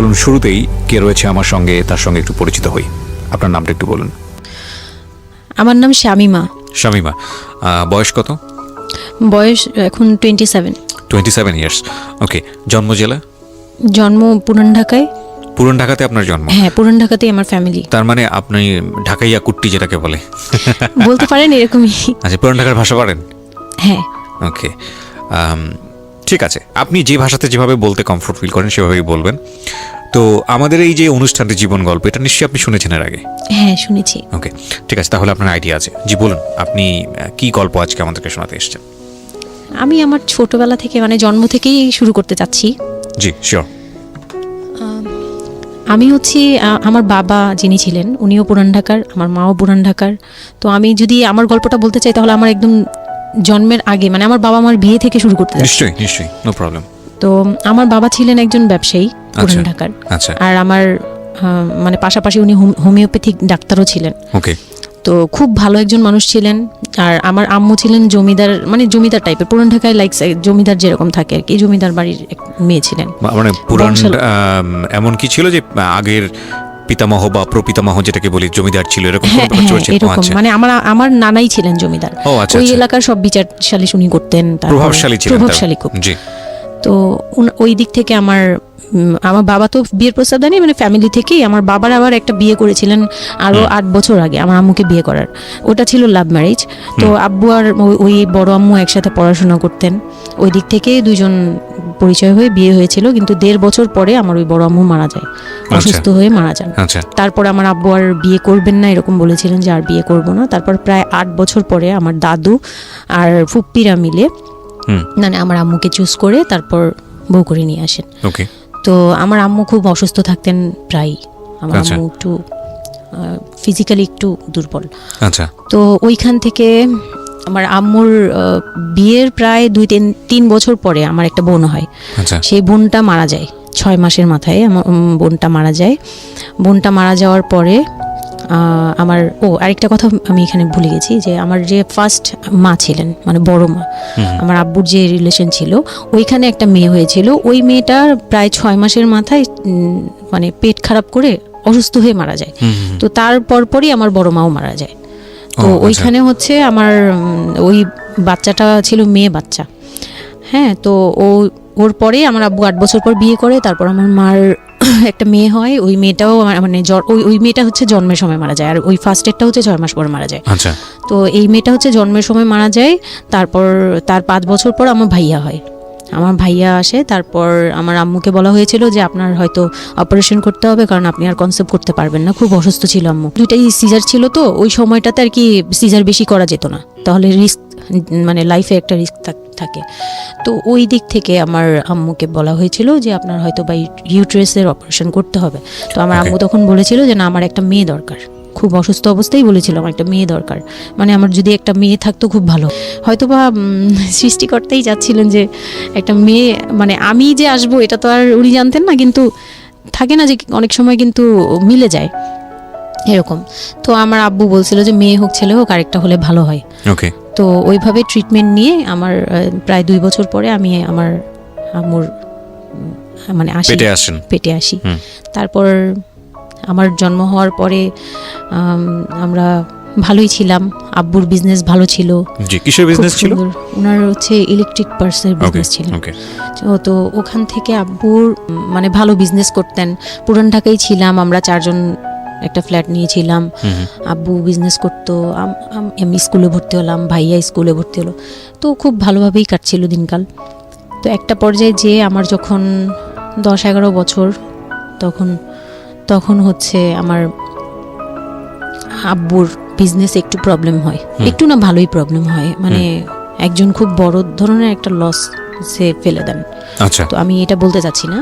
চলুন শুরুতেই কে রয়েছে আমার সঙ্গে তার সঙ্গে একটু পরিচিত হই। আপনার নামটা একটু বলুন। আমার নাম শামিমা। শামিমা, বয়স কত? বয়স এখন 27। 27 ইয়ার্স। ওকে, জন্ম জেলা? জন্ম পুরান ঢাকায়। পুরান ঢাকাতে আপনার জন্ম? হ্যাঁ, পুরান ঢাকাতেই আমার ফ্যামিলি। তার মানে আপনি ঢাকাইয়া কুট্টি যেটাকে বলে বলতে পারেন এরকমই। আচ্ছা, পুরান ঢাকার ভাষা পারেন? হ্যাঁ। ওকে, ঠিক আছে, আপনি যে ভাষাতে যেভাবে বলতে কমফোর্ট ফিল করেন সেভাবেই বলবেন। তো আমাদের এই যে অনুষ্ঠানটি জীবন গল্প, এটা নিশ্চয়ই আপনি শুনেছেন এর আগে? হ্যাঁ, শুনেছি। ওকে, ঠিক আছে, তাহলে আপনার আইডিয়া আছে। জি বলুন, আপনি কি গল্প আজকে আমাদেরকে শোনাতে এসেছেন? আমি আমার ছোটবেলা থেকে মানে জন্ম থেকেই শুরু করতে চাচ্ছি। জি শিওর। আমি হচ্ছি আমার বাবা যিনি ছিলেন উনিও পুরান ঢাকার, আমার মাও পুরান ঢাকার। তো আমি যদি আমার গল্পটা বলতে চাই তাহলে আমার একদম জন্মের আগে মানে আমার বাবা আমার বিয়ে থেকে শুরু করতে চাচ্ছি। নিশ্চয়ই নিশ্চয়ই, নো প্রবলেম। তো আমার বাবা ছিলেন একজন ব্যবসায়ী পুরান ঢাকার। আচ্ছা। আর আমার মানে পাশাপাশি উনি হোমিওপ্যাথিক ডাক্তারও ছিলেন। ওকে। তো খুব ভালো একজন মানুষ ছিলেন। আর আমার আম্মু ছিলেন জমিদার, মানে জমিদার টাইপের, পুরান ঢাকায় লাইক জমিদার যেরকম থাকে আর কি, জমিদার বাড়ির এক মেয়ে ছিলেন। মানে পুরান এমন কি ছিল যে আগের পিতামহ বা প্রপিতামহ যেটাকে বলি জমিদার ছিল এরকম? হ্যাঁ, এরকম মানে আমার নানাই ছিলেন জমিদার। ওই এলাকার সব বিচার সালিশ উনি করতেন। প্রভাবশালী ছিলেন, প্রভাবশালী খুব। জি। তো ওই দিক থেকে আমার বাবা তো বিয়ের প্রস্তাব দেয়নি, মানে ফ্যামিলি থেকেই। আমার বাবার আবার একটা বিয়ে করেছিলেন আরো 8 বছর আগে আমার আম্মুকে বিয়ে করার, ওটা ছিল লাভ ম্যারেজ। তো আব্বু আর ওই বড় আম্মু একসাথে পড়াশোনা করতেন, ওই দিক থেকে দুইজন পরিচয় হয়ে বিয়ে হয়েছিল। কিন্তু 1.5 বছর পরে আমার ওই বড় আম্মু মারা যায়, অসুস্থ হয়ে মারা যান। তারপরে আমার আব্বু আর বিয়ে করবেন না এরকম বলেছিলেন যে আর বিয়ে করব না। তারপর প্রায় 8 বছর পরে আমার দাদু আর ফুপ্পিরা মিলে মানে আমার আম্মুকে চুজ করে তারপর বউ করে নিয়ে আসেন। ওকে। তো আমার আম্মু খুব অসুস্থ থাকতেন প্রায়। আমার আম্মু একটু ফিজিক্যালি একটু দুর্বল। আচ্ছা। তো ওইখান থেকে আমার আম্মুর বিয়ের প্রায় 2-3 বছর পরে আমার একটা বোন হয়। সেই বোনটা মারা যায় 6 মাসের মাথায়। আমার বোনটা মারা যায়। বোনটা মারা যাওয়ার পরে আমার আরেকটা কথা আমি এখানে ভুলে গেছি, যে আমার যে ফার্স্ট মা ছিলেন মানে বড় মা, আমার আব্বুর যে রিলেশন ছিল, ওইখানে একটা মেয়ে হয়েছিল। ওই মেয়েটার প্রায় 6 মাসের মাথায় মানে পেট খারাপ করে অসুস্থ হয়ে মারা যায়। তো তার পরপরই আমার বড় মাও মারা যায়। তো ওইখানে হচ্ছে আমার ওই বাচ্চাটা ছিল মেয়ে বাচ্চা। হ্যাঁ, তো ওর পরে আমার আব্বু 8 বছর পর বিয়ে করে। তারপর আমার মার একটা মেয়ে হয়, ওই মেয়েটাও মানে ওই মেয়েটা হচ্ছে জন্মের সময় মারা যায়। আর ওই ফার্স্টেরটা হচ্ছে 6 মাস পর মারা যায়। আচ্ছা। তো এই মেয়েটা হচ্ছে জন্মের সময় মারা যায়। তারপর তার 5 বছর পর আমার ভাইয়া হয়। আমার ভাইয়া আসে। তারপর আমার আম্মুকে বলা হয়েছিল যে আপনার হয়তো অপারেশন করতে হবে, কারণ আপনি আর কনসেপ্ট করতে পারবেন না, খুব অসুস্থ ছিল আম্মু। 2টাই সিজার ছিল। তো ওই সময়টাতে আর কি সিজার বেশি করা যেত না, তাহলে রিস্ক মানে লাইফে একটা রিস্ক থাকে। তো ওই দিক থেকে আমার আম্মুকে বলা হয়েছিল যে আপনার হয়তো বা ইউটেরাসের অপারেশন করতে হবে। তো আমার আম্মু তখন বলেছিল যে না, আমার একটা মেয়ে দরকার। খুব অসুস্থ অবস্থায় বলেছিল আমার একটা মেয়ে দরকার, মানে আমার যদি একটা মেয়ে থাকতো খুব ভালো। হয়তো বা সৃষ্টিকর্তাই চাচ্ছিলেন যে একটা মেয়ে, মানে আমি যে আসবো এটা তো আর উনি জানতেন না, কিন্তু থাকে না যে অনেক সময় কিন্তু মিলে যায় এরকম। তো আমার আব্বু বলছিল যে মেয়ে হোক ছেলে হোক আরেকটা হলে ভালো হয়। ওকে। তো ওইভাবে ট্রিটমেন্ট নিয়ে আমার প্রায় 2 বছর পরে আমি আমার আম্মুর মানে পেটে আসি। তারপর আমার জন্ম হওয়ার পরে আমরা ভালোই ছিলাম। আব্বুর বিজনেস ভালো ছিল। জি, কিসের বিজনেস ছিল? ওনার হচ্ছে ইলেকট্রিক পার্টসের বিজনেস ছিল। তো ওখান থেকে আব্বুর মানে ভালো বিজনেস করতেন। পুরান ঢাকায় ছিলাম আমরা 4 জন, একটা ফ্ল্যাট নিয়েছিলাম। আব্বু বিজনেস করতো, আমি স্কুলে ভর্তি হলাম, ভাইয়া স্কুলে ভর্তি হলো। তো খুব ভালোভাবেই কাটছিল দিনকাল। তো একটা পর্যায়ে যে আমার যখন 10-11 বছর, তখন হচ্ছে আমার আব্বুর বিজনেস একটু প্রবলেম হয়। একটু না, ভালোই প্রবলেম হয়। মানে একজন খুব বড় ধরনের একটা লস সে ফেলে দেন। আচ্ছা। তো আমি এটা বলতে চাচ্ছি না।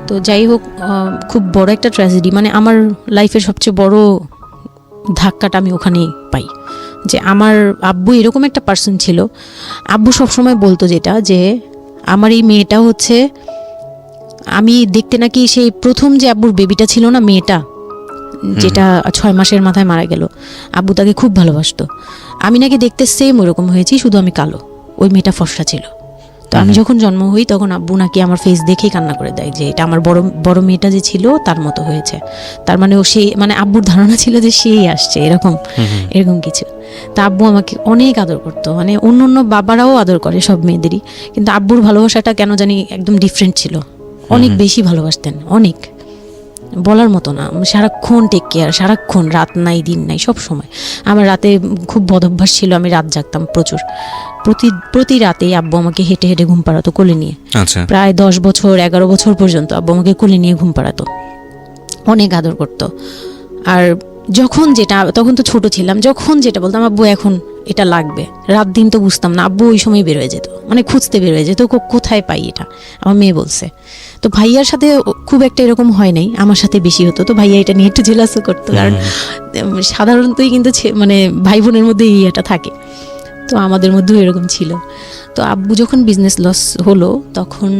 তো যাই হোক, খুব বড় একটা ট্র্যাজেডি, মানে আমার লাইফের সবচেয়ে বড় ধাক্কাটা আমি ওখানেই পাই, যে আমার আব্বু এরকম একটা পার্সন ছিল। আব্বু সবসময় বলতো যেটা, যে আমার এই মেয়েটা হচ্ছে, আমি দেখতে নাকি সেই প্রথম যে আব্বুর বেবিটা ছিল না, মেয়েটা যেটা 6 মাসের মাথায় মারা গেল, আব্বু তাকে খুব ভালোবাসতো। আমি নাকি দেখতে সেম ওরকম হয়েছি, শুধু আমি কালো, ওই মেয়েটা ফর্সা ছিল। তো আমি যখন জন্ম হই তখন আব্বু নাকি আমার ফেস দেখেই কান্না করে দেয় যে এটা আমার বড় বড় মেয়েটা যে ছিল তার মতো হয়েছে, তার মানে ও সেই মানে আব্বুর ধারণা ছিল যে সেই আসছে এরকম এরকম কিছু। তা আব্বু আমাকে অনেক আদর করতো, মানে অন্য অন্য বাবারাও আদর করে সব মেয়েদেরই, কিন্তু আব্বুর ভালোবাসাটা কেন জানি একদম ডিফারেন্ট ছিল, অনেক বেশি ভালোবাসতেন, অনেক বলার মতো না। সারাক্ষণ টেক কেয়ার, সারাক্ষণ, রাত নাই দিন নাই সব সময়। আমার রাতে খুব বদভ্যাস ছিল, আমি রাত জাগতাম প্রচুর, প্রতি রাতেই আব্বু আমাকে হেঁটে হেঁটে ঘুম পাড়াতো কোলে নিয়ে। আচ্ছা, প্রায় 10 বছর 11 বছর পর্যন্ত আব্বু আমাকে কোলে নিয়ে ঘুম পাড়াতো, অনেক আদর করতো। আর যখন যেটা, তখন তো ছোট ছিলাম, যখন যেটা বলতাম আব্বু এখন এটা লাগবে, রাত দিন তো বুঝতাম না, আব্বু ওই সময় বের হয়ে যেত, মানে খুঁজতে বের হয়ে যেত কোথায় পাই এটা, আমার মেয়ে বলছে। তো ভাইয়ার সাথে খুব একটা এরকম হয় নাই, আমার সাথে বেশি হতো। তো ভাইয়া এটা নিয়ে একটু জেলাসও করতো, কারণ সাধারণতই কিন্তু মানে ভাই বোনের মধ্যে এই এটা থাকে, তো আমাদের মধ্যেও এরকম ছিল। তো আব্বু যখন বিজনেস লস হলো তখন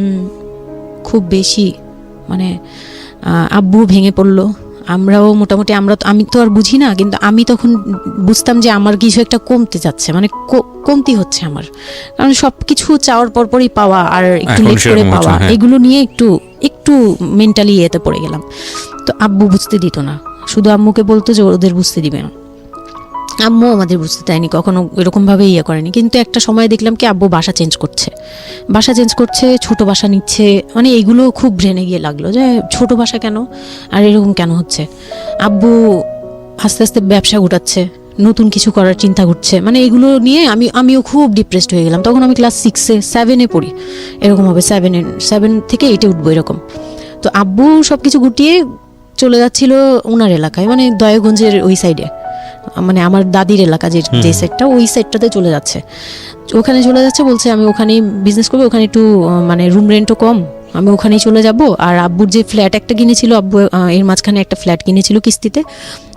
খুব বেশি মানে আব্বু ভেঙে পড়লো, আমরাও মোটামুটি, আমি তো আর বুঝি না, কিন্তু আমি তখন বুঝতাম যে আমার কিছু একটা কমতে যাচ্ছে, মানে কমতি হচ্ছে আমার, কারণ সব কিছু চাওয়ার পরপরই পাওয়া আর একটু লেট করে পাওয়া, এগুলো নিয়ে একটু মেন্টালি এতে পড়ে গেলাম। তো আব্বু বুঝতে দিত না, শুধু আম্মুকে বলতো যে ওদের বুঝতে দিবে না, আম্মু আমাদের বুঝতে দেয়নি কখনো, এরকমভাবে ইয়ে করেনি। কিন্তু একটা সময় দেখলাম কি আব্বু বাসা চেঞ্জ করছে, ছোট বাসা নিচ্ছে, মানে এইগুলো খুব ব্রেনে গিয়ে লাগলো যে ছোট বাসা কেন আর এরকম কেন হচ্ছে। আব্বু আস্তে আস্তে ব্যবসা গোটাচ্ছে, নতুন কিছু করার চিন্তা করছে, মানে এগুলো নিয়ে আমিও খুব ডিপ্রেসড হয়ে গেলাম। তখন আমি ক্লাস 6-7 পড়ি, এরকম হবে 7 থেকে 8 উঠবো এরকম। তো আব্বু সব কিছু গুটিয়ে চলে যাচ্ছিল ওনার এলাকায়, মানে দয়াগঞ্জের ওই সাইডে, মানে আমার দাদির এলাকা যে সাইডটা, ওই সাইডটাতে চলে যাচ্ছে, বলছে আমি ওখানেই বিজনেস করবো, ওখানে একটু মানে রুম রেন্টও কম, আমি ওখানেই চলে যাব। আর আব্বুর যে ফ্ল্যাট একটা কিনেছিল, আব্বু এর মাঝখানে একটা ফ্ল্যাট কিনেছিল কিস্তিতে,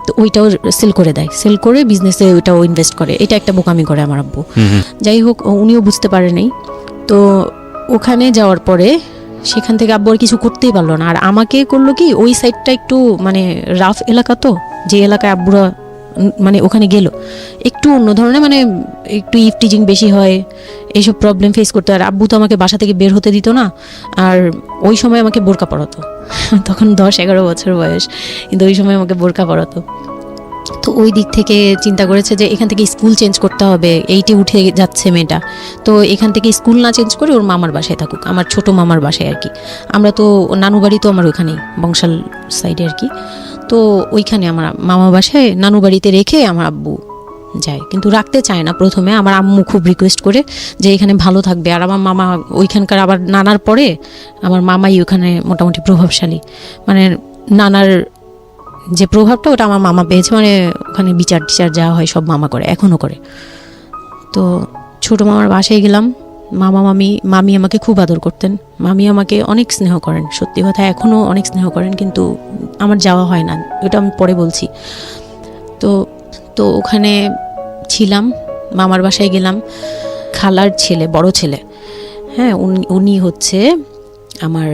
তো ওইটাও সেল করে দেয়, সেল করে বিজনেসে ওইটাও ইনভেস্ট করে, এটা একটা বোকামি করে আমার আব্বু। যাই হোক, উনিও বুঝতে পারে নাই। তো ওখানে যাওয়ার পরে সেখান থেকে আব্বু আর কিছু করতেই পারলো না, আর আমাকে করলো কি, ওই সাইডটা একটু মানে রাফ এলাকা, তো যে এলাকায় আব্বুরা মানে ওখানে গেল একটু অন্য ধরনের, মানে একটু ইফটিজিং বেশি হয়, এইসব প্রবলেম ফেস করতে। আর আব্বু তো আমাকে বাসা থেকে বের হতে দিত না, আর ওই সময় আমাকে বোরকা পরাতো, তখন 10-11 বছর বয়স, কিন্তু ওই সময় আমাকে বোরকা পরাতো। তো ওই দিক থেকে চিন্তা করেছে যে এখান থেকে স্কুল চেঞ্জ করতে হবে, 8-এ উঠে যাচ্ছে মেয়েটা, তো এখান থেকে স্কুল না চেঞ্জ করে ওর মামার বাসায় থাকুক, আমার ছোট মামার বাসায় আর কি। আমরা তো নানু বাড়ি তো আমার ওখানেই বংশাল সাইডে আর কি, তো ওইখানে আমার মামা বাসায় নানু বাড়িতে রেখে আমার আব্বু যায়, কিন্তু রাখতে চায় না প্রথমে। আমার আম্মু খুব রিকোয়েস্ট করে যে এখানে ভালো থাকবে, আর আমার মামা ওইখানকার, আবার নানার পরে আমার মামাই ওখানে মোটামুটি প্রভাবশালী, মানে নানার যে প্রভাবটা ওটা আমার মামা পেয়েছে, মানে ওখানে বিচার টিচার যা হয় সব মামা করে, এখনও করে। তো ছোট মামার বাসায় গেলাম, মামি আমাকে খুব আদর করতেন, মামি আমাকে অনেক স্নেহ করেন, সত্যি কথা এখনও অনেক স্নেহ করেন, কিন্তু আমার যাওয়া হয় না, ওটা আমি পরে বলছি। তো ওখানে ছিলাম, মামার বাসায় গেলাম, খালার ছেলে, বড় ছেলে, হ্যাঁ, উনি হচ্ছে আমার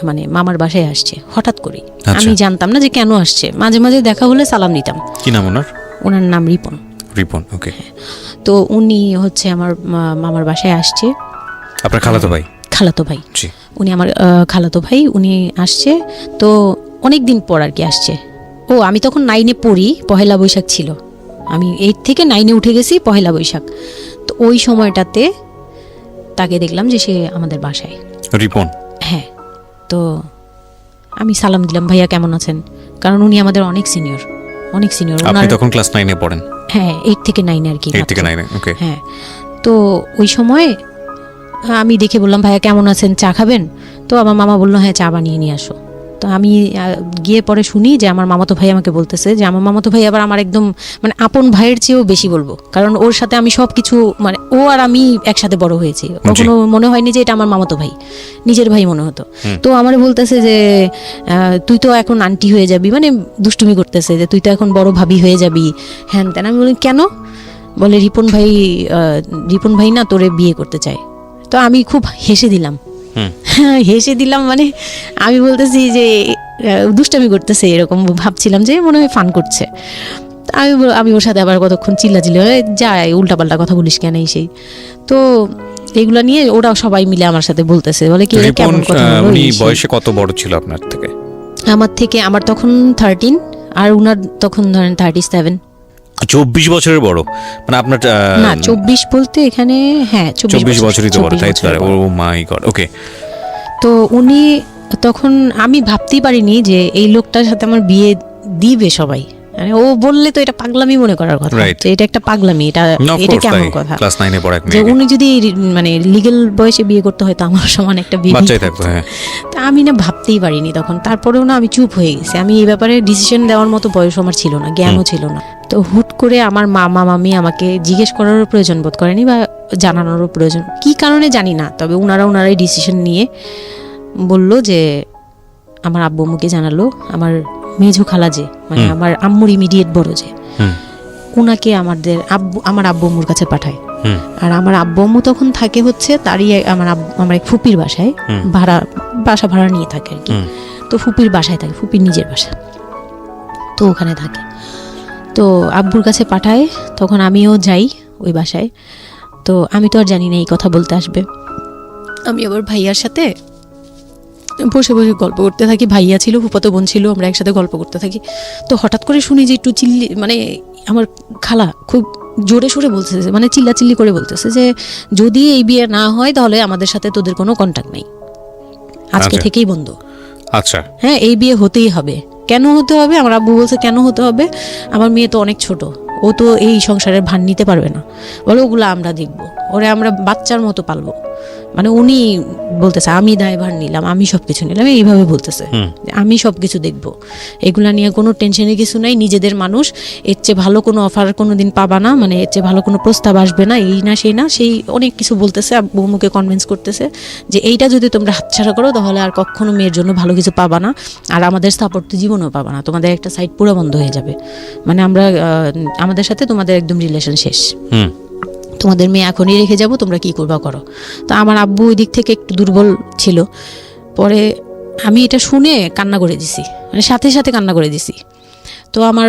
মানে মামার বাসায় আসছে হঠাৎ করে, আমি জানতাম না যে কেন আসছে, মাঝে মাঝে দেখা হলে সালাম দিতাম। কি নাম ওনার নাম রিপন। ওকে। তো উনি হচ্ছে আমার মামার বাসায় আসছে, আপনার খালাতো ভাই জি, উনি আমার খালাতো ভাই, উনি আসছে। তো অনেক দিন পর আর কি আসছে। আমি তখন 9-এ পড়ি, পহেলা বৈশাখ ছিল, আমি 8 থেকে 9-এ উঠে গেছি পহেলা বৈশাখ। তো ওই সময়টাতে তাকে দেখলাম যে সে আমাদের বাসায়, রিপন, হ্যাঁ। তো আমি সালাম দিলাম, ভাইয়া কেমন আছেন, কারণ উনি আমাদের অনেক সিনিয়র। আপনি তখন ক্লাস 9-এ পড়েন? হ্যাঁ, 8 থেকে 9 আর কি। 8 থেকে 9, ওকে। হ্যাঁ, তো ওই সময় আমি দেখে বললাম ভাইয়া কেমন আছেন, চা খাবেন? তো আমার মামা বললো হ্যাঁ, চা বানিয়ে নিয়ে আসো। তো আমি গিয়ে পরে শুনি যে আমার মামাতো ভাই আমাকে বলতেছে যে আমার মামাতো ভাই আবার আমার একদম মানে আপন ভাইয়ের চেয়েও বেশি বলবো, কারণ ওর সাথে আমি সব কিছু, মানে ও আর আমি একসাথে বড় হয়েছি, কখনো মনে হয়নি যে এটা আমার মামাতো ভাই, নিজের ভাই মনে হতো। তো আমার বলতেছে যে তুই তো এখন আন্টি হয়ে যাবি, মানে দুষ্টুমি করতেছে যে তুই তো এখন বড় ভাবি হয়ে যাবি, হ্যান তেন। আমি বলি কেন? বলে রিপন ভাই না তোরে বিয়ে করতে চায়। তো আমি খুব হেসে দিলাম, মানে আমি বলতেছি যে দুষ্টামি করতেছে, এরকম ভাবছিলাম যে মনে হয় ফান করছে। আমি ওর সাথে আবার কতক্ষণ চিল্লাচিল্লি, যায় উল্টাপাল্টা কথা বলিস কেন সেই। তো এগুলা নিয়ে ওরা সবাই মিলে আমার সাথে বলতেছে, বলে কি এটা রিপন কেমন কথা হলো, উনি এই সেই। বয়সে কত বড় ছিল আপনার থেকে? আমার তখন 13 আর উনার তখন ধরেন 37। 24 বছরের বড়, মানে আপনার না 24 বলতে এখানে, হ্যাঁ 24 বছরই তো বড়, 24 তাই তো? বছরের বড়। ও মাই গড, ওকে। তো উনি তখন, আমি ভাবতেই পারিনি যে এই লোকটার সাথে আমার বিয়ে দিবে সবাই। মানে ও বললে তো এটা পাগলামি মনে করার কথা, Right. যে এটা একটা পাগলামি, এটা এটা কেমন কথা ক্লাস 9 এ পড়া এক যে মেয়ে, উনি যদি মানে লিগ্যাল বয়সে বিয়ে করতে হয় তো আমার সমান একটা বিয়ে বাচ্চাই থাকতো। হ্যাঁ, তা আমি না ভাবতেই পারিনি তখন। তারপরেও না আমি চুপ হয়ে গেছি, আমি এই ব্যাপারে ডিসিশন দেওয়ার মতো বয়স আমার ছিল না, জ্ঞানও ছিল না। তো হুট করে আমার মামা মামি আমাকে জিজ্ঞেস করারও প্রয়োজন বোধ করেনি বা জানানোরও প্রয়োজন, কি কারণে জানি না, তবে ওনারাই ডিসিশন নিয়ে বলল যে আমার আব্বু আম্মুকে জানালো, আমার মেজো খালা যে মানে আমার আম্মুর ইমিডিয়েট বড় যে, হুম, ওনাকে আমার আব্বু আম্মুর কাছে পাঠায়। হুম, আর আমার আব্বু আম্মু তখন থাকে হচ্ছে তারই আমার এক ফুপির বাসায়, হুম। বাসা ভাড়া নিয়ে থাকে আর কি। হুম। তো ফুপির বাসায় থাকে, ফুপির নিজের বাসা, তো ওখানে থাকে। তো আব্বুর কাছে পাঠায়, তখন আমিও যাই ওই বাসায়। তো আমি তো আর জানি না এই কথা বলতে আসবে। আমি আবার ভাইয়ার সাথে বসে বসে গল্প করতে থাকি, ভাইয়া ছিল, ফুফাতো বোন ছিল, আমরা একসাথে গল্প করতে থাকি। তো হঠাৎ করে শুনি যে একটু মানে আমার খালা খুব জোরে সোরে বলতেছে, মানে চিল্লাচিল্লি করে বলতেছে যে যদি এই বিয়ে না হয় তাহলে আমাদের সাথে তোদের কোনো কন্ট্যাক্ট নেই, আজকে আচ্ছা। থেকেই বন্ধ। আচ্ছা, হ্যাঁ, এই বিয়ে হতেই হবে। কেন হতে হবে? আমার আব্বু বলছে কেন হতে হবে, আমার মেয়ে তো অনেক ছোট, ও তো এই সংসারের ভার নিতে পারবে না, বলে ওগুলো আমরা দেখবো, ওরে আমরা বাচ্চার মতো পালবো। মানে উনি বলতেছে আমি দায়ভার নিলাম, আমি সবকিছু নিলাম, এইভাবে বলতেছে যে আমি সবকিছু দেখবো, এগুলা নিয়ে কোনো টেনশনের কিছু নাই, নিজেদের মানুষ, এর চেয়ে ভালো কোনো অফার কোনো দিন পাবা না, মানে এর চেয়ে ভালো কোনো প্রস্তাব আসবে না, এই না সেই না, সেই অনেক কিছু বলতেছে। আব্বু মুখে কনভিন্স করতেছে যে এইটা যদি তোমরা হাতছাড়া করো তাহলে আর কখনো মেয়ের জন্য ভালো কিছু পাবা না, আর আমাদের সাপোর্ট তো জীবনেও পাবা না, তোমাদের একটা সাইড পুরো বন্ধ হয়ে যাবে, মানে আমরা আমাদের সাথে তোমাদের একদম রিলেশন শেষ, হুম, তোমাদের মেয়ে এখনই রেখে যাব, তোমরা কি করবা করো। তো আমার আব্বু ওই দিক থেকে একটু দুর্বল ছিল। পরে আমি এটা শুনে কান্না করে দিছি, মানে সাথে সাথে কান্না করে দিছি। তো আমার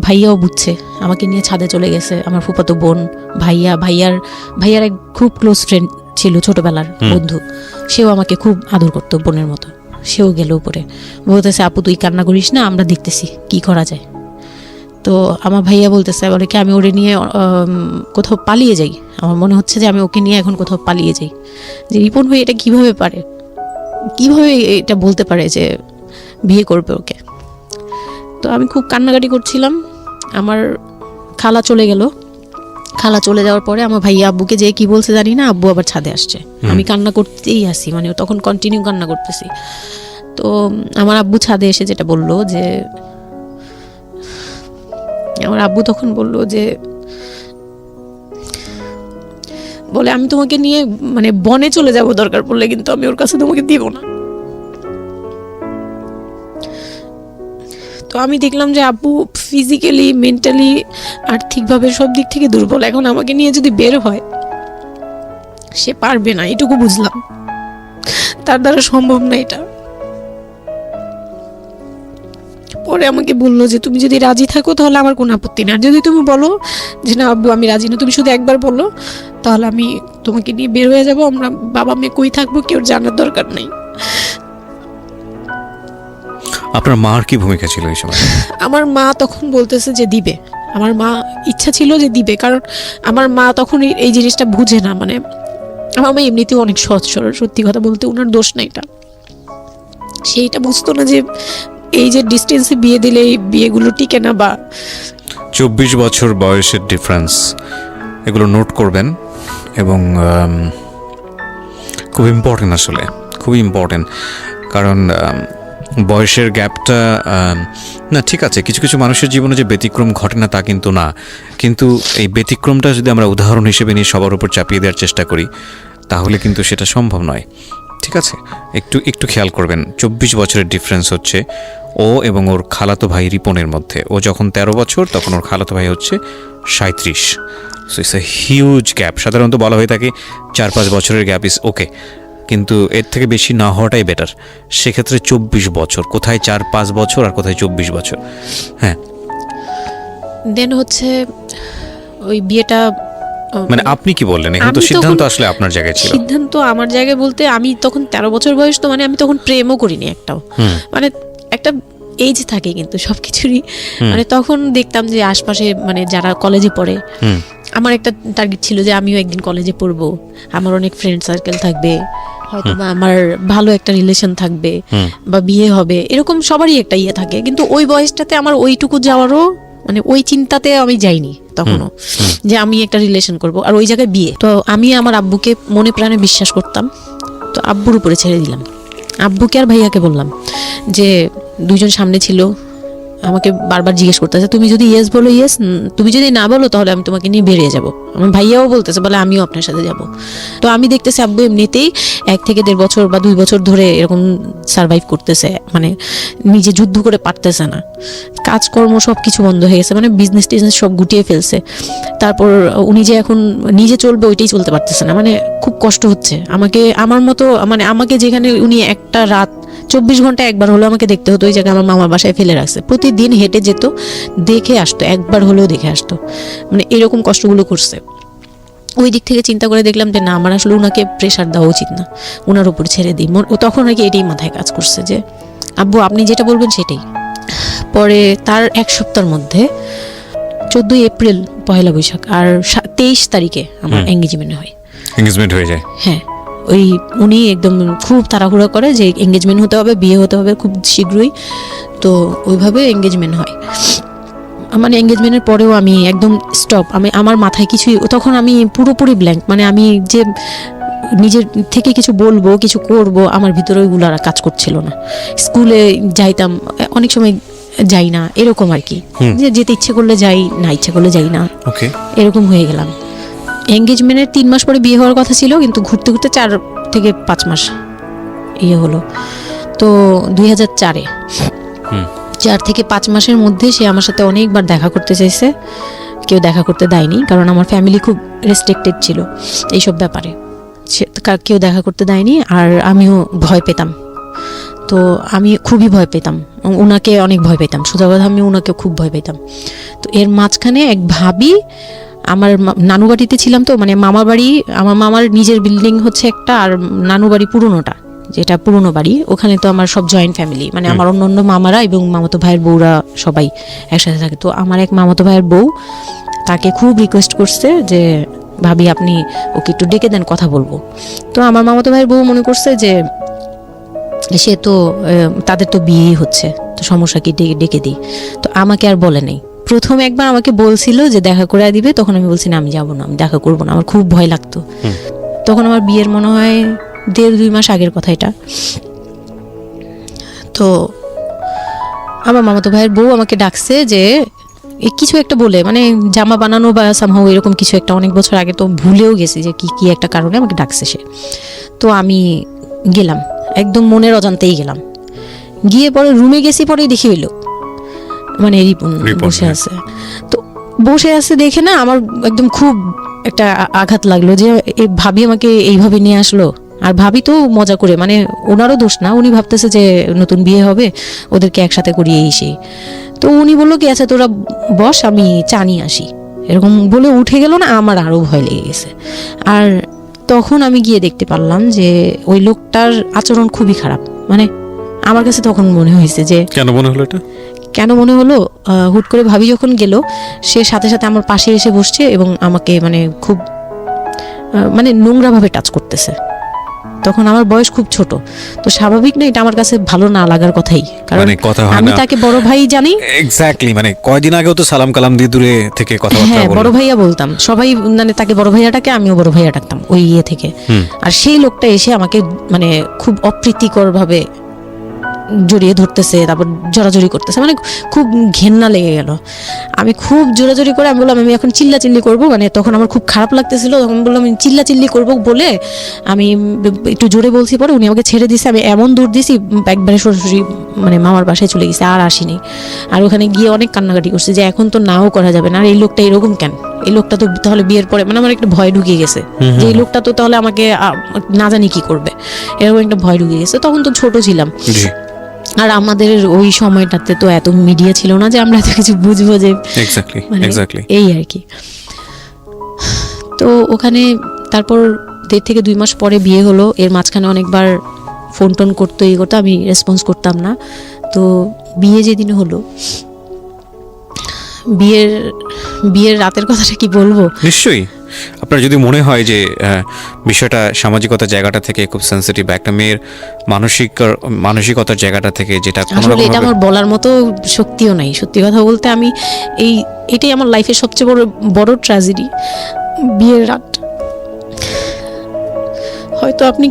ভাইয়াও বুঝছে, আমাকে নিয়ে ছাদে চলে গেছে। আমার ফুফাতো বোন, ভাইয়ার এক খুব ক্লোজ ফ্রেন্ড ছিল, ছোটবেলার বন্ধু, সেও আমাকে খুব আদর করতো বোনের মতো, সেও গেল উপরে, বলতেছে আপু তুই কান্না করিস না, আমরা দেখতেছি কি করা যায়। তো আমার ভাইয়া বলতেছে, বলে কি আমি ওরে নিয়ে কোথাও পালিয়ে যাই, আমার মনে হচ্ছে যে আমি ওকে নিয়ে এখন কোথাও পালিয়ে যাই। যে রিপন ভাই এটা কিভাবে পারে, কিভাবে এটা বলতে পারে যে বিয়ে করবে ওকে। তো আমি খুব কান্নাকাটি করছিলাম। আমার খালা চলে গেল, খালা চলে যাওয়ার পরে আমার ভাইয়া আব্বুকে যে কি বলছে জানি না, আব্বু আবার ছাদে আসছে, আমি কান্না করতেই আসি, মানে তখন কন্টিনিউ কান্না করতেছি। তো আমার আব্বু ছাদে এসে যেটা বললো যে, আমার আব্বু তখন বলল যে, বলে আমি তোমাকে নিয়ে মানে বনে চলে যাব দরকার পড়লে, কিন্তু আমি ওর কাছে তোমাকে দিব না। তো আমি দেখলাম যে আব্বু ফিজিক্যালি, মেন্টালি, আর্থিকভাবে সব দিক থেকে দুর্বল, এখন আমাকে নিয়ে যদি বের হয় সে পারবে না, এটুকু বুঝলাম, তার দ্বারা সম্ভব না এটা। পরে আমাকে বললো যে তুমি যদি রাজি থাকো তাহলে আমার কোনো আপত্তি না, আর যদি তুমি বলো যে না আব্বু আমি রাজি না, তুমি শুধু একবার বলো, তাহলে আমি তোমাকে নিয়ে বের হয়ে যাবো, আমরা বাবা মেয়ে কই থাকবো কেউ জানার দরকার নেই। আপনার মার কি ভূমিকা ছিল এই সময়? আমার মা তখন বলতেছে যে দিবে, আমার মা ইচ্ছা ছিল যে দিবে, কারণ আমার মা তখন এই জিনিসটা বুঝে না, মানে আমার মা এমনিতেও অনেক সহজ সরল, সত্যি কথা বলতে ওনার দোষ না এটা, সেইটা বুঝতো না যে এই যে ডিস্টেন্সে বিয়ে দিলে এই বিয়েগুলো টিকে না, বা 24 বছর বয়সের ডিফারেন্স, এগুলো নোট করবেন এবং খুব ইম্পর্টেন্ট, আসলে খুবই ইম্পর্টেন্ট, কারণ বয়সের গ্যাপটা না ঠিক আছে, কিছু কিছু মানুষের জীবনে যে ব্যতিক্রম ঘটে না তা কিন্তু না, কিন্তু এই ব্যতিক্রমটা যদি আমরা উদাহরণ হিসেবে নিয়ে সবার উপর চাপিয়ে দেওয়ার চেষ্টা করি তাহলে কিন্তু সেটা সম্ভব নয়। ঠিক আছে, একটু খেয়াল করবেন, 24 বছরের ডিফারেন্স হচ্ছে ও এবং ওর খালাতো ভাই রিপনের মধ্যে। ও যখন 13 বছর তখন ওর খালাতো ভাই হচ্ছে 37। So it's a huge gap. সাধারণত বলা হয়ে থাকে 4-5 বছরের গ্যাপ ইজ ওকে, কিন্তু এর থেকে বেশি না হওয়াটাই বেটার। সেক্ষেত্রে 24 বছর, কোথায় 4-5 বছর আর কোথায় 24 বছর। হ্যাঁ, দেন হচ্ছে ওই বিয়েটা মানে আপনি কি বললেন? এখন তো আমি সিদ্ধান্ত তখন- আসলে আপনার জায়গায় ছিল। সিদ্ধান্ত আমার জায়গায় বলতে আমি তখন 13 বছর বয়স, তো মানে আমি তখন প্রেমও করিনি একটাও। হুম। মানে একটা এজ থাকে কিন্তু সবকিছুরই, মানে তখন দেখতাম যে আশপাশে মানে যারা কলেজে পড়ে, হুম। আমার একটা টার্গেট ছিল যে আমিও একদিন কলেজে পড়বো, আমার অনেক ফ্রেন্ড সার্কেল থাকবে, হয়তো বা আমার ভালো একটা রিলেশন থাকবে, বা বিয়ে হবে, এরকম সবারই একটা ইয়ে থাকে। কিন্তু ওই বয়সটাতে আমার ওইটুকু যাওয়ারও মানে ওই চিন্তাতে আমি যাইনি তখনও, যে আমি একটা রিলেশন করব আর ওই জায়গায় বিয়ে। তো আমি আমার আব্বুকে মনে প্রাণে বিশ্বাস করতাম, তো আব্বুর উপরে ছেড়ে দিলাম। আব্বুকে আর ভাইয়াকে বললাম যে দুইজন সামনে ছিল, আমাকে বারবার জিজ্ঞেস করতেছে তুমি যদি ইয়েস বলো ইয়েস, তুমি যদি না বলো তাহলে আমি তোমাকে নিয়ে বেরিয়ে যাব। আমার ভাইয়াও বলতেছে বলে আমিও আপনার সাথে যাব। তো আমি দেখতেছি আব্বু এমনিতেই 1 থেকে 1.5 বছর বা 2 বছর ধরে এরকম সার্ভাইভ করতেছে, মানে নিজে যুদ্ধ করে পারতেছে না, কাজকর্ম সব কিছু বন্ধ হয়ে গেছে, মানে বিজনেস টিজনেস সব গুটিয়ে ফেলছে। তারপর উনি যে এখন নিজে চলবে ওইটাই চলতে পারতেছে না, মানে খুব কষ্ট হচ্ছে। আমাকে আমার মতো মানে আমাকে যেখানে উনি একটা রাত 24 ঘন্টা একবার হলেও আমাকে দেখতে হতো, ওই জায়গায় আমার মামার বাসায় ফেলে রাখছে। প্রতিদিন হেঁটে যেত, দেখে আসতো, একবার হলেও দেখে আসতো, মানে এরকম কষ্টগুলো করছে। ওই দিক থেকে চিন্তা করে দেখলাম যে না, আমার আসলে ওনাকে প্রেশার দেওয়া উচিত না, ওনার উপর ছেড়ে দিই। ও তখন নাকি এটাই মাথায় কাজ করছে যে আব্বু আপনি যেটা বলবেন সেটাই। পরে তার 1 সপ্তাহের মধ্যে 14 এপ্রিল পহেলা বৈশাখ আর 23 তারিখে আমার এঙ্গেজমেন্ট হয়। এঙ্গেজমেন্ট হয়ে যায়। হ্যাঁ, ওই উনি একদম খুব তাড়াহুড়ো করে যে এঙ্গেজমেন্ট হতে হবে, বিয়ে হতে হবে খুব শীঘ্রই, তো ওইভাবে এঙ্গেজমেন্ট হয়। মানে এঙ্গেজমেন্টের পরেও আমি একদম স্টপ, আমার মাথায় কিছুই, তখন আমি পুরোপুরি ব্ল্যাঙ্ক, মানে আমি যে নিজের থেকে কিছু বলবো কিছু করব আমার ভিতরে ওইগুলো আর কাজ করছিল না। স্কুলে যাইতাম, অনেক সময় যাই না, এরকম আর কি, যে যেতে ইচ্ছে করলে যাই, না ইচ্ছে করলে যাই না, ওকে। এরকম হয়ে গেলাম। এঙ্গেজমেন্টের 3 মাস পরে বিয়ে হওয়ার কথা ছিল, কিন্তু ঘুরতে ঘুরতে 4 থেকে 5 মাস ইয়ে হলো। তো 2004-এ 4 থেকে 5 মাসের মধ্যে সে আমার সাথে অনেকবার দেখা করতে চাইছে, কেউ দেখা করতে দেয়নি, কারণ আমার ফ্যামিলি খুব রেস্ট্রিক্টেড ছিল এইসব ব্যাপারে, কেউ দেখা করতে দেয়নি। আর আমিও ভয় পেতাম, তো আমি খুবই ভয় পেতাম, ওনাকে অনেক ভয় পেতাম, সোজা কথা আমি ওনাকে খুব ভয় পেতাম। তো এর মাঝখানে এক ভাবি, আমার নানু বাড়িতে ছিলাম, তো মানে মামা বাড়ি, আমার মামার নিজের বিল্ডিং হচ্ছে একটা, আর নানু বাড়ি পুরনোটা, যেটা পুরনো বাড়ি, ওখানে তো আমার সব জয়েন্ট ফ্যামিলি, মানে আমার অন্য অন্য মামারা এবং মামাতো ভাইয়ের বউরা সবাই একসাথে থাকে। তো আমার এক মামাতো ভাইয়ের বউ তাকে খুব রিকোয়েস্ট করছে যে ভাবি আপনি ওকে একটু ডেকে দেন, কথা বলবো। তো আমার মামাতো ভাইয়ের বউ মনে করছে যে সে তো তাদের তো বিয়েই হচ্ছে, তো সমস্যা কি, ডেকে দিই। তো আমাকে আর বলে নাই। প্রথমে একবার আমাকে বলছিল যে দেখা করে দিবে, তখন আমি বলছি না আমি যাবো না, আমি দেখা করবো না, আমার খুব ভয় লাগতো। তখন আমার বিয়ের মনে হয় 1.5-2 মাস আগের কথা এটা। তো আমার মামাতো ভাইয়ের বউ আমাকে ডাকছে যে কিছু একটা বলে, মানে জামা বানানো বা সামহাও এরকম কিছু একটা, অনেক বছর আগে, তো ভুলেও গেছি যে কি একটা কারণে আমাকে ডাকছে সে। তো আমি গেলাম, একদম মনের অজান্তেই গেলাম। গিয়ে পরে রুমে গেছি, পরেই দেখি হইলো মানে রিপন বসে আছে। তো বসে আছে দেখে না আমার একদম খুব একটা আঘাত লাগলো যে এই ভাবি আমাকে এইভাবে নিয়ে আসলো। আর ভাবি তো মজা করে, মানে ওনারও দোষ না, উনি ভাবতেছে যে নতুন বিয়ে হবে, ওদেরকে একসাথে করিয়ে সেই। তো উনি বললো কি আচ্ছা তোরা বস, আমি চা নিয়ে আসি, এরকম বলে উঠে গেল না। আমার আরো ভয় লেগে গেছে। আর তখন আমি গিয়ে দেখতে পারলাম যে ওই লোকটার আচরণ খুবই খারাপ। মানে আমার কাছে তখন মনে হয়েছে যে কেন মনে হলো এটা, কেন মনে হলো, হুট করে ভাবি যখন গেল, সে সাথে সাথে আমার পাশে এসে বসছে এবং আমাকে মানে খুব মানে নোংরাভাবে টাচ করতেছে। তখন আমার বয়স খুব ছোট, তো স্বাভাবিক না এটা আমার কাছে ভালো না লাগার কথাই, কারণ মানে কথা হয় আমি না। তাকে বড় ভাই জানি। এক্স্যাক্টলি, মানে কয়দিন আগেও তো সালাম কালাম দিয়ে দূরে থেকে কথাবার্তা হ্যাঁ, বললাম। বড় ভাইয়া বলতাম, সবাই মানে তাকে বড় ভাইয়াটাকে আমিও বড় ভাইয়া ডাকতাম ওই ইয়ে থেকে। আর সেই লোকটা এসে আমাকে মানে খুব অপ্রীতিকর ভাবে জড়িয়ে ধরতেছে, তারপর জড়াজড়ি করতেছে, মানে খুব ঘেন্না লেগে গেল। আমি খুব জোরাজোরি করে আমি বললাম আমি এখন চিল্লাচিল্লি করবো, মানে তখন আমার খুব খারাপ লাগতেছিল, তখন বললাম আমি চিল্লাচিল্লি করবো বলে আমি একটু জোরে বলছি। পরে উনি আমাকে ছেড়ে দিছে, আমি এমন দূর দিছি একবারে সরাসরি মানে মামার বাসায় চলে গেছি, আর আসিনি। আর ওখানে গিয়ে অনেক কান্নাকাটি করছে যে এখন তো নাও করা যাবে না, আর এই লোকটা এরকম কেন, এই লোকটা তো তাহলে বিয়ের পরে, মানে আমার একটা ভয় ঢুকে গেছে যে এই লোকটা তো তাহলে আমাকে না জানি কি করবে, এরকম একটা ভয় ঢুকে গেছে। তখন তো ছোট ছিলাম, আর আমাদের ওই সময়টাতে তো এত মিডিয়া ছিল না যে আমরা এত কিছু বুঝবো যে এক্স্যাক্টলি মানে এক্স্যাক্টলি এই আর কি। তো ওখানে তারপর 1.5 থেকে 2 মাস পরে বিয়ে হলো। এর মাঝখানে অনেকবার ফোন টোন করতো, ইয়ে করতো, আমি রেসপন্স করতাম না। তো বিয়ে যেদিন হলো, বিয়ের রাতের কথাটা কি বলবো। নিশ্চয়ই আপনার যদি মনে হয় যে বিষয়টা সামাজিকতার জায়গাটা থেকে খুব সেন্সিটিভ, একটা মেয়ের মানসিকতার জায়গাটা থেকে, যেটা আসলে এটা আমার বলার মতো শক্তিও নাই। সত্যি কথা বলতে আমি এটাই আমার লাইফের সবচেয়ে বড় ট্র্যাজেডি, বিয়ের রাত। হয়তো আপনি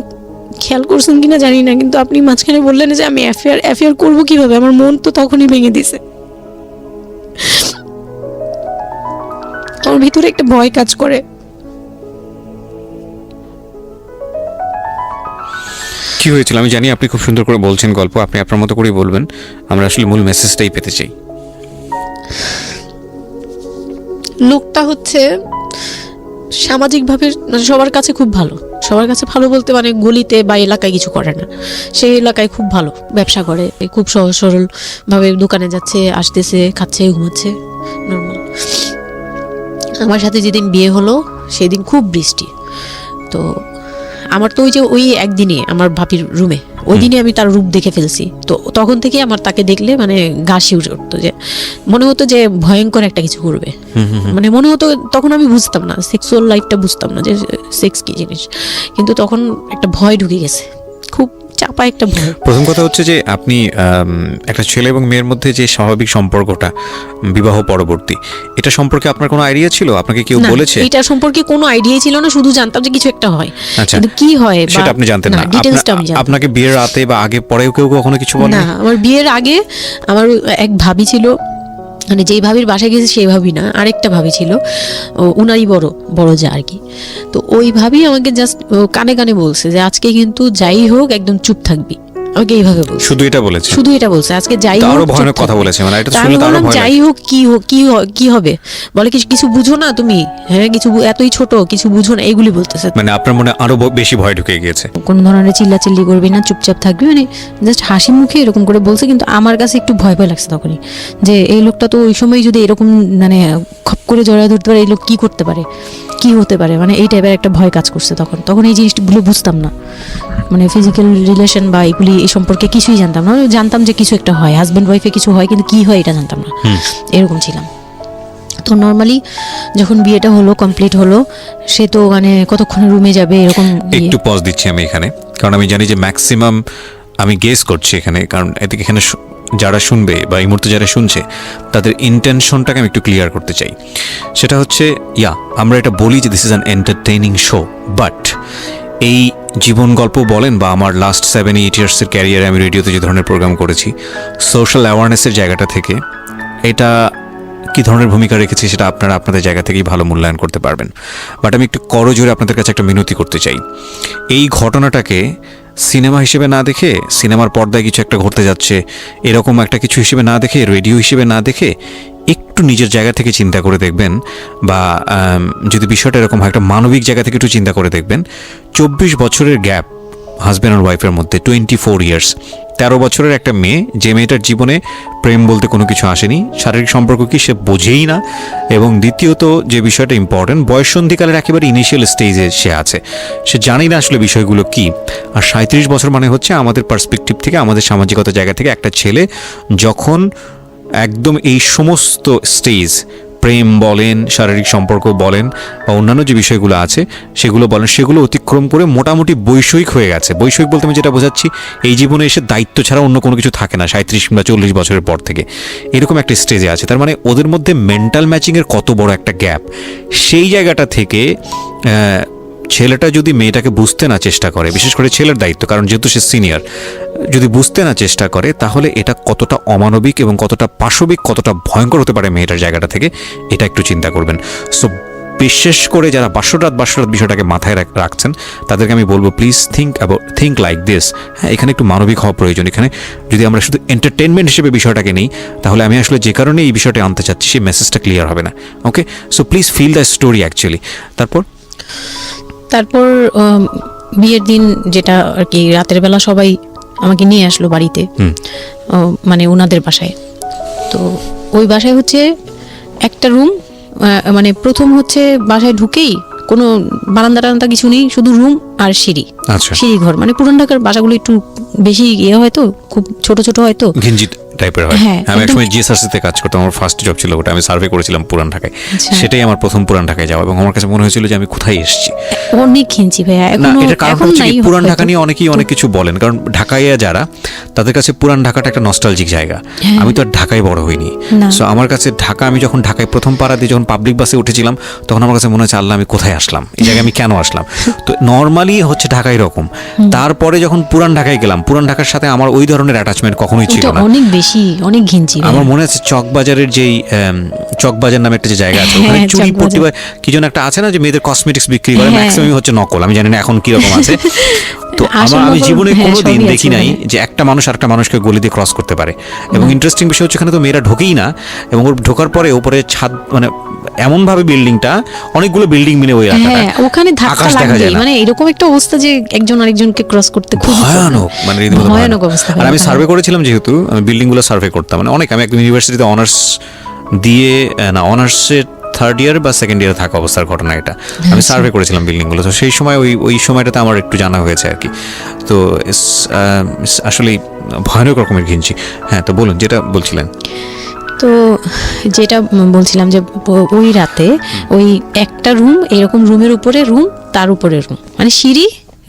খেয়াল করছেন কিনা জানি না, কিন্তু আপনি মাঝখানে বললেন যে আমি অ্যাফেয়ার করবো কিভাবে, আমার মন তো তখনই ভেঙে দিছে। আমার ভিতরে একটা ভয় কাজ করে। কি হয়েছিল আমি জানি, আপনি খুব সুন্দর করে বলছেন গল্প, আপনি আপনার মতো করেই বলবেন, আমরা আসলে মূল মেসেজটাই পেতে চাই। লোকটা হচ্ছে সামাজিকভাবে মানে সবার কাছে খুব ভালো, সবার কাছে ভালো বলতে মানে গলিতে বা এলাকায় কিছু করে না, সেই এলাকায় খুব ভালো, ব্যবসা করে, খুব সহজ সরল ভাবে দোকানে যাচ্ছে, আসতেছে, খাচ্ছে, ঘুমাচ্ছে, নর্মাল। আমার সাথে যেদিন বিয়ে হলো সেদিন খুব বৃষ্টি। তো আমার তো ওই একদিনে আমার ভাবির রুমে, ওই দিনে আমি তার রূপ দেখে ফেলছি। তো তখন থেকে আমার তাকে দেখলে মানে গা শিউরে উঠতো, যে মনে হতো যে ভয়ঙ্কর একটা কিছু করবে। মানে মনে হতো, তখন আমি বুঝতাম না, সেক্সুয়াল লাইফটা বুঝতাম না যে সেক্স কি জিনিস, কিন্তু তখন একটা ভয় ঢুকে গেছে, খুব চাপা একটা ভয়। প্রথম কথা হচ্ছে যে আপনি একটা ছেলে এবং মেয়ের মধ্যে যে স্বাভাবিক সম্পর্কটা বিবাহ পরবর্তী, এটা সম্পর্কে আপনার কোনো আইডিয়া ছিল? আপনাকে কেউ বলেছে? এটা সম্পর্কে কোনো আইডিয়াই ছিল না, শুধু জানতাম যে কিছু একটা হয়, কিন্তু কি হয় সেটা আপনি জানতেন না। ডিটেইলসটা আমি জানতাম। আপনাকে বিয়ের রাতে বা আগে পরেও কেউ কখনো কিছু বলে না? আমার বিয়ের আগে আমার এক ভাবি ছিল, মানে যেই ভাবির বাসায় গেছে সেই ভাবি না, আরেকটা ভাবি ছিল, উনারই বড় যা আর কি। তো ওই ভাবি আমাকে জাস্ট কানে কানে বলছে যে আজকে কিন্তু যাই হোক একদম চুপ থাকবি, আমাকে এইভাবে বলছে। শুধু এটা বলেছে? শুধু এটা বলছে, আজকে যাই হোক। আরো ভয়ানক কথা বলেছে, মানে এটা শুনলে তো আরো ভয় লাগে। যাই হোক কি হবে, বলে কিছু বুঝো না তুমি, হ্যাঁ কিছু এতই ছোট, কিছু বুঝো না, এইগুলি বলতেছে। মানে আপনার মনে আরো বেশি ভয় ঢুকে গিয়েছে? কোন ধরনের চিল্লাচিল্লি করবি না, চুপচাপ থাকবি, মানে জাস্ট হাসি মুখে এরকম করে বলছে। কিন্তু আমার কাছে একটু ভয় লাগছে তখনই, যে এই লোকটা তো ওই সময় যদি এরকম মানে খপ করে জড়ায় ধরতে পারে, এই লোক কি করতে পারে, কি হতে পারে, মানে এই টাইপের একটা ভয় কাজ করছে তখন এই জিনিসগুলো বুঝতাম না, মানে ফিজিক্যাল রিলেশন বা এগুলি এই সম্পর্কে কিছুই জানতাম না। জানতাম যে কিছু একটা হয়, হাজব্যান্ড ওয়াইফে কিছু হয়, কিন্তু কি হয় এটা জানতাম না, এরকম ছিলাম। তো নর্মালি যখন বিয়েটা হলো, কমপ্লিট হলো, সে তো মানে কতক্ষণ রুমে যাবে এরকম। একটু পজ দিচ্ছি আমি এখানে, কারণ আমি জানি যে ম্যাক্সিমাম, আমি গেস করছি এখানে, কারণ এদিকে এখানে যারা শুনবে বা এই মুহূর্তে যারা শুনছে তাদের ইন্টেনশনটাকে আমি একটু ক্লিয়ার করতে চাই। সেটা হচ্ছে আমরা এটা বলি যে this is an entertaining show, but এই জীবন গল্প বলেন বা আমার লাস্ট 7-8 ইয়ার্সের ক্যারিয়ারে আমি রেডিওতে যে ধরনের প্রোগ্রাম করেছি, সোশ্যাল অ্যাওয়ারনেসের জায়গাটা থেকে এটা কী ধরনের ভূমিকা রেখেছি সেটা আপনারা আপনাদের জায়গা থেকেই ভালো মূল্যায়ন করতে পারবেন। বাট আমি একটু করজোরে আপনাদের কাছে একটা মিনতি করতে চাই, এই ঘটনাটাকে সিনেমা হিসেবে না দেখে, সিনেমার পর্দায় কিছু একটা ঘটতে যাচ্ছে এরকম একটা কিছু হিসেবে না দেখে, রেডিও হিসেবে না দেখে, একটু নিজের জায়গা থেকে চিন্তা করে দেখবেন, বা যদি বিষয়টা এরকম হয় একটা মানবিক জায়গা থেকে একটু চিন্তা করে দেখবেন। 24 বছরের গ্যাপ হাজব্যান্ড আর ওয়াইফের মধ্যে, 24 ইয়ার্স, 13 বছরের একটা মেয়ে, যে মেয়েটার জীবনে প্রেম বলতে কোনো কিছু আসেনি, শারীরিক সম্পর্ক কি সে বোঝেই না, এবং দ্বিতীয়ত যে বিষয়টা ইম্পর্টেন্ট, বয়ঃসন্ধিকালের একেবারে ইনিশিয়াল স্টেজে সে আছে, সে জানি না আসলে বিষয়গুলো কি। আর 37 বছর মানে হচ্ছে আমাদের পার্সপেক্টিভ থেকে, আমাদের সামাজিকতার জায়গা থেকে একটা ছেলে যখন একদম এই সমস্ত স্টেজ, প্রেম বলেন, শারীরিক সম্পর্ক বলেন, বা অন্যান্য যে বিষয়গুলো আছে সেগুলো বলেন, সেগুলো অতিক্রম করে মোটামুটি বৈষয়িক হয়ে গেছে। বৈষয়িক বলতে আমি যেটা বোঝাচ্ছি, এই জীবনে এসে দায়িত্ব ছাড়া অন্য কোনো কিছু থাকে না 37 কিংবা 40 বছরের পর থেকে, এরকম একটা স্টেজে আছে। তার মানে ওদের মধ্যে মেন্টাল ম্যাচিংয়ের কত বড় একটা গ্যাপ। সেই জায়গাটা থেকে ছেলেটা যদি মেয়েটাকে বুঝতে না চেষ্টা করে, বিশেষ করে ছেলের দায়িত্ব, কারণ যেহেতু সে সিনিয়র, যদি বুঝতে না চেষ্টা করে, তাহলে এটা কতটা অমানবিক এবং কতটা পাশবিক, কতটা ভয়ঙ্কর হতে পারে মেয়েটার জায়গাটা থেকে, এটা একটু চিন্তা করবেন। সো বিশেষ করে যারা বাসরাত বিষয়টাকে মাথায় রাখছেন, তাদেরকে আমি বলবো প্লিজ থিঙ্ক লাইক দিস। হ্যাঁ, এখানে একটু মানবিক হওয়া প্রয়োজন। এখানে যদি আমরা শুধু এন্টারটেনমেন্ট হিসেবে বিষয়টাকে নিই, তাহলে আমি আসলে যে কারণে এই বিষয়টা আনতে চাচ্ছি সেই মেসেজটা ক্লিয়ার হবে না। Okay, so please feel the story actually. তারপর বিয়ের দিন যেটা আর কি, রাতের বেলা সবাই আমাকে নিয়ে আসলো বাড়িতে, মানে ওনাদের বাসায়। তো ওই বাসায় হচ্ছে একটা রুম, মানে প্রথম হচ্ছে বাসায় ঢুকেই কোনো বারান্দা টারান্দা কিছু নেই, শুধু রুম আর সিঁড়ি, আচ্ছা, সিঁড়ি ঘর। মানে পুরান ঢাকার বাসাগুলো একটু বেশি ইয়ে হয়তো, খুব ছোট ছোট হয়তো, ঘিঞ্জি টাইপের হয়। হ্যাঁ, আমি একদম। একসময় জিএসআরসিতে কাজ করতাম, আমার ফার্স্ট জব ছিল ওটা, আমি সার্ভে করেছিলাম পুরান ঢাকায়। আচ্ছা। সেটাই আমার প্রথম পুরান ঢাকায় যাওয়া, এবং আমার কাছে মনে হয়েছিল যে আমি কোথায় এসেছি। অনেক ঘিঞ্চি ভাইয়া, না, এখনো এটার কারণ এখন হচ্ছে নাই কি, পুরান হয়তো। ঢাকা নিয়ে অনেকেই অনেক কিছু বলেন, কারণ ঢাকাইয়া যারা, তাদের কাছে পুরান ঢাকাটা একটা নস্টালজিক জায়গা। হ্যাঁ। আমি তো আর ঢাকায় বড় হইনি, না। সো আমার কাছে ঢাকা, আমি যখন ঢাকায় প্রথম পাড়া দিয়ে যখন পাবলিক বাসে উঠেছিলাম, তখন আমার কাছে মনে হচ্ছে আল্লাহ আমি কোথায় আসলাম, এই জায়গায় আমি কেন আসলাম। তো নর্মালি হচ্ছে ঢাকা এরকম। তারপরে যখন পুরান ঢাকায় গেলাম, পুরান ঢাকার সাথে আমার ওই ধরনের অ্যাটাচমেন্ট কখনোই ছিল ওটা না। অনেক বেশি, অনেক ঘিঞ্চি ভাইয়া। আমার মনে আছে চকবাজারের যেই চকবাজার নামে একটা যে জায়গা আছে, ওখানে হ্যাঁ, চুরি চকবাজার। পট্টি বা কি যেন একটা আছে না, যে মেয়েদের কসমেটিক্স বিক্রি করে, হ্যাঁ। ম্যাক্সিমাম হচ্ছে নকল, আমি জানি না এখন কি রকম আছে। তো আসল আমি নকল, জীবনে হ্যাঁ, কোনোদিন সবই দেখি আছে নাই ওখানে। যে একটা মানুষ আরেকটা মানুষকে গলি দিয়ে ক্রস করতে পারে। এবং ইন্টারেস্টিং বিষয় হচ্ছে এখানে তো মেয়েরা ঢোকেই না, এবং ওর ঢোকার পরে উপরে ছাদ, মানে এমন ভাবে বিল্ডিংটা, অনেকগুলো বিল্ডিং মিলে ওই এলাকাটা, হ্যাঁ, ওখানে ধাক্কা আকাশ দেখা লাগবে, যায় না। মানে এরকম একটা অবস্থা যে একজন আরেকজনকে ক্রস করতে খুব ভয়ানক, মানে রীতিমতো ভয়ানক অবস্থা। আর আমি সার্ভে করেছিলাম, যেহেতু আমি বিল্ডিং গুলো সার্ভে করতাম, মানে অনেক, আমি একদম ইউনিভার্সিটিতে অনার্স দিয়ে, না অনার্সের থার্ড ইয়ার বা সেকেন্ড ইয়ারে থাকা অবস্থার ঘটনা এটা, আমি সার্ভে করেছিলাম বিল্ডিং গুলো। তো সেই সময় ওই সময়টাতে আমার একটু জানা হয়েছে আর কি। তো আসলে ভয়ানক রকমের ঘিঞ্জি। হ্যাঁ, তো বলুন যেটা বলছিলেন। তো যেটা বলছিলাম যে ওই রাতে ওই একটা রুম, এরকম রুমের উপরে রুম, তার উপরে রুম, মানে সিঁড়ি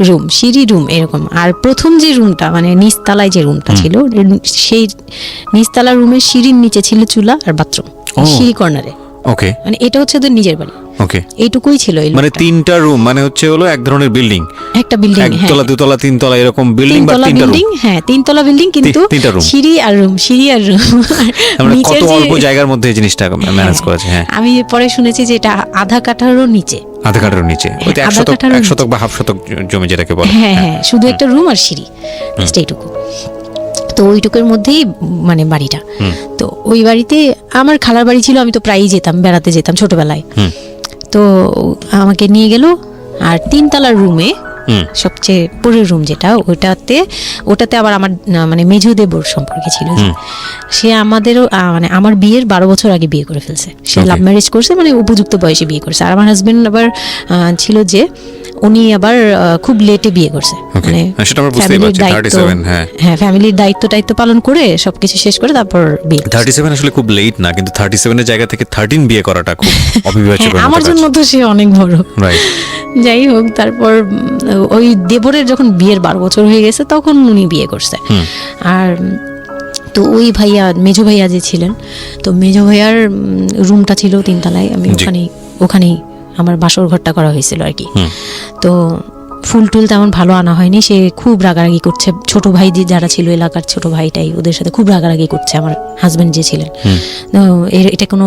রুম, সিঁড়ি রুম এরকম। আর প্রথম যে রুমটা, মানে নিচতলায় যে রুমটা ছিল, সেই নিচতলা রুমের সিঁড়ির নিচে ছিল চুলা আর বাথরুম, সিঁড়ি কর্নারে। ওকে, মানে এটা হচ্ছে ওদের নিজের বাড়ি, ওকে, এইটুকুই ছিল এই মানে লোকটা। 3টা রুম, মানে হচ্ছে হলো এক ধরনের বিল্ডিং, একটা বিল্ডিং, হ্যাঁ, একতলা দুতলা তিনতলা এরকম বিল্ডিং, বা তিনতলা 3টা রুম। বিল্ডিং, হ্যাঁ, তিনতলা বিল্ডিং, কিন্তু 3টা room। সিঁড়ি আর রুম, সিঁড়ি আর রুম। আমরা নিচের কত যে- অল্প জায়গার মধ্যে এই জিনিসটা ম্যানেজ করেছে। হ্যাঁ, আমি পরে শুনেছি যে এটা আধা কাঠারও নিচে। আধা কাঠার নিচে, ওই তো হ্যাঁ, 1 আধা শতক, কাঠারও 1 শতক বা হাফ শতক জমি যেটাকে বলে। হ্যাঁ, হ্যাঁ, শুধু একটা রুম আর সিঁড়ি, জাস্ট এইটুকু। তো ওইটুকুর মধ্যেই মানে বাড়িটা। তো ওই বাড়িতে আমার খালার বাড়ি ছিল, আমি তো প্রায়ই যেতাম, বেড়াতে যেতাম ছোটবেলায়। তো আমাকে নিয়ে গেল, আর 3তলার রুমে, সবচেয়ে পরের রুম যেটা, ওটাতে আবার আমার মানে মেঝো দেবর সম্পর্কে ছিল। সে আমাদেরও মানে আমার বিয়ের 12 বছর আগে বিয়ে করে ফেলছে। সে Okay. লাভ ম্যারেজ করছে, মানে উপযুক্ত বয়সে বিয়ে করছে। আর আমার হাজবেন্ড আবার ছিল যে উনি আবার খুব লেটে বিয়ে করছে, Okay. মানে হ্যাঁ, সেটা আমরা বুঝতেই ফ্যামিলির পারছি, দায়িত্ব, 37, হ্যাঁ। হ্যাঁ, ফ্যামিলির দায়িত্ব পালন করে সবকিছু শেষ করে তারপর বিয়ে করছে। 37 আসলে খুব লেট না, কিন্তু 37 এর জায়গা থেকে 13 বিয়ে করাটা খুব অবিবেচ্য। হ্যাঁ, আমার জন্য তো সে অনেক বড়। রাইট। যাই হোক, তারপর ওই দেবরের যখন বিয়ের 12 বছর হয়ে গেছে, তখন উনি বিয়ে করছে। আর তো ওই ভাইয়া, মেজো ভাইয়া যে ছিলেন, তো মেজো ভাইয়ার রুমটা ছিল 3তলায়। আমি জি। ওখানেই আমার বাসর ঘরটা করা হয়েছিল আর কি। তো ফুল টুল তেমন ভালো আনা হয়নি, সে খুব রাগারাগি করছে। ছোট ভাই যারা ছিল, এলাকার ছোট ভাইটাই, ওদের সাথে খুব রাগারাগি করছে আমার হাজবেন্ড যে ছিলেন। তো এটা কোনো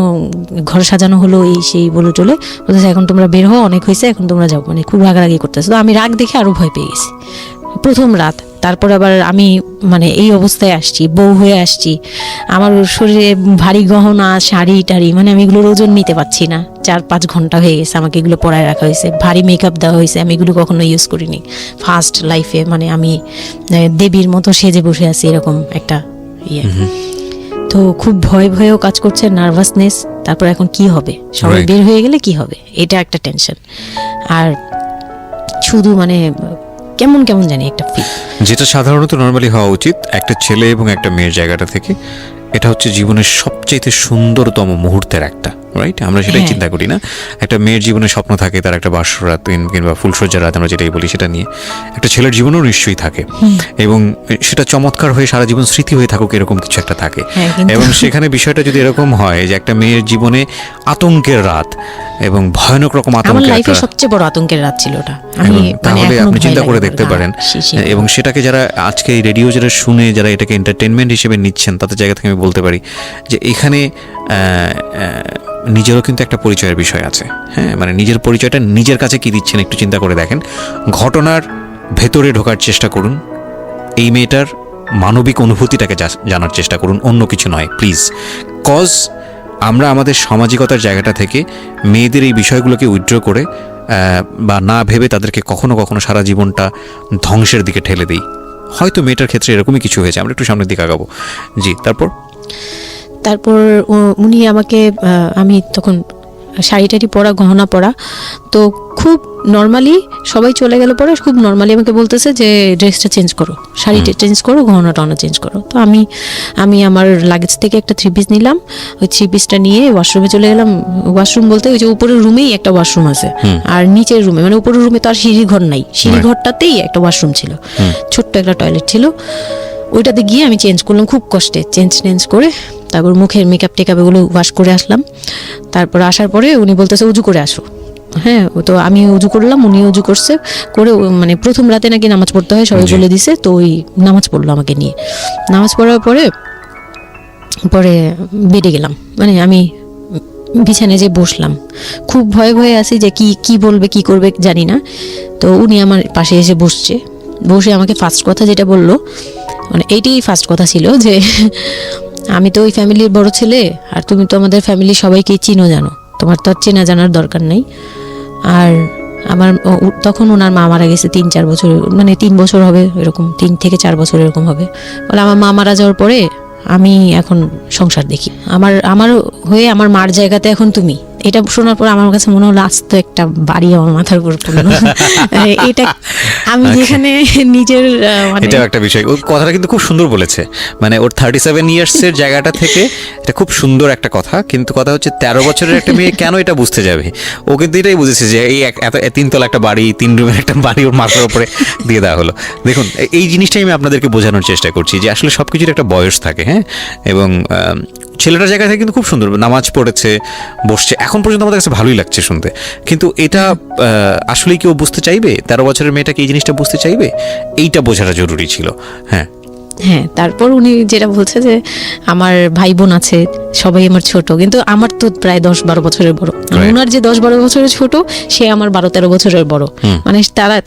ঘর সাজানো হলো এই সেই বলে টলে বলতেছে, এখন তোমরা বের হও, অনেক হয়েছে, এখন তোমরা যাও, মানে খুব রাগারাগি করতেছে। তো আমি রাগ দেখে আরো ভয় পেয়ে গেছি প্রথম রাত। তারপর আবার আমি মানে এই অবস্থায় আসছি, বউ হয়ে আসছি, আমার শরীরে ভারী গহনা, শাড়ি টাড়ি, মানে আমি এগুলোর ওজন নিতে পারছি না। 4-5 ঘন্টা হয়ে গেছে আমাকে এগুলো পরায় রাখা হয়েছে, ভারী মেকআপ দেওয়া হয়েছে, আমি এগুলো কখনো ইউজ করিনি ফার্স্ট লাইফে। মানে আমি দেবীর মতো সেজে বসে আছি, এরকম একটা ইয়ে। তো খুব ভয়েও কাজ করছে, নার্ভাসনেস। তারপর এখন কি হবে, সবাই Right. বের হয়ে গেলে কি হবে, এটা একটা টেনশন। আর শুধু মানে কেমন জানি একটা ফিল, যেটা সাধারণত নর্মালি হওয়া উচিত একটা ছেলে এবং একটা মেয়ের জায়গাটা থেকে। এটা হচ্ছে জীবনের সবচেয়ে সুন্দরতম মুহূর্তের একটা, রাইট? আমরা সেটাই হ্যাঁ। চিন্তা করি না। একটা মেয়ের জীবনে স্বপ্ন থাকে তার একটা বাসরাত কিংবা ফুলসজ্জার রাত, আমরা যেটাই বলি সেটা নিয়ে। একটা ছেলের জীবনেও নিশ্চয়ই থাকে, এবং সেটা চমৎকার হয়ে সারা জীবন স্মৃতি হয়ে থাকুক, এরকম কিছু একটা থাকে। হ্যাঁ, কিন্তু- এবং সেখানে বিষয়টা যদি এরকম হয় যে একটা মেয়ের জীবনে আতঙ্কের রাত এবং ভয়ানক রকম আমার আতঙ্কের লাইফে একটা, সবচেয়ে বড় আতঙ্কের রাত ছিল ওটা। এবং মানে তাহলে এখনো আপনি ভয় চিন্তা লাগে করে আমার। দেখতে না, পারেন। সে এবং সেটাকে যারা আজকে এই রেডিও যারা শুনে, যারা এটাকে এন্টারটেনমেন্ট হিসেবে নিচ্ছেন, তাদের জায়গা থেকে আমি বলতে পারি যে এখানে নিজেরও কিন্তু একটা পরিচয়ের বিষয় আছে। হ্যাঁ, মানে নিজের পরিচয়টা নিজের কাছে কি দিচ্ছেন একটু চিন্তা করে দেখেন। ঘটনার ভেতরে ঢোকার চেষ্টা করুন, এই মেয়েটার মানবিক অনুভূতিটাকে জানার চেষ্টা করুন, অন্য কিছু নয় প্লিজ। কজ আমরা আমাদের সামাজিকতার জায়গাটা থেকে মেয়েদের এই বিষয়গুলোকে উইথড্র করে বা না ভেবে তাদেরকে কখনো কখনো সারা জীবনটা ধ্বংসের দিকে ঠেলে দিই। হয়তো মেয়েটার ক্ষেত্রে এরকমই কিছু হয়েছে, আমরা একটু সামনের দিকে আগাবো। জি, তারপর উনি আমাকে, আমি তখন শাড়ি টাড়ি পরা, গহনা পরা, তো খুব খুব নর্মালি সবাই চলে গেল পরে খুব নর্মালি আমাকে বলতেছে যে ড্রেসটা চেঞ্জ করো, শাড়িটা চেঞ্জ করো, গহনা টহনা চেঞ্জ করো। তো আমি আমার লাগেজ থেকে একটা 3 পিস নিলাম, ওই 3 পিসটা নিয়ে ওয়াশরুমে চলে গেলাম। ওয়াশরুম বলতে ওই যে উপরের রুমেই একটা ওয়াশরুম আছে, আর নিচের রুমে মানে উপরের রুমে তো আর সিঁড়ি ঘর নাই, সিঁড়ি ঘরটাতেই একটা ওয়াশরুম ছিল, ছোট্ট একটা টয়লেট ছিল। ওইটাতে গিয়ে আমি চেঞ্জ করলাম খুব কষ্টে, চেঞ্জ করে তারপর মুখের মেকআপ টেকআপ এগুলো ওয়াশ করে আসলাম। তারপর আসার পরে উনি বলতেছে উজু করে আসো। হ্যাঁ, তো আমি উজু করলাম, উনি উজু করছে করে, মানে প্রথম রাতে নাকি নামাজ পড়তে হয় সবাই বলে দিছে, তো ওই নামাজ পড়লো আমাকে নিয়ে। নামাজ পড়ার পরে বেডে গেলাম, মানে আমি বিছানায় যে বসলাম, খুব ভয়ে ভয়ে আছি যে কি বলবে কি করবে জানি না। তো উনি আমার পাশে এসে বসে আমাকে ফার্স্ট কথা যেটা বললো, মানে এইটাই ফার্স্ট কথা ছিল যে আমি তো ওই ফ্যামিলির বড় ছেলে, আর তুমি তো আমাদের ফ্যামিলির সবাইকেই চিনো জানো, তোমার তো আর চেনা জানার দরকার নাই। আর আমার তখন ওনার মা মারা গেছে 3-4 বছর, মানে 3 বছর হবে এরকম, 3 থেকে 4 বছর এরকম হবে। বলে আমার মা মারা যাওয়ার পরে আমি এখন সংসার দেখি, আমার হয়ে আমার মার জায়গাতে এখন তুমি। এটা শোনার পর আমার কাছে মনে হলো আস্ত একটা বাড়ি আমার মাথার উপর পড়লো। এটা আমি যেখানে নিজের মানে এটা একটা বিষয়, ও কথাটা কিন্তু খুব সুন্দর বলেছে, মানে ওর 37 ইয়ার্সের জায়গাটা থেকে এটা খুব সুন্দর একটা কথা। কিন্তু কথা হচ্ছে 13 বছরের একটা মেয়ে কেন এটা বুঝতে যাবে? ও কিন্তু এটাই বুঝেছে যে এই এত 3 তলা একটা বাড়ি, 3 রুমের একটা বাড়ি ওর মাথার উপরে দিয়ে দেওয়া হলো। দেখুন, এই জিনিসটাই আমি আপনাদেরকে বোঝানোর চেষ্টা করছি যে আসলে সবকিছুর একটা বয়স থাকে, হ্যাঁ। এবং ছেলেটার জায়গা থেকে কিন্তু খুব সুন্দর নামাজ পড়েছে, বসছে, এখন পর্যন্ত আমাদের কাছে ভালোই লাগছে শুনতে। কিন্তু এটা আসলেই কেউ বুঝতে চাইবে? 13 বছরের মেয়েটাকে এই জিনিসটা বুঝতে চাইবে? এইটা বোঝাটা জরুরি ছিল। হ্যাঁ, তারপর উনি যেটা বলছে যে আমার ভাই বোন আছে, সবাই আমার ছোট, কিন্তু আমার তো প্রায় 10-12 বছরের বড়। ওনার যে 10-12 বছরের ছোট, সে আমার 12-13 বছরের বড়। মানে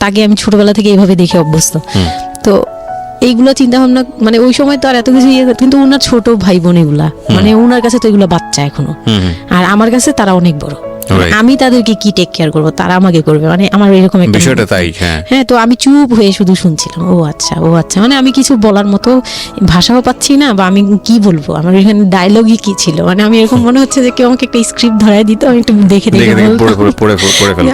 তাকে আমি ছোটবেলা থেকে এইভাবে দেখে অভ্যস্ত। তো এইগুলো চিন্তা ভাবনা, মানে ওই সময় তো আর এত কিছু কিন্তু ওনার ছোট ভাই বোন এগুলা, মানে ওনার কাছে তো এগুলো বাচ্চা এখনো, আর আমার কাছে তারা অনেক বড়। আমি তাদেরকে কি টেক কেয়ার করবো, তারা আমাকে করবে, মানে আমার এরকম একটা বিষয়টা তাই। হ্যাঁ, তো আমি চুপ হয়ে শুধু শুনছিলাম, ও আচ্ছা, মানে আমি কিছু বলার মতো ভাষাও পাচ্ছি না, বা আমি কি বলবো, আমার এখানে ডায়লগই কি ছিল, মানে আমি এরকম মনে হচ্ছে যে কেউ আমাকে একটা স্ক্রিপ্ট ধরায় দিত, আমি একটু দেখে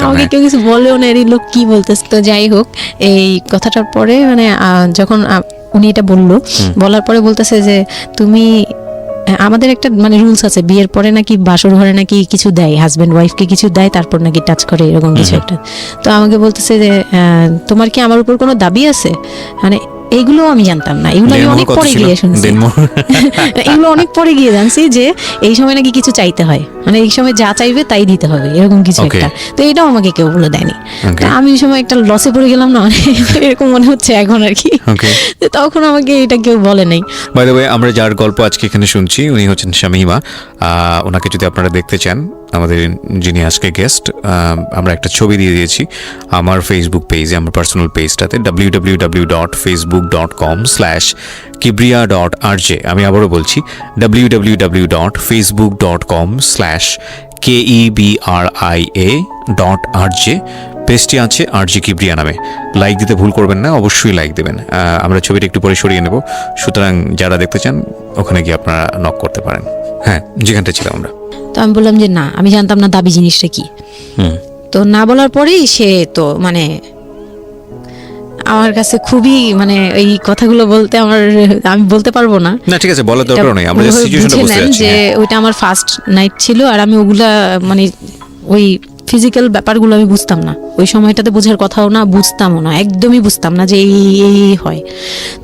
আমাকে কেউ কিছু বলেও না, এই লোক কি বলতেছে। তো যাই হোক, এই কথাটার পরে মানে যখন উনি এটা বলার পরে বলতেছে যে তুমি, আমাদের একটা মানে রুলস আছে, বিয়ের পরে নাকি বাসর ঘরে নাকি কিছু দেয়, হাজব্যান্ড ওয়াইফকে কিছু দেয়, তারপর নাকি টাচ করে, এরকম কিছু একটা। তো আমাকে বলতেছে যে তোমার কি আমার উপর কোনো দাবি আছে? মানে এইগুলো আমি জানতাম না, এগুলো আমি অনেক পরে গিয়ে শুনছি, এগুলো অনেক পরে গিয়ে জানছি যে এই সময় নাকি কিছু চাইতে হয়, মানে এই সময় যা চাইবে তাই দিতে হবে, এরকম কিছু একটা। তো এটাও আমাকে কেউ বলে দেয়নি। আমি ওই সময় একটা লসে পড়ে গেলাম না, মানে এরকম মনে হচ্ছে এখন আর কি। তখন আমাকে এটা কেউ বলে নাই। বাই দ্য ওয়ে, আমরা যার গল্প আজকে এখানে শুনছি উনি হচ্ছেন শামীমা। ওনাকে যদি আপনারা দেখতে চান, আমাদের যিনি আজকে গেস্ট, আমরা একটা ছবি দিয়ে দিয়েছি আমার ফেসবুক পেজে, আমার পার্সোনাল পেজটাতে, www.facebook.com/kibriya.rj। আমি আবারও বলছি, www.facebook.com/KEBRIA.RJ। পেজটি আছে আরজি কিবরিয়া নামে। লাইক দিতে ভুল করবেন না, অবশ্যই লাইক দেবেন। আমরা ছবিটা একটু পরে সরিয়ে নেব, সুতরাং যারা দেখতে চান ওখানে গিয়ে আপনারা নক করতে পারেন। হ্যাঁ, যেখানটা ছিলাম আমরা। তো আমি বললাম যে না, আমি জানতাম না দাবি জিনিসটা কি। তো না বলার পরেই সে তো মানে আমার কাছে খুবই, মানে এই কথাগুলো বলতে আমি বলতে পারবো না। না, ঠিক আছে, বলার দরকার নেই, আমরা জাস্ট সিচুয়েশনটা বুঝতে যাচ্ছি যে ওইটা আমার ফার্স্ট নাইট ছিল, আর আমি ওগুলা মানে ওই ফিজিক্যাল ব্যাপারগুলো আমি বুঝতাম না, ওই সময়টাতে বোঝার কথাও না, বুঝতামও না, একদমই বুঝতাম না যে এই হয়।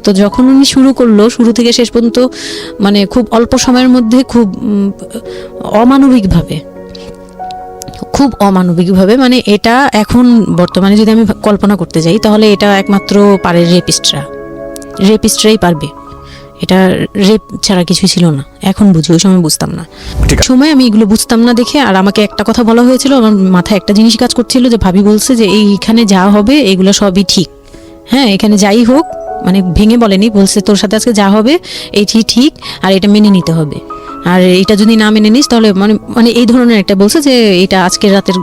তো যখন উনি শুরু করলো, শুরু থেকে শেষ পর্যন্ত মানে খুব অল্প সময়ের মধ্যে খুব অমানবিকভাবে, মানে এটা এখন বর্তমানে যদি আমি কল্পনা করতে যাই, তাহলে এটা একমাত্র পারে রেপিস্টরাই পারবে, এটা রেপ ছাড়া কিছু ছিল না। এখন বুঝি, ওই সময় বুঝতাম না। সময় আমি এগুলো বুঝতাম না দেখে, আর আমাকে একটা কথা বলা হয়েছিল, আমার মাথায় একটা জিনিস কাজ করছিল যে ভাবি বলছে যে এইখানে যা হবে এগুলো সবই ঠিক, হ্যাঁ, এখানে যাই হোক, মানে ভেঙে বলেনি, বলছে তোর সাথে আজকে যা হবে এইটি ঠিক, আর এটা মেনে নিতে হবে, আর এটা যদি না মেনে নিস তাহলে মানে এই ধরনের একটা বলছে যে এটা আজকের রাতের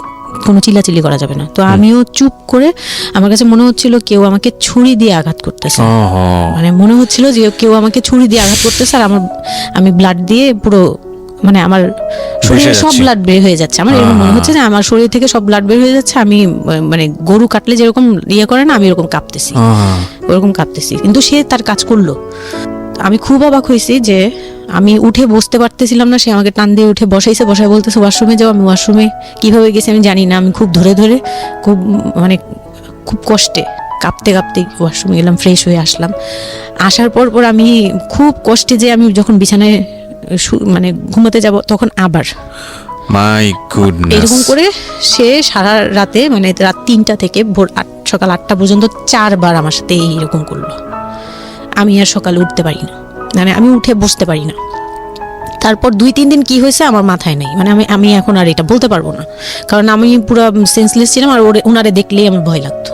কোনো চিল্লাচিল্লি করা যাবে না। তো আমিও চুপ করে, আমার কাছে মনে হচ্ছিল কেউ আমাকে ছুরি দিয়ে আঘাত করতেছে, মানে মনে হচ্ছিল যে কেউ আমাকে ছুরি দিয়ে আঘাত করতেছে, আর আমি ব্লাড দিয়ে পুরো, মানে আমার শরীরে ভেসে সব যাচ্ছি। ব্লাড বের হয়ে যাচ্ছে, আমার এরকম মনে হচ্ছে যে আমার শরীর থেকে সব ব্লাড বের হয়ে যাচ্ছে, আমি মানে গরু কাটলে যেরকম ইয়ে করে না, আমি এরকম কাঁপতেছি, ওরকম কাঁপতেছি। কিন্তু সে তার কাজ করলো। আমি খুব অবাক হয়েছি যে আমি উঠে বসতে পারতেছিলাম না, সে আমাকে টান দিয়ে উঠে বসাইছে, বসায় বলতেছে ওয়াশরুমে যাও। আমি ওয়াশরুমে কিভাবে গেছি আমি জানি না, আমি খুব ধরে ধরে খুব মানে খুব কষ্টে কাঁপতে কাঁপতে ওয়াশরুমে গেলাম, ফ্রেশ হয়ে আসলাম। আসার পর পর আমি খুব কষ্টে, যে আমি যখন বিছানায় মানে ঘুমাতে যাব তখন আবার মাই গুডনেস, এরকম করে সে সারা রাতে মানে রাত 3টা থেকে ভোর সকাল 8টা পর্যন্ত 4বার আমার সাথে এইরকম করলো। আমি আর সকালে উঠতে পারি না, মানে আমি উঠে বসতে পারি না। তারপর 2-3 দিন কি হয়েছে আমার মাথায় নেই, মানে আমি এখন আর এটা বলতে পারবো না, কারণ আমি পুরো সেন্সলেস ছিলাম। আর ওনারে দেখলেই আমার ভয় লাগতো।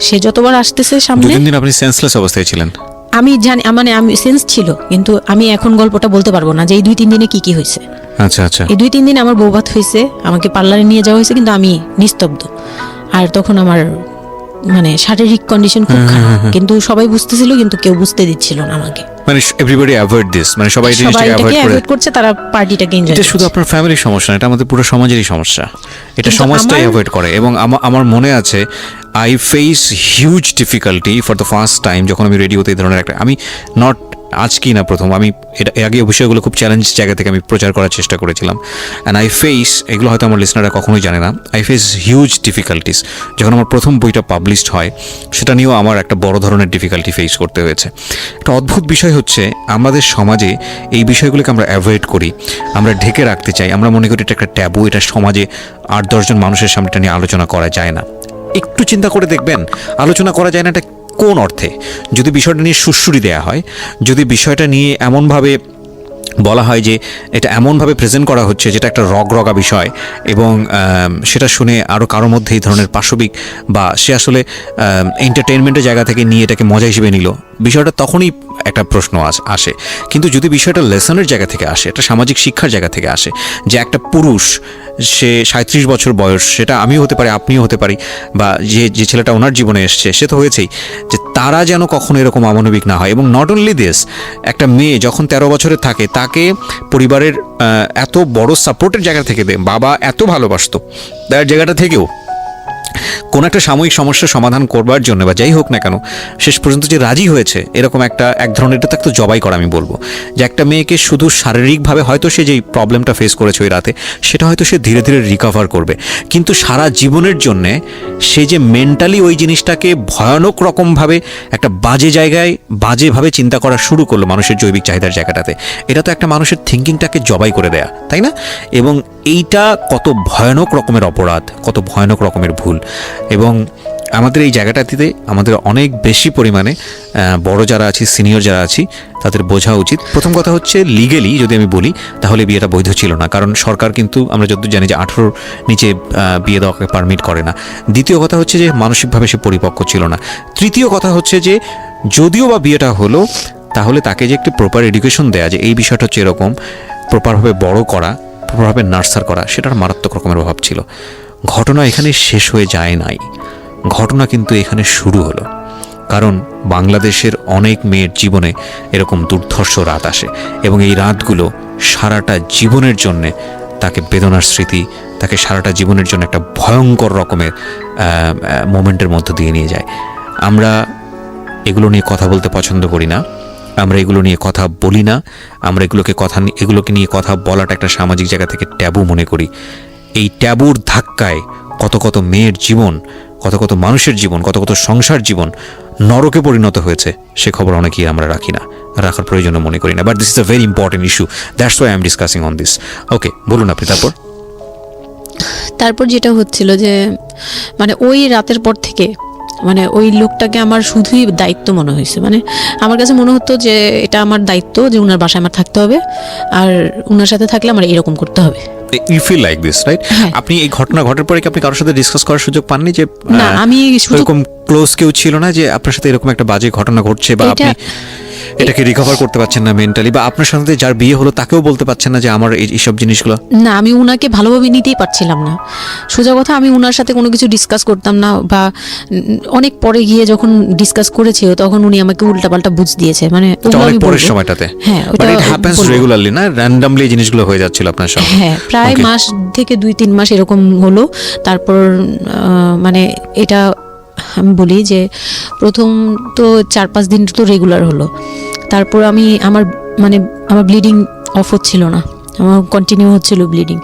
সে যতবার আসতেছে সামনে, 2-3 দিন আপনি সেন্সলেস অবস্থায় ছিলেন? আমি জানি, মানে আমি সেন্স ছিল, কিন্তু আমি এখন গল্পটা বলতে পারবো না যে এই 2-3 দিনে কি কি হয়েছে। আচ্ছা আচ্ছা। এই 2-3 দিন আমার বৌভাত হয়েছে, আমাকে পার্লারে নিয়ে যাওয়া হয়েছে, কিন্তু আমি নিস্তব্ধ। আর তখন আমার মানে শারীরিক কন্ডিশন খুব খারাপ, কিন্তু সবাই বুঝতেছিল, কিন্তু কেউ বুঝতে দিচ্ছিল না আমাকে। মানে এভরিবডি অ্যাভয়েড দিস, মানে সবাই জিনিসটাকে অ্যাভয়েড করে। অ্যাভয়েড করছে, তারা পার্টিটাকে এনজয় এটা করছে। শুধু আপনার ফ্যামিলির সমস্যা না, এটা আমাদের পুরো সমাজেরই সমস্যা। এটা কিন্তু সমাজটাই আমার- অ্যাভয়েড করে। এবং আমার মনে আছে I face huge difficulty for the first time যখন আমি রেডিওতে এই ধরনের একটা, আমি নট আজকেই না প্রথম, আমি এটা এর আগে বিষয়গুলো খুব চ্যালেঞ্জ জায়গা থেকে আমি প্রচার করার চেষ্টা করেছিলাম। অ্যান্ড আই ফেস, এগুলো হয়তো আমার লিসনাররা কখনোই জানে না, আই ফেস হিউজ ডিফিকাল্টিস। যখন আমার প্রথম বইটা পাবলিশড হয়, সেটা নিয়েও আমার একটা বড় ধরনের ডিফিকাল্টি ফেস করতে হয়েছে। একটা অদ্ভুত বিষয় হচ্ছে, আমাদের সমাজে এই বিষয়গুলোকে আমরা অ্যাভয়েড করি, আমরা ঢেকে রাখতে চাই, আমরা মনে করি এটা একটা ট্যাবু, এটা সমাজে 8-10 জন মানুষের সামনে এটা নিয়ে আলোচনা করা যায় না। একটু চিন্তা করে দেখবেন, আলোচনা করা যায় না এটা কোন অর্থে? যদি বিষয়টা নিয়ে সুড়সুড়ি দেওয়া হয়, যদি বিষয়টা নিয়ে এমনভাবে বলা হয় যে এটা এমনভাবে প্রেজেন্ট করা হচ্ছে যেটা একটা রগরগা বিষয়, এবং সেটা শুনে আরও কারোর মধ্যে এই ধরনের পাশবিক বা সে আসলে এন্টারটেনমেন্টের জায়গা থেকে নিয়ে এটাকে মজা হিসেবে নিল, বিষয়টা তখনই একটা প্রশ্ন আসে। কিন্তু যদি বিষয়টা লেসনের জায়গা থেকে আসে, একটা সামাজিক শিক্ষার জায়গা থেকে আসে, যে একটা পুরুষ, সে 37 বছর বয়স, সেটা আমিও হতে পারি, আপনিও হতে পারি, বা যে ছেলেটা ওনার জীবনে এসছে সে তো হয়েছেই, যে তারা যেন কখনো এরকম অমানবিক না হয়। এবং নট অনলি দিস, একটা মেয়ে যখন 13 বছরের থাকে, তাকে পরিবারের এত বড় সাপোর্টের জায়গা থেকে বাবা এত ভালোবাসতো, তার জায়গাটা থেকেও কোনো একটা সাময়িক সমস্যার সমাধান করবার জন্য বা যাই হোক না কেন, শেষ পর্যন্ত যে রাজি হয়েছে, এরকম এক ধরনের, এটা তো জবাই করা আমি বলবো, যে একটা মেয়েকে শুধু শারীরিকভাবে হয়তো সে যেই প্রবলেমটা ফেস করেছে ওই রাতে, সেটা হয়তো সে ধীরে ধীরে রিকভার করবে, কিন্তু সারা জীবনের জন্যে সে যে মেন্টালি ওই জিনিসটাকে ভয়ানক রকমভাবে একটা বাজে জায়গায় বাজেভাবে চিন্তা করা শুরু করলো মানুষের জৈবিক চাহিদার জায়গাটাতে, এটা তো একটা মানুষের থিঙ্কিংটাকে জবাই করে দেয়া, তাই না? এবং এইটা কত ভয়ানক রকমের অপরাধ, কত ভয়ানক রকমের ভুল। এবং আমাদের এই জায়গাটাতে আমাদের অনেক বেশি পরিমাণে বড় যারা আছি, সিনিয়র যারা আছি, তাদের বোঝা উচিত। প্রথম কথা হচ্ছে, লিগেলি যদি আমি বলি, তাহলে বিয়েটা বৈধ ছিল না, কারণ সরকার কিন্তু আমরা যতদূর জানি যে 18 নিচে বিয়ে দেওয়াকে পারমিট করে না। দ্বিতীয় কথা হচ্ছে যে মানসিকভাবে সে পরিপক্ক ছিল না। তৃতীয় কথা হচ্ছে যে যদিও বা বিয়েটা হলো, তাহলে তাকে যে একটি প্রপার এডুকেশন দেয়া, যে এই বিষয়টা হচ্ছে এরকম, প্রপারভাবে বড় করা, প্রপারভাবে নার্সার করা, সেটার মারাত্মক রকমের অভাব ছিল। ঘটনা এখানে শেষ হয়ে যায় নাই, ঘটনা কিন্তু এখানে শুরু হলো। কারণ বাংলাদেশের অনেক মেয়ের জীবনে এরকম দুর্ধর্ষ রাত আসে, এবং এই রাতগুলো সারাটা জীবনের জন্যে তাকে বেদনার স্মৃতি, তাকে সারাটা জীবনের জন্য একটা ভয়ঙ্কর রকমের মোমেন্টের মধ্য দিয়ে নিয়ে যায়। আমরা এগুলো নিয়ে কথা বলতে পছন্দ করি না, আমরা এগুলো নিয়ে কথা বলি না, আমরা এগুলোকে নিয়ে কথা বলাটা একটা সামাজিক জায়গা থেকে ট্যাবু মনে করি। এই ট্যাবুর ধাক্কায় কত কত মেয়ের জীবন, কত কত মানুষের জীবন, কত কত সংসার জীবন নরকে পরিণত হয়েছে, সে খবর অনেকেই আমরা রাখি না, রাখার প্রয়োজন মনে করি না। But this is a very important issue, that's why I am discussing on this. Okay, বলুন আপনি। তারপর যেটা হচ্ছিল যে মানে ওই রাতের পর থেকে মানে ওই লোকটাকে আমার শুধুই দায়িত্ব মনে হয়েছে। মানে আমার কাছে মনে হতো যে এটা আমার দায়িত্ব, যে উনার বাসায় আমার থাকতে হবে, আর উনার সাথে থাকলে আমার এরকম করতে হবে। You feel like this, right? আপনি এই ঘটনা ঘটার পরে কি আপনি কারোর সাথে ডিসকাস করার সুযোগ পাননি, যে না, আমি এরকম ক্লোজ কেউ ছিল না যে আপনার সাথে এরকম একটা বাজে ঘটনা ঘটছে, বা আপনি এটাকে রিকভার করতে পারছেন না মেন্টালি, বা আপনার সাথে যার বিয়ে হলো তাকেও বলতে পারছেন না যে আমার এইসব জিনিসগুলো? না, আমি উনাকে ভালোভাবে নিতেই পারছিলাম না। সোজা কথা, আমি উনার সাথে কোনো কিছু ডিসকাস করতাম না, বা অনেক পরে গিয়ে যখন ডিসকাস করেছে তখন উনি আমাকে উল্টাপাল্টা বুঝ দিয়েছে। মানে অনেক পরের সময়টাতে, হ্যাঁ, বাট ইট হ্যাপেন্স রেগুলারলি, না র্যান্ডমলি এই জিনিসগুলো হয়ে যাচ্ছিল আপনার সাথে? হ্যাঁ, প্রায় Okay. মাস থেকে 2-3 মাস এরকম হলো। তারপর মানে এটা আমি বলি যে প্রথম তো 4-5 দিন তো রেগুলার হলো, তারপর আমার ব্লিডিং অফ হচ্ছিল না, আমার কন্টিনিউ হচ্ছিল ব্লিডিং।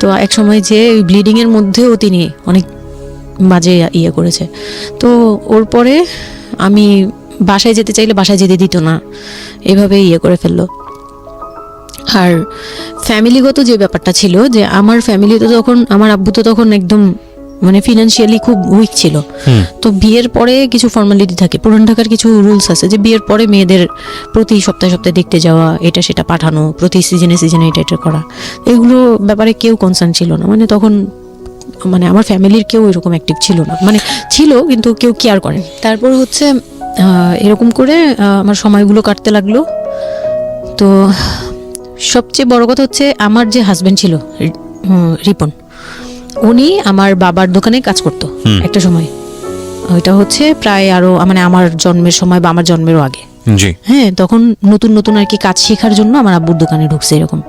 তো এক সময় যে ওই ব্লিডিংয়ের মধ্যেও তিনি অনেক বাজে ইয়ে করেছে। তো ওর পরে আমি বাসায় যেতে চাইলে বাসায় যেতে দিত না, এভাবে ইয়ে করে ফেললো। আর ফ্যামিলিগত যে ব্যাপারটা ছিল যে আমার ফ্যামিলিতে তখন আমার আব্বু তো তখন একদম মানে ফিনান্সিয়ালি খুব উইক ছিল। তো বিয়ের পরে কিছু ফর্মালিটি থাকে, পুরান ঢাকার কিছু রুলস আছে যে বিয়ের পরে মেয়েদের প্রতি সপ্তাহে সপ্তাহে দেখতে যাওয়া, এটা সেটা পাঠানো, প্রতি সিজনে সিজনে এটা করা, এগুলো ব্যাপারে কেউ কনসার্ন ছিল না। মানে তখন মানে আমার ফ্যামিলির কেউ এরকম অ্যাক্টিভ ছিল না, মানে ছিল কিন্তু কেউ কেয়ার করেন। তারপর হচ্ছে এরকম করে আমার সময়গুলো কাটতে লাগলো। তো সবচেয়ে বড় কথা হচ্ছে আমার যে হাজবেন্ড ছিল রিপন, উনি আমার বাবার দোকানে কাজ করতো একটা সময়। ওইটা হচ্ছে প্রায় আরো মানে আমার জন্মের সময় বা আমার জন্মেরও আগে। জি। হ্যাঁ, তখন নতুন নতুন আর কি কাজ শেখার জন্য আমার আব্বুর দোকানে ঢুকছে এরকম।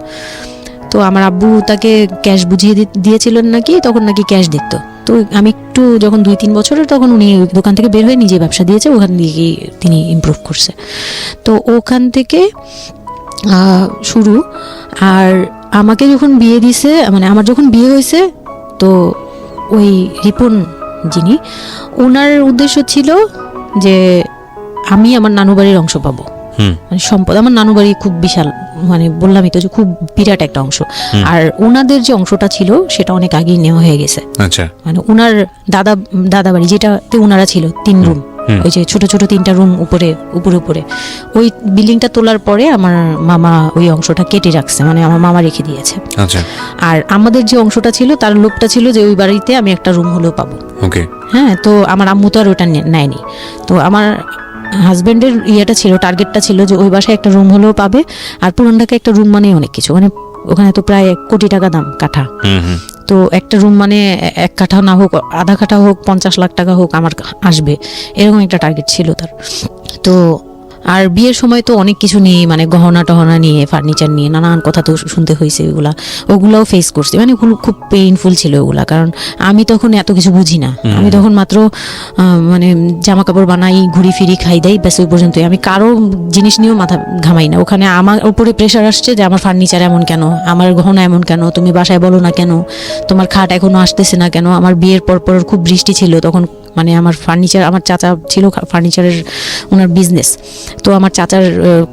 তো আমার আব্বু তাকে ক্যাশ বুঝিয়ে দিয়েছিলেন নাকি, তখন নাকি ক্যাশ দিত। তো আমি একটু যখন 2-3 বছরের, তখন উনি দোকান থেকে বের হয়ে নিজে ব্যবসা দিয়েছে, ওখান থেকে তিনি ইমপ্রুভ করছে। তো ওখান থেকে শুরু। আর আমাকে যখন বিয়ে দিছে, মানে আমার যখন বিয়ে হয়েছে, তো ওই রিপন যিনি, ওনার উদ্দেশ্য ছিল যে আমি আমার নানু বাড়ির অংশ পাবো, মানে সম্পদ। আমার নানু বাড়ি খুব বিশাল, মানে বললামই তো যে খুব বিরাট একটা অংশ। আর ওনাদের যে অংশটা ছিল সেটা অনেক আগেই নেওয়া হয়ে গেছে। আচ্ছা। মানে ওনার দাদা বাড়ি যেটাতে ওনারা ছিল 3 রুম, ওই যে ছোট ছোট 3টা রুম উপরে ওই বিল্ডিংটা তোলার পরে আমার মামা ওই অংশটা কেটে রাখছে, মানে আমার মামা রেখে দিয়েছে। আচ্ছা। আর আমাদের যে অংশটা ছিল তার লোভটা ছিল যে ওই বাড়িতে আমি একটা রুম হলেও পাবো। ওকে। হ্যাঁ, তো আমার আম্মু তো আর ওটা নেয়নি। তো আমার হাজবেন্ডের ইয়েটা ছিল, টার্গেটটা ছিল যে ওই বাসায় একটা রুম হলেও পাবে। আর পুরান ঢাকায় একটা রুম মানে অনেক কিছু, মানে ওখানে তো প্রায় 1 কোটি টাকা দাম কাঠা। তো একটা রুম মানে 1 কাঠা না হোক, আধা কাঠা হোক, 50 লাখ টাকা হোক আমার আসবে, এরকম একটা টার্গেট ছিল তার। তো আর বিয়ের সময় তো অনেক কিছু নিয়ে, মানে গহনা টহনা নিয়ে, ফার্নিচার নিয়ে নানান কথা তো শুনতে হয়েছে, ওগুলাও ফেস করছি। মানে খুব পেইনফুল ছিল ওগুলা, কারণ আমি তখন এত কিছু বুঝি না। আমি তখন মাত্র মানে জামা কাপড় বানাই, ঘুরি ফিরি, খাই দেই, ব্যাস ওই পর্যন্তই। আমি কারো জিনিস নিয়েও মাথা ঘামাই না। ওখানে আমার উপরে প্রেশার আসছে যে আমার ফার্নিচার এমন কেন, আমার গহনা এমন কেন, তুমি বাসায় বলো না কেন, তোমার খাট এখনো আসতেছে না কেন। আমার বিয়ের পর খুব বৃষ্টি ছিল তখন, মানে আমার ফার্নিচার, আমার চাচা ছিল ফার্নিচারের, ওনার বিজনেস। তো আমার চাচার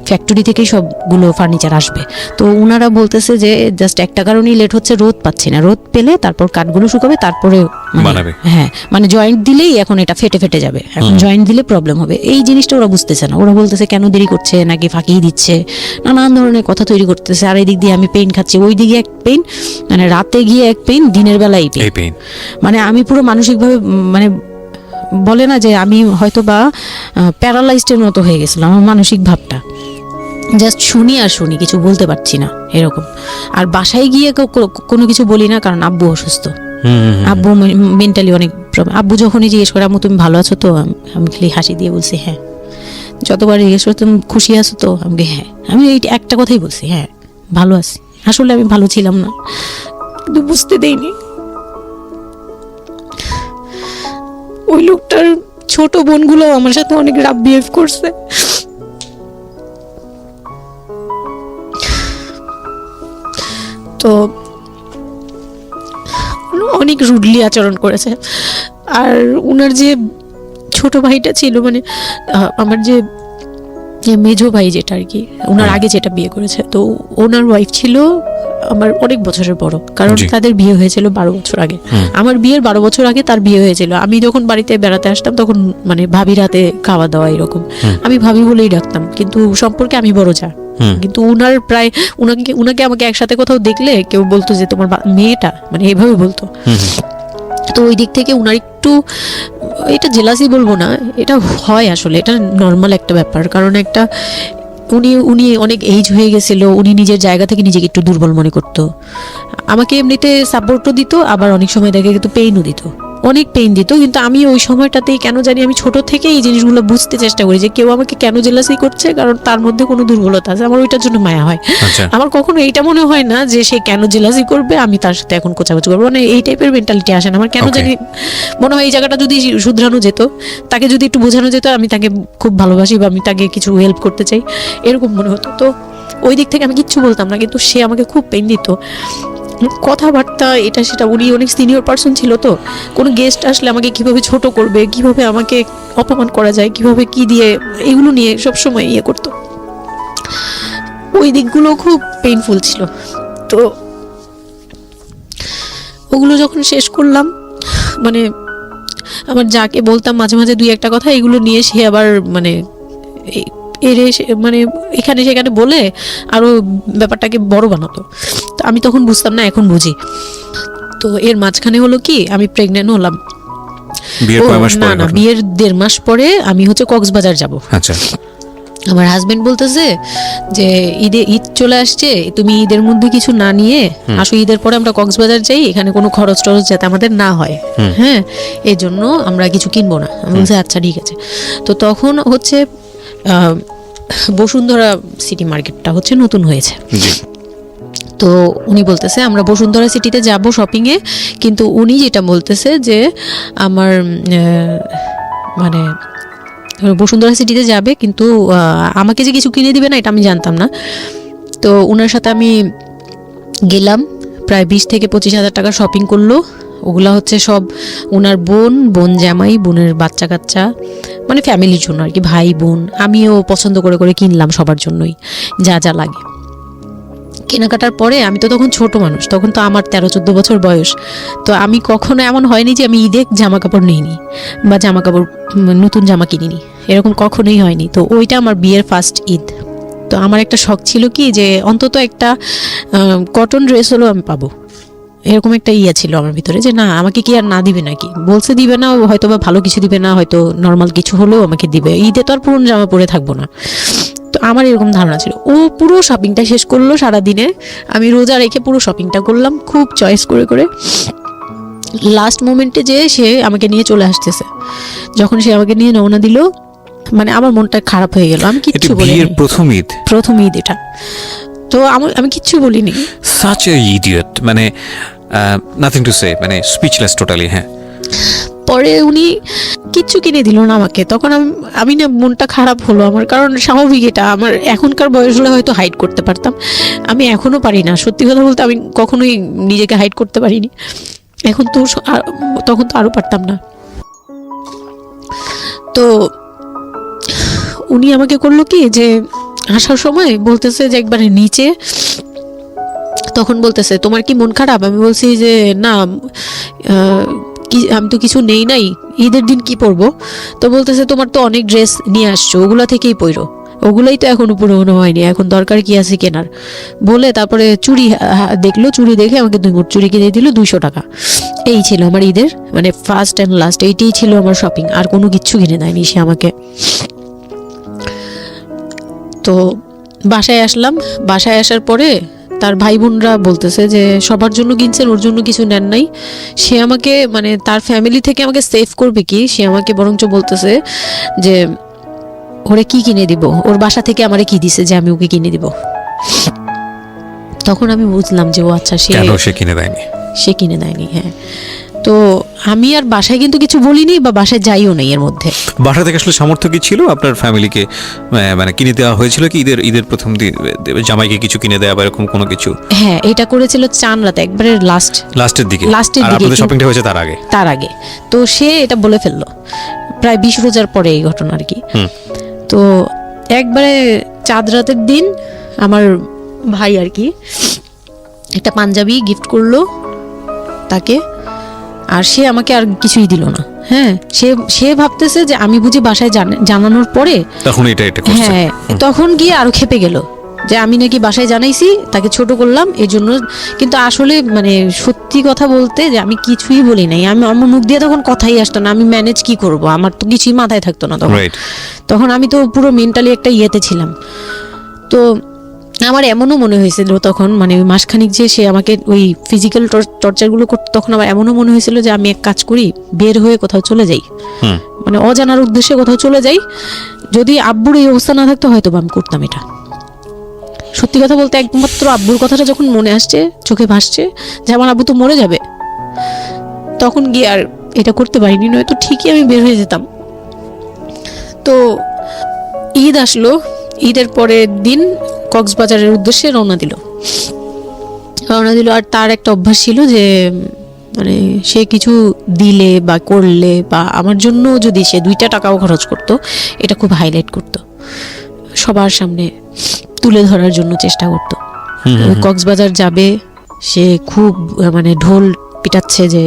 ফ্যাক্টরি থেকেই সবগুলো ফার্নিচার আসবে। তো ওনারা বলতেছে যে জাস্ট একটা কারণেই লেট হচ্ছে, রোদ পাচ্ছি না, রোদ পেলে তারপর কাঠগুলো শুকাবে, তারপরে বানাবে। হ্যাঁ, মানে জয়েন্ট দিলেই এখন এটা ফেটে যাবে, এখন জয়েন্ট দিলে প্রবলেম হবে। এই জিনিসটা ওরা বুঝতেছে না। ওরা বলতেছে কেন দেরি করছে, নাকি ফাঁকি দিচ্ছে, নানান ধরনের কথা তৈরি করতেছে। আর এই দিক দিয়ে আমি পেইন খাচ্ছি, ওই দিকে এক পেইন, মানে রাতে গিয়ে এক পেইন, দিনের বেলা এই পেইন। মানে আমি পুরো মানসিকভাবে, মানে বলে না যে আমি হয়তো বা প্যারালাইজডের মতো হয়ে গেছিলাম। আমার মানসিক ভাবটা জাস্ট শুনি আর শুনি, কিছু বলতে পারছি না এরকম। আর বাসায় গিয়ে কোনো কিছু বলি না, কারণ আব্বু অসুস্থ। আব্বু মেন্টালি অনেক প্রবলেম। আব্বু যখনই জিজ্ঞেস করে আম্মু তুমি ভালো আছো তো, আমি খালি হাসি দিয়ে বলছি হ্যাঁ। যতবার জিজ্ঞেস করে তুমি খুশি আছো তো, আমি হ্যাঁ। আমি এই একটা কথাই বলছি, হ্যাঁ ভালো আছি। আসলে আমি ভালো ছিলাম না, কিন্তু বুঝতে দেইনি। ওই লোকটার ছোট বোনগুলো আমার সাথে অনেক রাফ বিহেভ করছে। তো অনেক রুডলি আচরণ করেছে। আর ওনার যে ছোট ভাইটা ছিল, মানে আমার যে মেজো ভাই যেটা আর কি, ওনার আগে যেটা বিয়ে করেছে, তো ওনার ওয়াইফ ছিল আমার অনেক বছরের বড়, কারণ তাদের বিয়ে হয়েছিল 12 বছর আগে। আমার বিয়ের 12 বছর আগে তার বিয়ে হয়েছিল। আমি যখন বাড়িতে বেড়াতে আসতাম তখন মানে ভাবি রাতে খাওয়া দাওয়া এরকম, আমি ভাবি বলেই ডাকতাম, কিন্তু সম্পর্কে আমি বড় যা। কিন্তু উনার প্রায় উনাকে আমাকে একসাথে কোথাও দেখলে কেউ বলতো যে তোমার মেয়েটা, মানে এইভাবে বলতো। তো ওই দিক থেকে উনার একটু, এটা জেলাসি বলবো না, এটা হয় আসলে, এটা নর্মাল একটা ব্যাপার। কারণ একটা উনি অনেক এজ হয়ে গেছিল, উনি নিজের জায়গা থেকে নিজেকে একটু দুর্বল মনে করতো। আমাকে এমনিতে সাপোর্টও দিত, আবার অনেক সময় দেখে কিন্তু পেইনও দিত। অনেক পেইন দিত, কিন্তু আমি ওই সময়টাতেই কেন জানি আমি ছোট থেকে এই জিনিসগুলো বুঝতে চেষ্টা করি যে কেউ আমাকে কেন জেলাসি করছে, কারণ তার মধ্যে কোনো দুর্বলতা আছে, আমার ওইটার জন্য মায়া হয়। আচ্ছা আমার কখনো এইটা মনে হয় না যে সে কেন জেলাসি করবে, আমি তার সাথে এখন কোচাকুচি করবো, মানে এই টাইপের মেন্টালিটি আসে না আমার। কেন Okay. জানি মনে হয় এই জায়গাটা যদি শুধরানো যেত, তাকে যদি একটু বোঝানো যেত আমি তাকে খুব ভালোবাসি বা আমি তাকে কিছু হেল্প করতে চাই, এরকম মনে হতো। তো ওই দিক থেকে আমি কিচ্ছু বলতাম না, কিন্তু সে আমাকে খুব পেইন দিত, কথাবার্তা এটা সেটা। উনি অনেক সিনিয়র পার্সন ছিল, তো কোনো গেস্ট আসলে আমাকে কিভাবে ছোট করবে, কিভাবে আমাকে অপমান করা যায়, কিভাবে কি দিয়ে, এগুলো নিয়ে সবসময় ইয়ে করতো। ওই দিকগুলো খুব পেইনফুল ছিল। তো ওগুলো যখন শেষ করলাম, মানে আমার যাকে বলতাম মাঝে মাঝে দুই একটা কথা, এগুলো নিয়ে সে আবার মানে মানে এখানে সেখানে বলে আরো ব্যাপারটাকে বড় বানাতো। তো আমি তখন বুঝতাম না, এখন বুঝি। তো এর মাঝখানে হলো কি, আমি প্রেগনেন্ট হলাম। বিয়ের কয় মাস না পরে না, ঘটনা? বিয়ের 1.5 মাস পরে আমি হচ্ছে কক্সবাজার যাব। আচ্ছা আমার হাজবেন্ড বলতেছে যে ঈদ চলে আসছে, তুমি ঈদের মধ্যে কিছু না নিয়ে আসো, ঈদের পরে আমরা কক্সবাজার যাই, এখানে কোনো খরচ টরচ যাতে আমাদের না হয়, হ্যাঁ, এই জন্য আমরা কিছু কিনবো না। আমি বলছি আচ্ছা ঠিক আছে। তো তখন হচ্ছে বসুন্ধরা সিটি মার্কেটটা হচ্ছে নতুন হয়েছে। জি তো উনি বলতেছে আমরা বসুন্ধরা সিটিতে যাব শপিংয়ে, কিন্তু উনি যেটা বলতেছে যে আমার মানে বসুন্ধরা সিটিতে যাবে, কিন্তু আমাকে যে কিছু কিনে দিবে না এটা আমি জানতাম না। তো ওনার সাথে আমি গেলাম, প্রায় 20 থেকে 25 হাজার টাকা শপিং করলো। ওগুলা হচ্ছে সব ওনার বোন জামাই, বোনের বাচ্চা কাচ্চা, মানে ফ্যামিলির জন্য আর কি, ভাই বোন। আমিও পছন্দ করে করে কিনলাম সবার জন্যই যা যা লাগে। কেনাকাটার পরে আমি তো তখন ছোট মানুষ, তখন তো আমার 13-14 বছর বয়স। তো আমি কখনো এমন হয়নি যে আমি ঈদে জামা কাপড় নিইনি বা জামা কাপড় নতুন জামা কিনিনি, এরকম কখনোই হয়নি। তো ওইটা আমার বিয়ের ফার্স্ট ঈদ। তো আমার একটা শখ ছিল কি যে অন্তত একটা কটন ড্রেস হলেও আমি পাবো, এরকম একটা ইয়ে ছিল আমার ভিতরে, যে না আমাকে কি আর না দিবে নাকি, বলছে দিবে না, হয়তো বা ভালো কিছু দিবে না, হয়তো নর্মাল কিছু হলেও আমাকে দিবে, ঈদে তো আর পুরনো জামা পরে থাকবো না। তো আমার এরকম ধারণা ছিল। ও পুরো শপিংটা শেষ করলো সারাদিনে, আমি রোজা রেখে পুরো শপিংটা করলাম খুব চয়েস করে করে। লাস্ট মোমেন্টে যে সে আমাকে নিয়ে চলে আসতেছে, যখন সে আমাকে নিয়ে রওনা দিল, মানে আমার মনটা খারাপ হয়ে গেল। আমি কিচ্ছু বলিনি, বিয়ের প্রথম ঈদ এটা। তো আমি কিচ্ছু বলিনি। সাচ এ ইডিয়ট, মানে নাথিং টু সে, মানে স্পিচলেস টোটালি। হ্যাঁ, পরে উনি কিচ্ছু কিনে দিল না আমাকে। তখন আমি না, মনটা খারাপ হলো আমার, কারণ স্বাভাবিক এটা। আমার এখনকার বয়স হলে হয়তো হাইড করতে পারতাম, আমি এখনো পারি না। সত্যি কথা বলতে আমি কখনোই নিজেকে হাইড করতে পারিনি। এখন তো তখন তো আরো পারতাম না। তো উনি আমাকে করলো কি, যে আসার সময় বলতেছে যে একবারে নিচে, তখন বলতেছে তোমার কি মন খারাপ? আমি বলছি যে না, আমি তো কিছু নেই নাই, ঈদের দিন কি পরবো? তো বলতেছে তোমার তো অনেক ড্রেস নিয়ে আসছো, ওগুলা থেকেই পরো, ওগুলাই তো এখনো পুরোনো হয়নি, এখন দরকার কি আছে কেনার? বলে তারপরে চুড়ি দেখলো, চুড়ি দেখে আমাকে 2 মুঠ চুড়ি কিনে দিল 200 টাকা। এই ছিল আমার ঈদের মানে ফার্স্ট অ্যান্ড লাস্ট, এইটাই ছিল আমার শপিং, আর কোনো কিচ্ছু কিনে দেয়নি সে আমাকে। তো বাসায় আসলাম, বাসায় আসার পরে তার ভাই বোনরা বলতেছে যে সবার জন্য কিনছেন, ওর জন্য কিছু নেন নাই। সে আমাকে মানে তার ফ্যামিলি থেকে আমাকে সেভ করবে কি, সে আমাকে বরঞ্চ বলতেছে যে ওরে কি কিনে দিব, ওর বাসা থেকে আমারে কি দিছে যে আমি ওকে কিনে দিব। তখন আমি বুঝলাম যে ও আচ্ছা, সে কিনে দেয়নি, সে কিনে দেয়নি। হ্যাঁ, তো আমি আর বাসায় কিন্তু কিছু বলিনি বা বাসায় যাইও নাই এর মধ্যে। বাসা থেকে আসলে সামর্থ্য কি ছিল আপনার ফ্যামিলিকে, মানে কিনে দেওয়া হয়েছিল কি ঈদের প্রথম দিন জামাইকে কিছু কিনে দেওয়া বা এরকম কোনো কিছু? হ্যাঁ, এটা করেছিল চান রাতে, একবারে লাস্টের দিকে। আর আপনাদের শপিংটা হয়েছে তার আগে। তো সে এটা বলে ফেললো প্রায় 20 রোজার পরে এই ঘটনা আর কি। তো একবারে চাঁদ রাতের দিন আমার ভাই আর কি একটা পাঞ্জাবি গিফট করলো তাকে, আর সে আমাকে আর কিছুই দিল না। হ্যাঁ, সে ভাবতেছে যে আমি বুঝি বাসায় জানানোর পরে তখন এটা করছে। হ্যাঁ, তখন গিয়ে আরো খেপে গেল যে আমি নাকি বাসায় জানাইছি, তাকে ছোট করলাম এই জন্য। কিন্তু আসলে মানে সত্যি কথা বলতে যে আমি কিছুই বলি নাই, আমার মুখ দিয়ে তখন কথাই আসতো না, আমি ম্যানেজ কি করব, আমার তো কিছুই মাথায় থাকতো না তখন। তখন আমি তো পুরো মেন্টালি একটা ইয়েতে ছিলাম। তো আমার এমনও মনে হয়েছিল তখন, মানে ওই মাসখানিক যে সে আমাকে ওই ফিজিক্যাল টর্চারগুলো করতো, তখন আমার এমনও মনে হয়েছিল যে আমি এক কাজ করি, বের হয়ে কোথাও চলে যাই, মানে অজানার উদ্দেশ্যে কোথাও চলে যাই। যদি আব্বুর এই অবস্থা না থাকতো হয়তো বা আমি করতাম এটা। সত্যি কথা বলতে একমাত্র আব্বুর কথাটা যখন মনে আসছে, চোখে ভাসছে যে আমার আব্বু তো মরে যাবে, তখন গিয়ে আর এটা করতে পারিনি, নয়তো ঠিকই আমি বের হয়ে যেতাম। তো ঈদ আসলো, ঈদের পরের দিন কক্সবাজারের উদ্দেশ্যে রওনা দিল। আর তার একটা অভ্যাস ছিল যে মানে সে কিছু দিলে বা করলে বা আমার জন্য যদি সে 2টা টাকাও খরচ করতো, এটা খুব হাইলাইট করতো, সবার সামনে তুলে ধরার জন্য চেষ্টা করতো। কক্সবাজার যাবে, সে খুব মানে ঢোল পিটাচ্ছে যে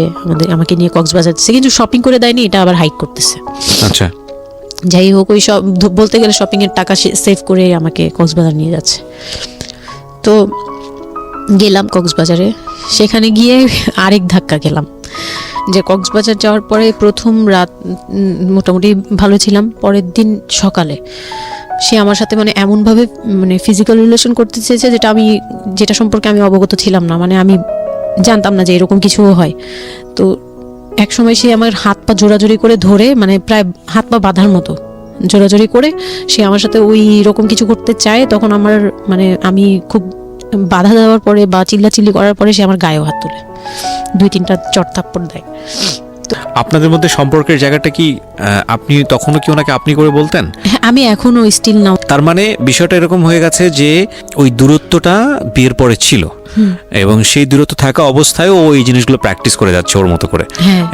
আমাকে নিয়ে কক্সবাজার যাচ্ছে, কিন্তু শপিং করে দেয়নি, এটা আবার হাইক করতেছে। আচ্ছা, যাই হোক, ওই সব বলতে গেলে শপিং এর টাকা সেভ করে আমাকে কক্সবাজার নিয়ে যাচ্ছে। তো গেলাম কক্সবাজারে, সেখানে গিয়ে আরেক ধাক্কা খেলাম যে কক্সবাজার যাওয়ার পরে প্রথম রাত মোটামুটি ভালো ছিলাম, পরের দিন সকালে সে আমার সাথে মানে এমনভাবে মানে ফিজিক্যাল রিলেশন করতে চেয়েছে যেটা সম্পর্কে আমি অবগত ছিলাম না, মানে আমি জানতাম না যে এরকম কিছু হয়। তো এক সময় সে আমার হাত পা জোরাজোরি করে ধরে, মানে প্রায় হাত পা বাঁধার মতো জোরাজোরি করে সে আমার সাথে ওই রকম কিছু করতে চায়। তখন আমার মানে আমি খুব বাধা দেওয়ার পরে বা চিল্লাচিল্লি করার পরে সে আমার গায়েও হাত তোলে, 2-3টা চট থাপ্পড় দেয়। আপনাদের মধ্যে সম্পর্কের জায়গাটা কি আপনি তখনও কি ওনাকে আপনি করে বলতেন? হ্যাঁ, আমি এখনো স্টিল নাও। তার মানে বিষয়টা এরকম হয়ে গেছে যে ওই দূরত্বটা বিয়ের পরে ছিল, এবং সেই দূরত্ব থাকা অবস্থায় ও এই জিনিসগুলো প্র্যাকটিস করে যাচ্ছে ওর মতো করে,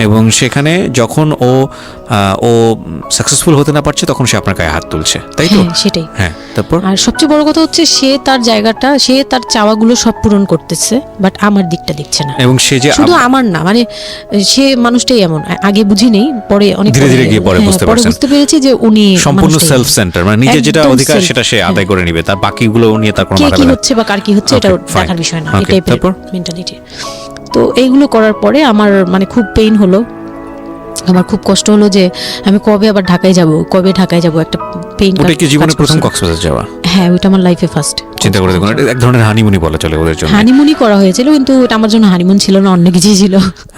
এবং সেখানে যখন ও সাকসেসফুল হতে না পারছে তখন সে আপনার গায়ে হাত তুলছে, তাই তো? সেটাই। হ্যাঁ, তারপর আর সবচেয়ে বড় কথা হচ্ছে সে তার জায়গাটা, সে তার চাওয়াগুলো সব পূরণ করতেছে, বাট আমার দিকটা দেখছে না। এবং সে যে শুধু আমার না, মানে সে মানুষটাই এমন, আগে বুঝি নেই, পরে অনেক ধীরে ধীরে গিয়ে পরে বুঝতে পেরেছি যে উনি সম্পূর্ণ সেলফ সেন্টার, মানে নিজের যেটা অধিকার সেটা সে আদায় করে নেবে, তার বাকিগুলো নিয়ে তার কোনো মাথা কি হচ্ছে বা কার কি হচ্ছে এটা দেখার বিষয় না, এই টাইপের মেন্টালিটি। তো এইগুলো করার পরে আমার মানে খুব পেইন হলো, আমার খুব কষ্ট হলো যে আমি কবে ঢাকায় যাব, একটা পেইন। ওটা কি জীবনের প্রথম কক্সবাজার যাওয়া? হ্যাঁ, ওটা আমার লাইফে ফার্স্ট। চিন্তা করে দেখুন, এক ধরনের হানিমুনি বলা চলে ওদের জন্য। হানিমুনি করা হয়েছিল, কিন্তু এটা আমার জন্য হানিমুন ছিল না, অন্য কিছুই ছিল।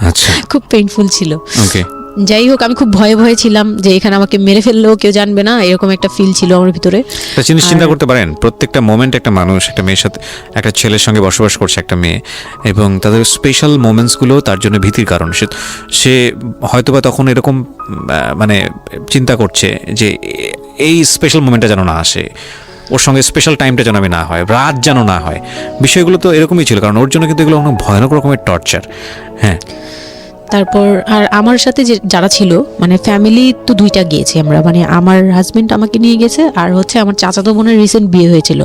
আচ্ছা, খুব পেইনফুল ছিল। ওকে। যাই হোক, আমি খুব ভয়ে ছিলাম যে এখানে আমাকে মেরে ফেললেও কেউ জানবে না, এরকম একটা ফিল ছিল আমার ভিতরে। একটা জিনিস চিন্তা করতে পারেন, প্রত্যেকটা মোমেন্ট একটা মানুষ একটা মেয়ের সাথে, একটা ছেলের সঙ্গে বসবাস করছে একটা মেয়ে, এবং তাদের স্পেশাল মোমেন্টসগুলো তার জন্য ভীতির কারণ। সে হয়তোবা তখন এরকম মানে চিন্তা করছে যে এই স্পেশাল মোমেন্টটা যেন না আসে, ওর সঙ্গে স্পেশাল টাইমটা যেন আমি না হয়, রাত যেন না হয়। বিষয়গুলো তো এরকমই ছিল, কারণ ওর জন্য কিন্তু এগুলো অনেক ভয়ানক রকমের টর্চার। হ্যাঁ, তারপর আর আমার সাথে যারা ছিল, মানে ফ্যামিলি তো 2টা গিয়েছি আমরা, মানে আমার হাজবেন্ড আমাকে নিয়ে গেছে, আর হচ্ছে আমার চাচাতো বোনের রিসেন্ট বিয়ে হয়েছিল,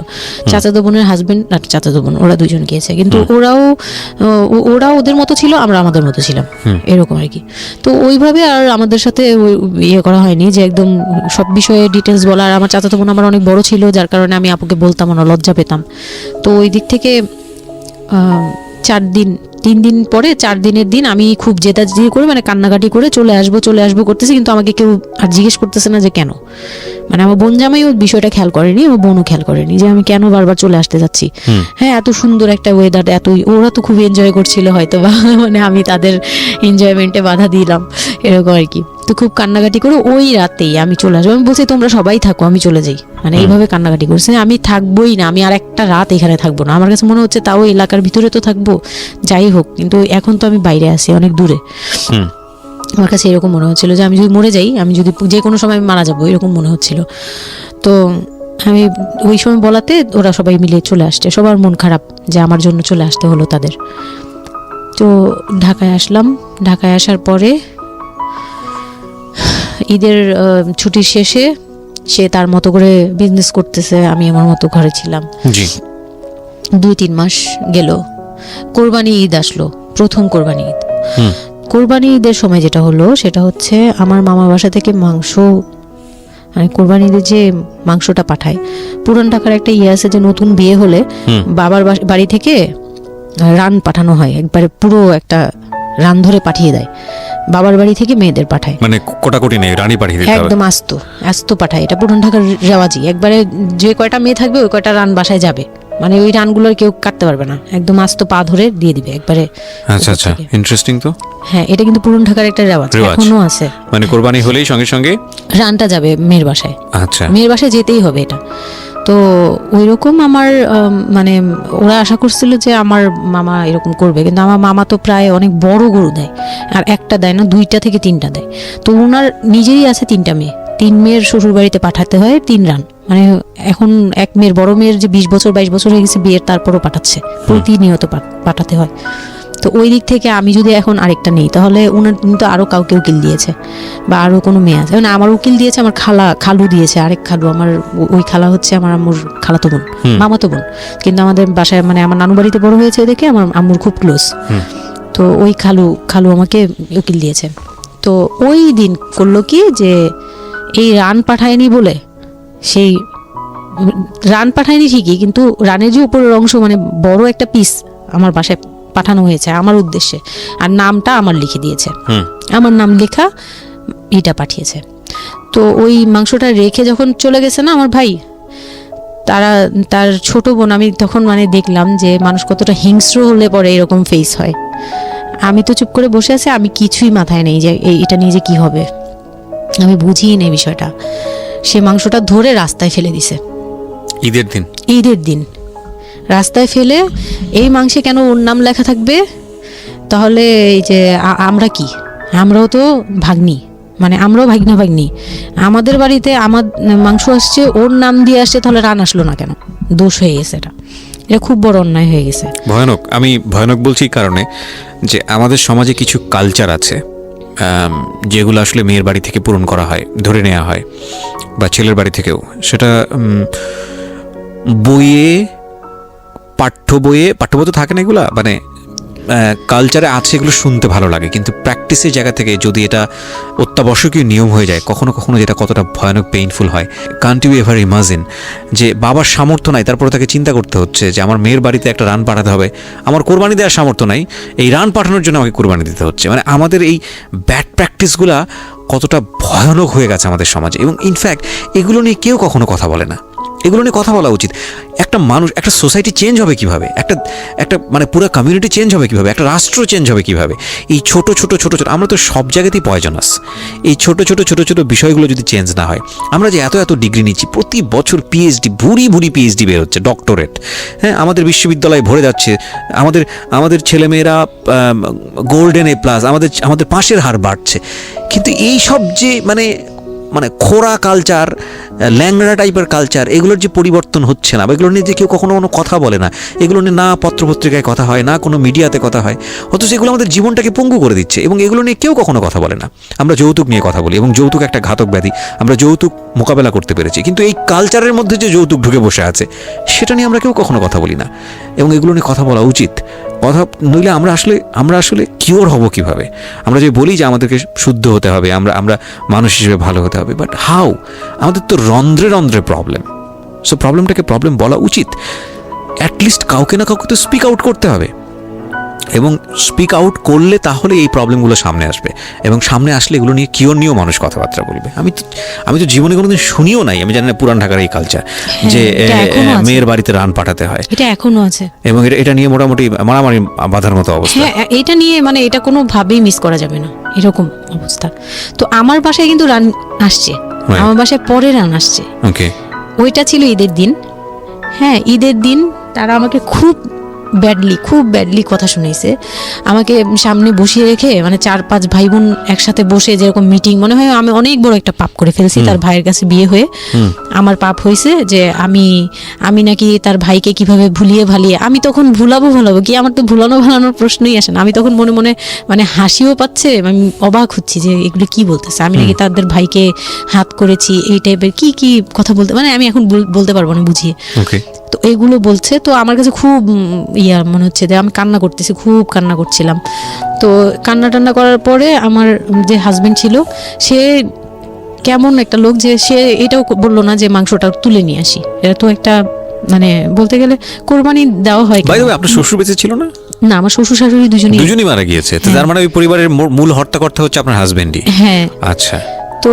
চাচাতো বোনের হাজবেন্ড আর চাচাতো বোন, ওরা 2জন গিয়েছে, কিন্তু ওরা ওদের মতো ছিল, আমরা আমাদের মতো ছিলাম, এরকম আর কি। তো ওইভাবে আর আমাদের সাথে ইয়ে করা হয়নি যে একদম সব বিষয়ে ডিটেলস বলা। আর আমার চাচাতো বোন আমার অনেক বড় ছিল, যার কারণে আমি আপুকে বলতাম না, লজ্জা পেতাম। তো ওই দিক থেকে 3 দিন পরে 4 দিনের দিন আমি খুব জেদাজেদি করে, মানে কান্নাকাটি করে চলে আসবো করতেছি, কিন্তু আমাকে কেউ আর জিজ্ঞেস করতেছে না যে কেন। মানে আমার বোন জামাইও বিষয়টা খেয়াল করেনি, আমার বোনও খেয়াল করেনি যে আমি কেন বারবার চলে আসতে যাচ্ছি। হ্যাঁ, এত সুন্দর একটা ওয়েদার, ওরা তো খুব এনজয় করছিল হয়তো বা, মানে আমি তাদের এনজয়মেন্টে বাধা দিলাম, এরকম আর কি। তো খুব কান্নাকাটি করে ওই রাতেই আমি চলে আসবো, আমি বলছি তোমরা সবাই থাকো, আমি চলে যাই, মানে এইভাবে কান্নাকাটি করছে। আমি থাকবোই না, আমি আর একটা রাত এখানে থাকবো না। আমার কাছে মনে হচ্ছে তাও এলাকার ভিতরে তো থাকবো, যাই হোক, কিন্তু এখন তো আমি বাইরে আছি, অনেক দূরে। আমার কাছে এরকম মনে হচ্ছিল যে আমি যদি মরে যাই, আমি যদি যে কোনো সময় মারা যাবো, এরকম মনে হচ্ছিল। তো আমি ওই সময় বলাতে ওরা সবাই মিলে চলে আসছে, সবার মন খারাপ যে আমার জন্য চলে আসতে হলো তাদের। তো ঢাকায় আসলাম, ঢাকায় আসার পরে ঈদের ছুটির শেষে সে তার মতো করে বিজনেস করতেছে, আমি আমার মতো ঘরে ছিলাম। 2-3 মাস গেল, কোরবানি ঈদ আসলো, প্রথম কোরবানি ঈদ। কোরবানি ঈদের সময় যেটা হলো সেটা হচ্ছে আমার মামা বাসা থেকে মাংস, মানে কোরবানি ঈদের যে মাংসটা পাঠায়, পুরান ঢাকার একটা আছে যে নতুন বিয়ে হলে বাবার বাড়ি থেকে রান পাঠানো হয়, একবারে পুরো একটা রান ধরে পাঠিয়ে দেয়, বাবার বাড়ি থেকে মেয়েদের পাঠায়, মানে কোটাকুটি নেই, রানী পাঠিয়ে দিতে হবে, একদম আস্ত পাঠায়। এটা পুরান ঢাকার রেওয়াজি, একবারে যে কয়টা মেয়ে থাকবে ওই কয়টা রান বাসায় যাবে, মানে ওই রানগুলো কেউ কাটতে পারবে না, একদম আস্ত পা ধরে দিয়ে দিবে একবারে। আচ্ছা আচ্ছা, ইন্টারেস্টিং তো। হ্যাঁ, এটা কিন্তু পুরান ঢাকার একটা রেওয়াজ, এখনো আছে। মানে কোরবানি হলেই সঙ্গে সঙ্গে রানটা যাবে মেয়ের বাসায়। আচ্ছা, মেয়ের বাসায় যেতেই হবে এটা। তো ওই রকম আমার মানে ওরা আশা করছিল যে আমার মামা এরকম করবে, কিন্তু আমার মামা তো প্রায় অনেক বড় গরু দেয়, আর একটা দেয় না, 2টা থেকে 3টা দেয়। তো ওনার নিজেই আছে 3টা মেয়ে, 3 মেয়ের শ্বশুর বাড়িতে পাঠাতে হয় 3 রান। মানে এখন এক মেয়ের, বড় মেয়ের যে 20 বছর 22 বছর হয়ে গেছে বিয়ের, তারপরও পাঠাচ্ছে, প্রতিনিয়ত পাঠাতে হয়। তো ওই দিক থেকে আমি যদি এখন আরেকটা নেই, তাহলে ওনার কিন্তু আরও কাউকে উকিল দিয়েছে, বা আরও কোনো মেয়ে আছে। মানে আমার উকিল দিয়েছে আমার খালু দিয়েছে, আরেক খালু আমার, ওই খালা হচ্ছে আমার আম্মুর খালাতো বোন, মামাতো বোন। কিন্তু আমাদের বাসায় মানে আমার নানু বাড়িতে বড় হয়েছে দেখে আমার আম্মুর খুব ক্লোজ। তো ওই খালু আমাকে উকিল দিয়েছে। তো ওই দিন করলো কি, যে এই রান পাঠায়নি বলে, সেই রান পাঠায়নি ঠিকই, কিন্তু রানের যে উপরের অংশ মানে বড় একটা পিস আমার বাসায় পাঠানো হয়েছে আমার উদ্দেশ্যে, আর নামটা আমার লিখে দিয়েছে, আমার নাম লেখা এটা পাঠিয়েছে। তো ওই মাংসটা রেখে যখন চলে গেছে না আমার ভাই, তার ছোট বোন, আমি তখন মানে দেখলাম যে মানুষ কতটা হিংস্র হলে পরে এরকম ফেস হয়। আমি তো চুপ করে বসে আছি, আমি কিছুই মাথায় নেই যে এটা নিয়ে যে কি হবে, আমি বুঝিই নেই বিষয়টা। সে মাংসটা ধরে রাস্তায় ফেলে দিছে ঈদের দিন রাস্তায় ফেলে, এই মাংসে কেন ওর নাম লেখা থাকবে? তাহলে এই যে আমরা কি, আমরাও তো ভাগ্নি, মানে আমরাও ভাগ্নি, আমাদের বাড়িতে আমার মাংস আসছে, ওর নাম দিয়ে আসছে, তাহলে রান আসলো না কেন? দোষ হয়ে গেছে, এটা খুব বড় অন্যায় হয়ে গেছে। ভয়ানক। আমি ভয়ানক বলছি এই কারণে যে আমাদের সমাজে কিছু কালচার আছে যেগুলো আসলে মেয়ের বাড়ি থেকে পূরণ করা হয়, ধরে নেওয়া হয়, বা ছেলের বাড়ি থেকেও। সেটা পাঠ্য বইয়ে তো থাকে না এগুলা, মানে কালচারে আছে, এগুলো শুনতে ভালো লাগে, কিন্তু প্র্যাকটিসের জায়গা থেকে যদি এটা অত্যাবশ্যকীয় নিয়ম হয়ে যায় কখনো কখনো, যেটা কতটা ভয়ানক পেইনফুল হয়। কান্ট ইউ এভার ইমাজিন যে বাবার সামর্থ্য নাই, তারপরে তাকে চিন্তা করতে হচ্ছে যে আমার মেয়ের বাড়িতে একটা রান পাঠাতে হবে, আমার কোরবানি দেওয়ার সামর্থ্য নাই, এই রান পাঠানোর জন্য আমাকে কোরবানি দিতে হচ্ছে। মানে আমাদের এই ব্যাড প্র্যাকটিসগুলা কতটা ভয়ানক হয়ে গেছে আমাদের সমাজে, এবং ইনফ্যাক্ট এগুলো নিয়ে কেউ কখনো কথা বলে না। এগুলো নিয়ে কথা বলা উচিত। একটা মানুষ, একটা সোসাইটি চেঞ্জ হবে কিভাবে, একটা মানে পুরো কমিউনিটি চেঞ্জ হবে কিভাবে, একটা রাষ্ট্র চেঞ্জ হবে কিভাবে, এই ছোট ছোট আমরা তো সব জায়গাতেই পয়জনাস। এই ছোট ছোট বিষয়গুলো যদি চেঞ্জ না হয়, আমরা যে এত ডিগ্রি নিচ্ছি প্রতি বছর, পিএইচডি, ভুরি পিএইচডি বের হচ্ছে, ডক্টরেট, হ্যাঁ, আমাদের বিশ্ববিদ্যালয়ে ভরে যাচ্ছে, আমাদের ছেলেমেয়েরা গোল্ডেন A+, আমাদের পাশের হার বাড়ছে, কিন্তু এই সব যে মানে খোরা কালচার, ল্যাংড়া টাইপের কালচার, এগুলোর যে পরিবর্তন হচ্ছে না, বা এগুলো নিয়ে যে কেউ কখনো কথা বলে না, এগুলো নিয়ে না পত্রপত্রিকায় কথা হয়, না কোনো মিডিয়াতে কথা হয়, অথচ এগুলো আমাদের জীবনটাকে পঙ্গু করে দিচ্ছে, এবং এগুলো নিয়ে কেউ কখনো কথা বলে না। আমরা যৌতুক নিয়ে কথা বলি, এবং যৌতুক একটা ঘাতক ব্যাধি, আমরা যৌতুক মোকাবেলা করতে পেরেছি, কিন্তু এই কালচারের মধ্যে যে যৌতুক ঢুকে বসে আছে, সেটা নিয়ে আমরা কেউ কখনো কথা বলি না, এবং এগুলো নিয়ে কথা বলা উচিত। কথা নইলে আমরা আসলে কিওর হব কিভাবে? আমরা যে বলি যে আমাদেরকে শুদ্ধ হতে হবে, আমরা মানুষ হিসেবে ভালো হতে হবে, বাট হাউ? আমাদের তো রন্ধ্রে প্রবলেম। সো প্রবলেমটাকে প্রবলেম বলা উচিত, অ্যাটলিস্ট কাউকে না কাউকে তো স্পিক আউট করতে হবে, এবং স্পিক আউট করলে তাহলে এই প্রবলেমগুলো সামনে আসবে, এবং সামনে আসলে এগুলো নিয়ে কিওর নিয়েও মানুষ কথাবার্তা বলবে। আমি তো জীবনে কোনোদিন শুনিও নাই, আমি জানি না পুরান ঢাকার এই কালচার যে মেয়ের বাড়িতে রান পাঠাতে হয়, এটা এখনো আছে, এবং এটা নিয়ে মোটামুটি মারামারি বাঁধার মতো অবস্থা। হ্যাঁ, এটা নিয়ে মানে এটা কোনোভাবেই মিস করা যাবে না, এরকম অবস্থা। তো আমার বাসায় কিন্তু রান আসছে, আমার বাসায় পরে রান আসছে। ওকে, ওইটা ছিল ঈদের দিন। হ্যাঁ, ঈদের দিন তারা আমাকে খুব ব্যাডলি কথা শুনেছে, আমাকে সামনে বসিয়ে রেখে, মানে 4-5 ভাই বোন একসাথে বসে যেরকম মিটিং, মনে হয় আমি অনেক বড় একটা পাপ করে ফেলছি তার ভাইয়ের কাছে বিয়ে হয়ে। আমার পাপ হয়েছে যে আমি নাকি তার ভাইকে কিভাবে ভুলিয়ে ভালিয়ে, আমি তখন ভুলাবো কি, আমার তো ভুলানোর প্রশ্নই আসে না। আমি তখন মনে মানে হাসিও পাচ্ছে, আমি অবাক হচ্ছি যে এগুলো কি বলতেছে, আমি নাকি তাদের ভাইকে হাত করেছি, এই টাইপের কি কথা বলতে, মানে আমি এখন বলতে পারবো না বুঝিয়ে। তো এগুলো বলছে, তো আমার কাছে খুব মনে হচ্ছে যে আমি কান্না করতেছি, খুব কান্না করছিলাম। তো কান্না করার পরে আমার যে হাজবেন্ড ছিল, সে কেমন একটা লোক যে সে এটাও বললো না যে মাংসটা তুলে নিয়ে আসি। এটা তো একটা মানে বলতে গেলে কোরবানি দেওয়া হয়। আপনার শ্বশুর বেঁচে ছিল না? না, আমার শ্বশুর শাশুড়ি দুজনই মারা গিয়েছে। তার মানে ওই পরিবারের মূল হর্তাকর্তা হচ্ছে আপনার হাজবেন্ডই? হ্যাঁ। আচ্ছা। তো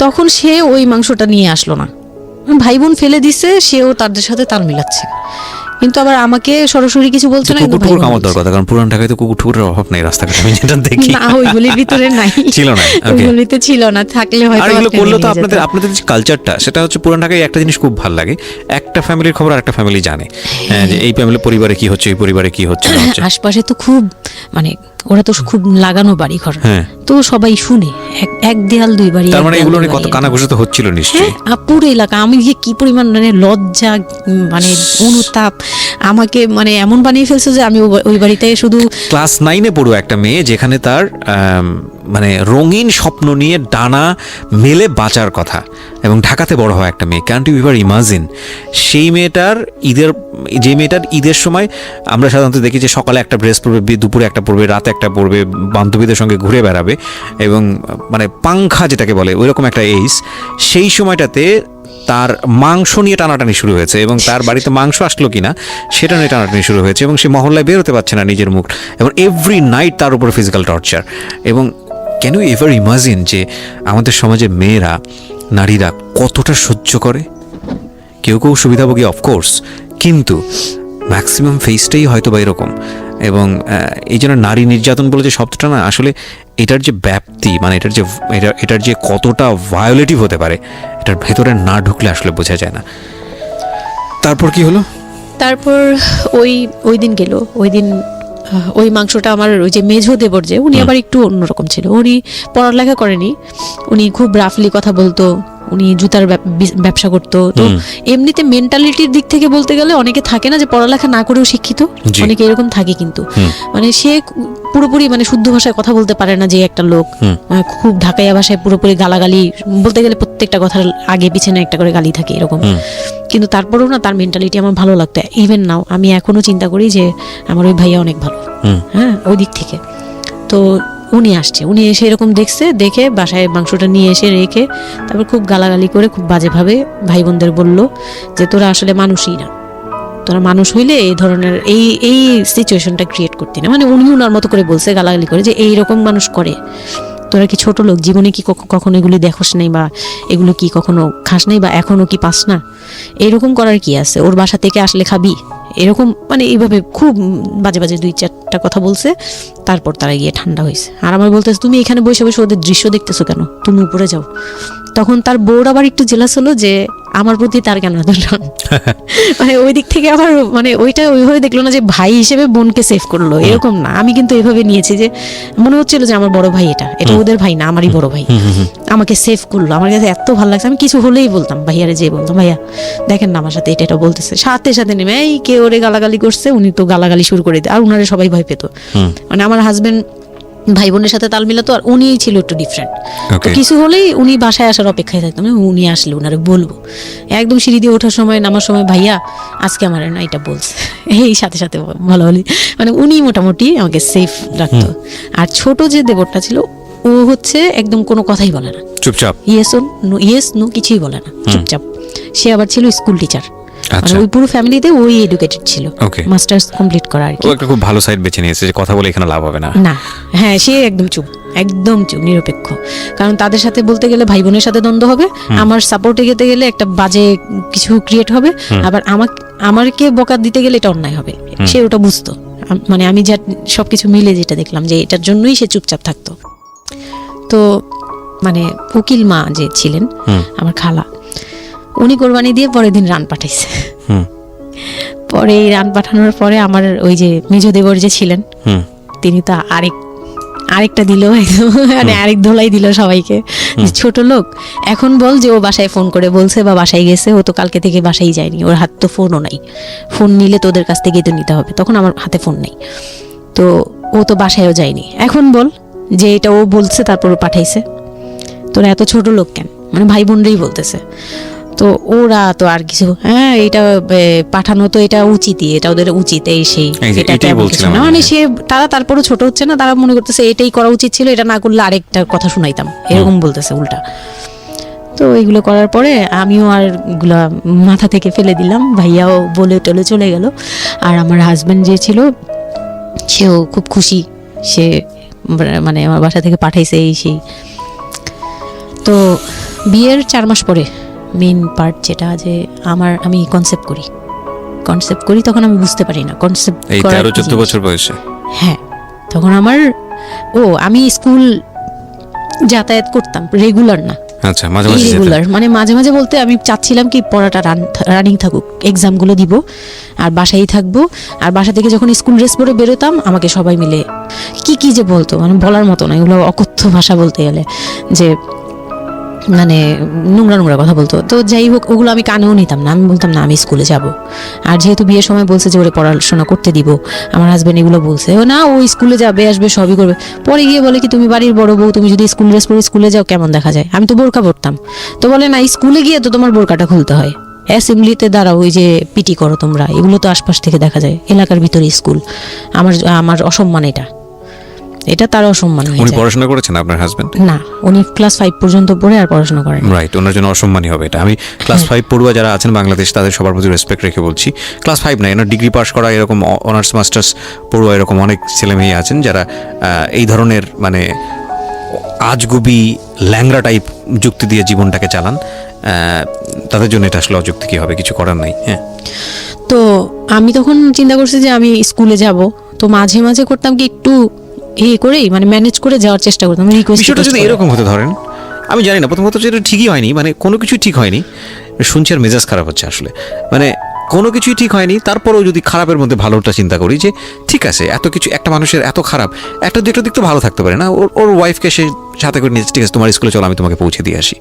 তখন সে ওই মাংসটা নিয়ে আসলো না, ভাই বোন ফেলে দিছে, সেও তাদের সাথে তাল মিলাচ্ছে। কিন্তু আবার আমাকে সরাসরি কিছু বলছে না, কিন্তু কুকুর টুকুর ভাই বোন কামড় দেওয়ার বলছে। কথা, কারণ পুরান ঢাকায় তো কুকুর টুকুরের অভাব নেই রাস্তাঘাটে, আমি যেটা দেখি। না, ওইগুলির ভিতরে নাই, ছিল না, okay. ওইগুলিতে ছিল না, থাকলে হয়তো আর এগুলো একটা করলে তো নিয়ে আপনাদের যেতাম। আপনাদের যে কালচারটা, সেটা হচ্ছে পুরান ঢাকায় একটা জিনিস খুব ভালো লাগে, একটা ফ্যামিলির খবর আর একটা ফ্যামিলি জানে, হ্যাঁ, যে এই ফ্যামিলি পরিবারে কি হচ্ছে, এই পরিবারে কি হচ্ছে না হচ্ছে। আশপাশে তো খুব মানে ওরা তো খুব লাগানো বাড়ি ঘর, হ্যাঁ। তো সবাই শুনে, এক দেয়াল দুই বাড়ি, তার এক মানে দেয়াল এগুলো দুই নিয়ে কত বাড়ি। কানাঘুষো তো হচ্ছিল হ্যাঁ, নিশ্চয়ই। পুরো এলাকা, আমি যে কি পরিমাণ মানে লজ্জা, মানে অনুতাপ, আমাকে মানে এমন বানিয়ে ফেলছে যে আমি ওই বাড়িতে শুধু ক্লাস 9-এ পড়ুয়া একটা মেয়ে, যেখানে তার মানে রঙিন স্বপ্ন নিয়ে ডানা মেলে বাঁচার কথা, এবং ঢাকাতে বড় হওয়া একটা মেয়ে, ক্যান ইউ এভার ইমাজিন? সেই মেয়েটার ঈদের সময় আমরা সাধারণত দেখি যে সকালে একটা ড্রেস পরবে, দুপুরে একটা পরবে, রাতে একটা পরবে, বান্ধবীদের সঙ্গে ঘুরে বেড়াবে, এবং মানে পাংখা যেটাকে বলে ওইরকম একটা এইজ। সেই সময়টাতে তার মাংস নিয়ে টানাটানি শুরু হয়েছে, এবং তার বাড়িতে মাংস আসলো কিনা সেটা নিয়ে টানাটানি শুরু হয়েছে, এবং সে মহল্লায় বেরোতে পারছে না নিজের মুখ, এবং এভরি নাইট তার উপর ফিজিক্যাল টর্চার। এবং ক্যান ইউ এভার ইমাজিন যে আমাদের সমাজের মেয়েরা, নারীরা কতটা সহ্য করে? কেউ কেউ সুবিধাভোগী অফকোর্স, কিন্তু ম্যাক্সিমাম ফেসটাই হয়তো বা এরকম। এবং এই জন্য নারী নির্যাতন বলে যে শব্দটা না, আসলে এটার যে ব্যাপ্তি, মানে এটার যে কতটা ভায়োলেটিভ হতে পারে, এটার ভেতরে না ঢুকলে আসলে বোঝা যায় না। তারপর কি হলো? তারপর ওই দিন গেল, ওই দিন ওই মাংসটা আমার ওই যে মেঝো দেবর, যে উনি আবার একটু অন্যরকম ছিল, উনি পড়ালেখা করেনি, উনি খুব রাফলি কথা বলতো, উনি জুতার ব্যবসা করতো। তো এমনিতে মেন্টালিটির দিক থেকে বলতে গেলে অনেকে থাকে না যে পড়ালেখা না করেও শিক্ষিত, অনেকে এরকম থাকে, কিন্তু মানে সে পুরোপুরি মানে শুদ্ধ ভাষায় কথা বলতে পারে না, যে একটা লোক খুব ঢাকাইয়া ভাষায় পুরোপুরি গালাগালি, বলতে গেলে প্রত্যেকটা কথার আগে পিছনে একটা করে গালি থাকে এরকম। কিন্তু তারপরেও না, তার মেন্টালিটি আমার ভালো লাগতো। ইভেন নাও আমি এখনো চিন্তা করি যে আমার ওই ভাইয়া অনেক ভালো, হ্যাঁ, ওই দিক থেকে। তো উনি আসছে, উনি এসে এরকম দেখে বাসায় মাংসটা নিয়ে এসে রেখে তারপর খুব গালাগালি করে, খুব বাজেভাবে ভাই বোনদের বলল যে তোরা আসলে মানুষই না, তোরা মানুষ হইলে এই ধরনের এই সিচুয়েশনটা ক্রিয়েট করতি না। মানে উনি ওনার মতো করে বলছে, গালাগালি করে, যে এইরকম মানুষ করে, তোরা কি ছোট লোক, জীবনে কি কখনো এগুলি দেখোস নাই, বা এগুলো কি কখনো খাস নাই, বা এখনো কি পাস না, এরকম করার কি আছে, ওর বাসা থেকে আসলে খাবি, এরকম মানে এইভাবে খুব বাজে বাজে 2-4টা কথা বলছে। তারপর তারা গিয়ে ঠান্ডা হয়েছে, আর আমার বলতেছে তুমি এখানে বসে বসে ওদের দৃশ্য দেখতেছো কেন, তুমি উপরে যাও। তখন তার বউর আবার একটু জেলাস হলো যে আমার প্রতি তার কেন এত টান। মানে ওই দিক থেকে আবার মানে ওইটা ওইভাবে দেখলো না যে ভাই হিসেবে বোনকে সেভ করলো, এরকম না। আমি কিন্তু এইভাবে নিয়েছি যে মনে হচ্ছিল যে আমার বড় ভাই, এটা ওদের ভাই না, আমারই বড় ভাই, আমাকে সেভ করলো। আমার কাছে এত ভালো লাগছে, আমি কিছু হলেই বলতাম ভাইয়ারে, যে বলতাম ভাইয়া দেখেন না আমার সাথে এটা বলতেছে, সাথে সাথে নেমে এই কে ওরে গালাগালি করছে, উনি তো গালাগালি শুরু করে দেয়, আর উনারে সবাই ভয় পেত। মানে আমার হাজবেন্ড ভাই বোনের সাথে তাল মিলাতো, আর উনি ছিল একটু ডিফারেন্ট। তো কিছু হলেই উনি বাসায় আসার অপেক্ষায় থাকতাম, উনি আসলে উনারে বলবো। একদম সিঁড়ি দিয়ে ওঠার সময় নামার সময় ভাইয়া আজকে আমার না এটা বলছে, এই সাথে সাথে ভালো হলি, মানে উনি মোটামুটি আমাকে সেফ রাখতো। আর ছোট যে দেবরটা ছিল, ও হচ্ছে একদম কোনো কথাই বলে না, চুপচাপ, ইয়েস নো কিছুই বলে না, চুপচাপ। সে আবার ছিল স্কুল টিচার, আচ্ছা, ওই পুরো ফ্যামিলিতে ওই এডুকেটেড ছিল, মাস্টার্স কমপ্লিট করা আর কি। ও একটা খুব ভালো সাইড বেছে নিয়েছে যে কথা বলে এখানে লাভ হবে না। না, হ্যাঁ, সে একদম চুপ, নিরপেক্ষ। কারণ তাদের সাথে বলতে গেলে ভাই বোনের সাথে দ্বন্দ্ব হবে, আমার সাপোর্টে যেতে গেলে একটা বাজে কিছু ক্রিয়েট হবে, আবার আমাকে বকা দিতে গেলে এটা অন্যায় হবে, সে ওটা বুঝতো। মানে আমি যা সবকিছু মিলে যেটা দেখলাম যে এটার জন্যই সে চুপচাপ থাকতো। তো মানে উকিল মা যে ছিলেন আমার খালা, উনি কোরবানি দিয়ে পরের দিন রান পাঠাইছে। পরে এই রান পাঠানোর পরে আমার ওই যে মেজো দেবর যে ছিলেন, তিনি তো আরেকটা দিল, মানে আরেক ধোলাই দিল সবাইকে, ছোট লোক। এখন বল যে ও বাসায় ফোন করে বলছে বা বাসায় গেছে, ও তো কালকে থেকে বাসায় যায়নি, ওর হাত তো ফোনও নাই, ফোন নিলে তোদের কাছ থেকে তো নিতে হবে, তখন আমার হাতে ফোন নেই, তো ও তো বাসায়ও যায়নি। এখন বল যে এটা ও বলছে তারপর ও পাঠাইছে, তোরা এত ছোট লোক কেন, মানে ভাই বোনরাই বলতেছে। তো ওরা তো আর কিছু, হ্যাঁ এটা পাঠানো তো এটা উচিতই, এটা ওদের উচিত, এই সেই, এটা তেমন কিছু না। মানে সে তারা তারপরও ছোট হচ্ছে না, তারা মনে করতেছে এটাই করা উচিত ছিল, এটা না করলে আরেকটা কথা শুনাইতাম, এরকম বলতেছে উল্টা। তো এইগুলো করার পরে আমিও আর এগুলা মাথা থেকে ফেলে দিলাম, ভাইয়াও বলে টলে চলে গেল। আর আমার হাজবেন্ড যে ছিল সেও খুব খুশি, সে মানে আমার বাসা থেকে পাঠাইছে এই সেই। তো বিয়ের 4 মাস পরে মেইন পার্ট যেটা, যে আমি কনসেপ্ট কনসেপ্ট করি তখন আমি বুঝতে পারি না কনসেপ্ট এই 13-14 বছর বয়সে? হ্যাঁ, তখন আমার আমি স্কুল যাতায়াত করতাম, রেগুলার না, আচ্ছা, মাঝে মাঝে যেতেন? ইরেগুলার, মানে মাঝে মাঝে বলতে আমি চাচ্ছিলাম কি পড়াটা রানিং থাকুক, এক্সামগুলো দিব আর বাসায় থাকবো। আর বাসা থেকে যখন স্কুল ড্রেস পরে বেরোতাম আমাকে সবাই মিলে কি যে বলতো, মানে বলার মতো না, এগুলো অকথ্য ভাষা বলতে গেলে, যে মানে নোংরা নোংরা কথা বলতো। তো যাই হোক, ওগুলো আমি কানেও নিতাম না, আমি বলতাম না আমি স্কুলে যাব। আর যেহেতু বিয়ের সময় বলছে যে ওরে পড়াশোনা করতে দিব, আমার হাজব্যান্ড এগুলো বলছে, ও না ও স্কুলে যাবে আসবে সবই করবে। পরে গিয়ে বলে কি তুমি বাড়ির বড় বউ, তুমি যদি স্কুল ড্রেস পরে স্কুলে যাও কেমন দেখা যায়? আমি তো বোরকা পরতাম। তো বলে না, স্কুলে গিয়ে তো তোমার বোরকাটা খুলতে হয়, অ্যাসেম্বলিতে দাঁড়াও, ওই যে পিটি করো তোমরা, এগুলো তো আশপাশ থেকে দেখা যায়, এলাকার ভিতরে স্কুল। আমার অসম্মান, এটা তার অসম্মান হয়ে উনি যায়। পড়াশোনা করেছেন আপনার হাজবেন্ড? না, উনি ক্লাস 5 পর্যন্ত পড়ে আর পড়াশোনা করেন। রাইট, ওনার জন্য অসম্মানই হবে এটা। আমি ক্লাস 5 পড়ুয়া যারা আছেন বাংলাদেশ, তাদের সবার প্রতি রেসপেক্ট রেখে বলছি। ক্লাস 5 না, এনার ডিগ্রি পাস করা এরকম অনার্স মাস্টার্স পড়ুয়া এরকম অনেক ছেলেমেয়ে আছেন যারা এই ধরনের মানে আজগুবি ল্যাংরা টাইপ যুক্তি দিয়ে জীবনটাকে চালান। তাদের জন্য এটা আসলে অযুক্তি কি হবে, কিছু করার নাই। হ্যাঁ, তো আমি তখন চিন্তা করছি যে আমি স্কুলে যাব, তো মাঝে মাঝে করতাম কি একটু করেই মানে ম্যানেজ করে যাওয়ার চেষ্টা করতাম, বিষয়টা যদি এরকম হতে ধরেন, আমি জানি না, প্রথমত যেটা ঠিকই হয়নি, মানে কোনো কিছুই ঠিক হয়নি, শুনছি আর মেজাজ খারাপ হচ্ছে আসলে, মানে কোনো কিছুই ঠিক হয়নি। তারপরেও যদি খারাপের মধ্যে ভালোটা চিন্তা করি, যে ঠিক আছে এত কিছু, একটা মানুষের এত খারাপ, একটা দুটো দিক তো ভালো থাকতে পারে না। ওর ওয়াইফকে সে সাথে করে নিয়েছে, ঠিক আছে তোমার স্কুলে চলো আমি তোমাকে পৌঁছে দিয়ে আসি,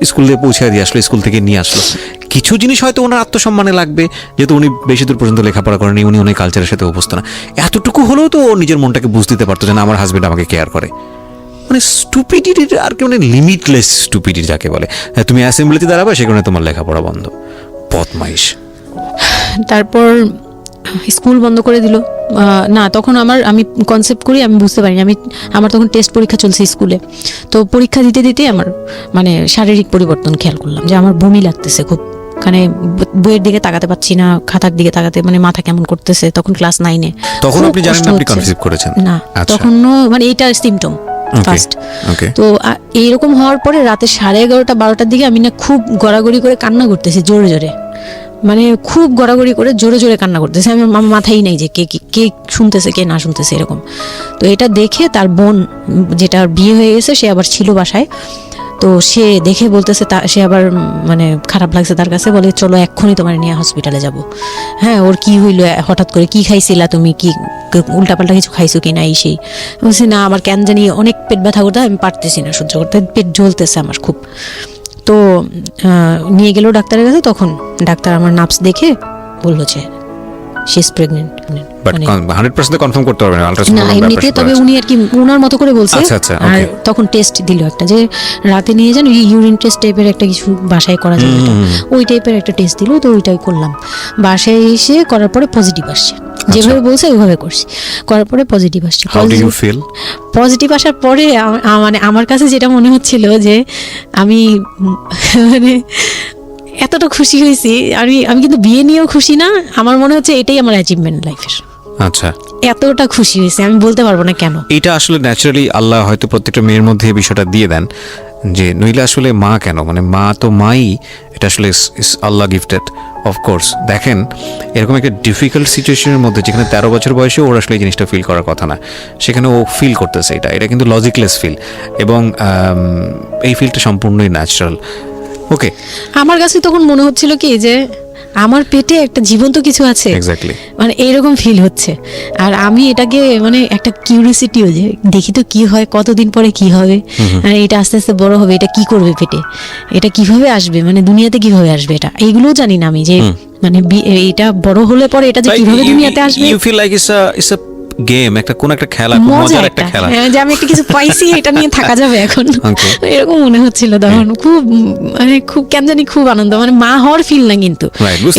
স্কুলে পৌঁছে দিয়ে আসলো, স্কুল থেকে নিয়ে আসলো। কিছু জিনিস হয়তো ওনার আত্মসম্মানে লাগবে, যেহেতু উনি বেশি দূর পর্যন্ত লেখাপড়া করেনি, উনি অনেক কালচারের সাথে অভ্যস্ত না, এতটুকু হলেও তো ও নিজের মনটাকে বুঝ দিতে পারতো যে না আমার হাজবেন্ড আমাকে কেয়ার করে। মানে স্টুপিডিটির আর কি, মানে লিমিটলেস স্টুপিডিটি যাকে বলে। হ্যাঁ, তুমি অ্যাসেম্বলিতে দাঁড়াবে, সেখানে তোমার লেখাপড়া বন্ধ, বদমাইশ। তারপর স্কুল বন্ধ করে দিল। না, তখন আমি কনসেপ্ট করি, আমি বুঝতে পারিনি, আমার তখন টেস্ট পরীক্ষা চলছে স্কুলে। তো পরীক্ষা দিতে দিতে আমার মানে শারীরিক পরিবর্তন খেয়াল করলাম, যে আমার বমি লাগতেছে খুব, মানে বইয়ের দিকে তাকাতে পারছি না, খাতার দিকে তাকাতে মানে মাথা কেমন করতেছে। তখন ক্লাস 9-এ। তখন আপনি জানেন না আপনি কনসিভ করেছেন? না, তখনও মানে এইটা সিমটম ফার্স্ট। তো এইরকম হওয়ার পরে রাতে 11:30-12টার দিকে আমি না খুব গড়াগড়ি করে কান্না করতেছি, জোরে জোরে, মানে খুব গড়াগড়ি করে জোরে জোরে কান্না করতেছে। আমি মাথায় নেই যে কে শুনতেছে কে না শুনতেছে এরকম। তো এটা দেখে তার বোন, যেটা বিয়ে হয়ে গেছে, সে আবার ছিল বাসায়, তো সে দেখে বলতেছে, সে আবার মানে খারাপ লাগছে তার কাছে, বলে চলো এক্ষুনি তোমার নিয়ে হসপিটালে যাব। হ্যাঁ, ওর কি হইলো হঠাৎ করে, কি খাইছিলা তুমি, কি উল্টাপাল্টা কিছু খাইছো কি না, এই সেই। বলছি না, আমার কেন জানি অনেক পেট ব্যথা করতে, আমি পারতেছি না সহ্য করতে, পেট জ্বলতেছে আমার খুব। তো নিয়ে গেল ডাক্তারের কাছে, তখন ডাক্তার আমার নার্ভস দেখে বললো যে she is pregnant. But 100% confirm করতে পারবেন আল্ট্রাসাউন্ড না, এমনিতে তবে উনি আর কি ওনার মতো করে বলছে। আচ্ছা, আর তখন টেস্ট দিল একটা, যে রাতে নিয়ে যান, ইউরিন টেস্ট টাইপের একটা কিছু বাসায় করা যায়, ওই টাইপের একটা টেস্ট দিল। তো ওইটাই করলাম, বাসায় এসে করার পরে পজিটিভ আসছে, যেভাবে বলছে ওইভাবে করছি, করার পরে পজিটিভ আসছে। How do you feel? Positive আসার পরে মানে আমার কাছে যেটা মনে হচ্ছিল যে আমি মানে এতটা খুশি হয়েছি, আমি কিন্তু বিয়ে নিয়েও খুশি না, আমার মনে হচ্ছে এটাই আমার অ্যাচিভমেন্ট লাইফের। আচ্ছা, এতটা খুশি হয়েছে আমি বলতে পারবো না কেন। এটা আসলে ন্যাচারালি আল্লাহ হয়তো প্রত্যেকটা মেয়ের মধ্যে এই বিষয়টা দিয়ে দেন, যে নইলে আসলে মা কেন, মানে মা তো মাই, এটা আসলে আল্লাহ গিফটেড অফকোর্স। দেখেন, এরকম একটা ডিফিকাল্ট সিচুয়েশনের মধ্যে, যেখানে 13 বছর বয়সে ওর আসলে এই জিনিসটা ফিল করার কথা না, সেখানে ও ফিল করতেছে, এটা কিন্তু লজিকলেস ফিল, এবং এই ফিলটা সম্পূর্ণই ন্যাচারাল। ওকে, আমার কাছে তখন মনে হচ্ছিল কি যে আমার পেটে একটা জীবন্ত কিছু আছে, এক্স্যাক্টলি, মানে এইরকম ফিল হচ্ছে। আর আমি এটাকে মানে একটা কিউরিওসিটিও, যে দেখি তো কি হয়, কতদিন পরে কি হবে, এটা আস্তে আস্তে বড় হবে, এটা কি করবে পেটে, এটা কিভাবে আসবে, মানে দুনিয়াতে কিভাবে আসবে, এটা এইগুলোও জানি না আমি, যে মানে এটা বড় হলে পরে এটা যে কিভাবে দুনিয়াতে আসবে। You feel like it's a game, কোন একটা খেলা, মজার একটা খেলা, হ্যাঁ, যে আমি একটা কিছু পাইছি, এটা নিয়ে থাকা যাবে এখন, এরকম মনে হচ্ছিল তখন। খুব মানে খুব কেন জানি খুব আনন্দ, মানে মা হওয়ার ফিল না, কিন্তু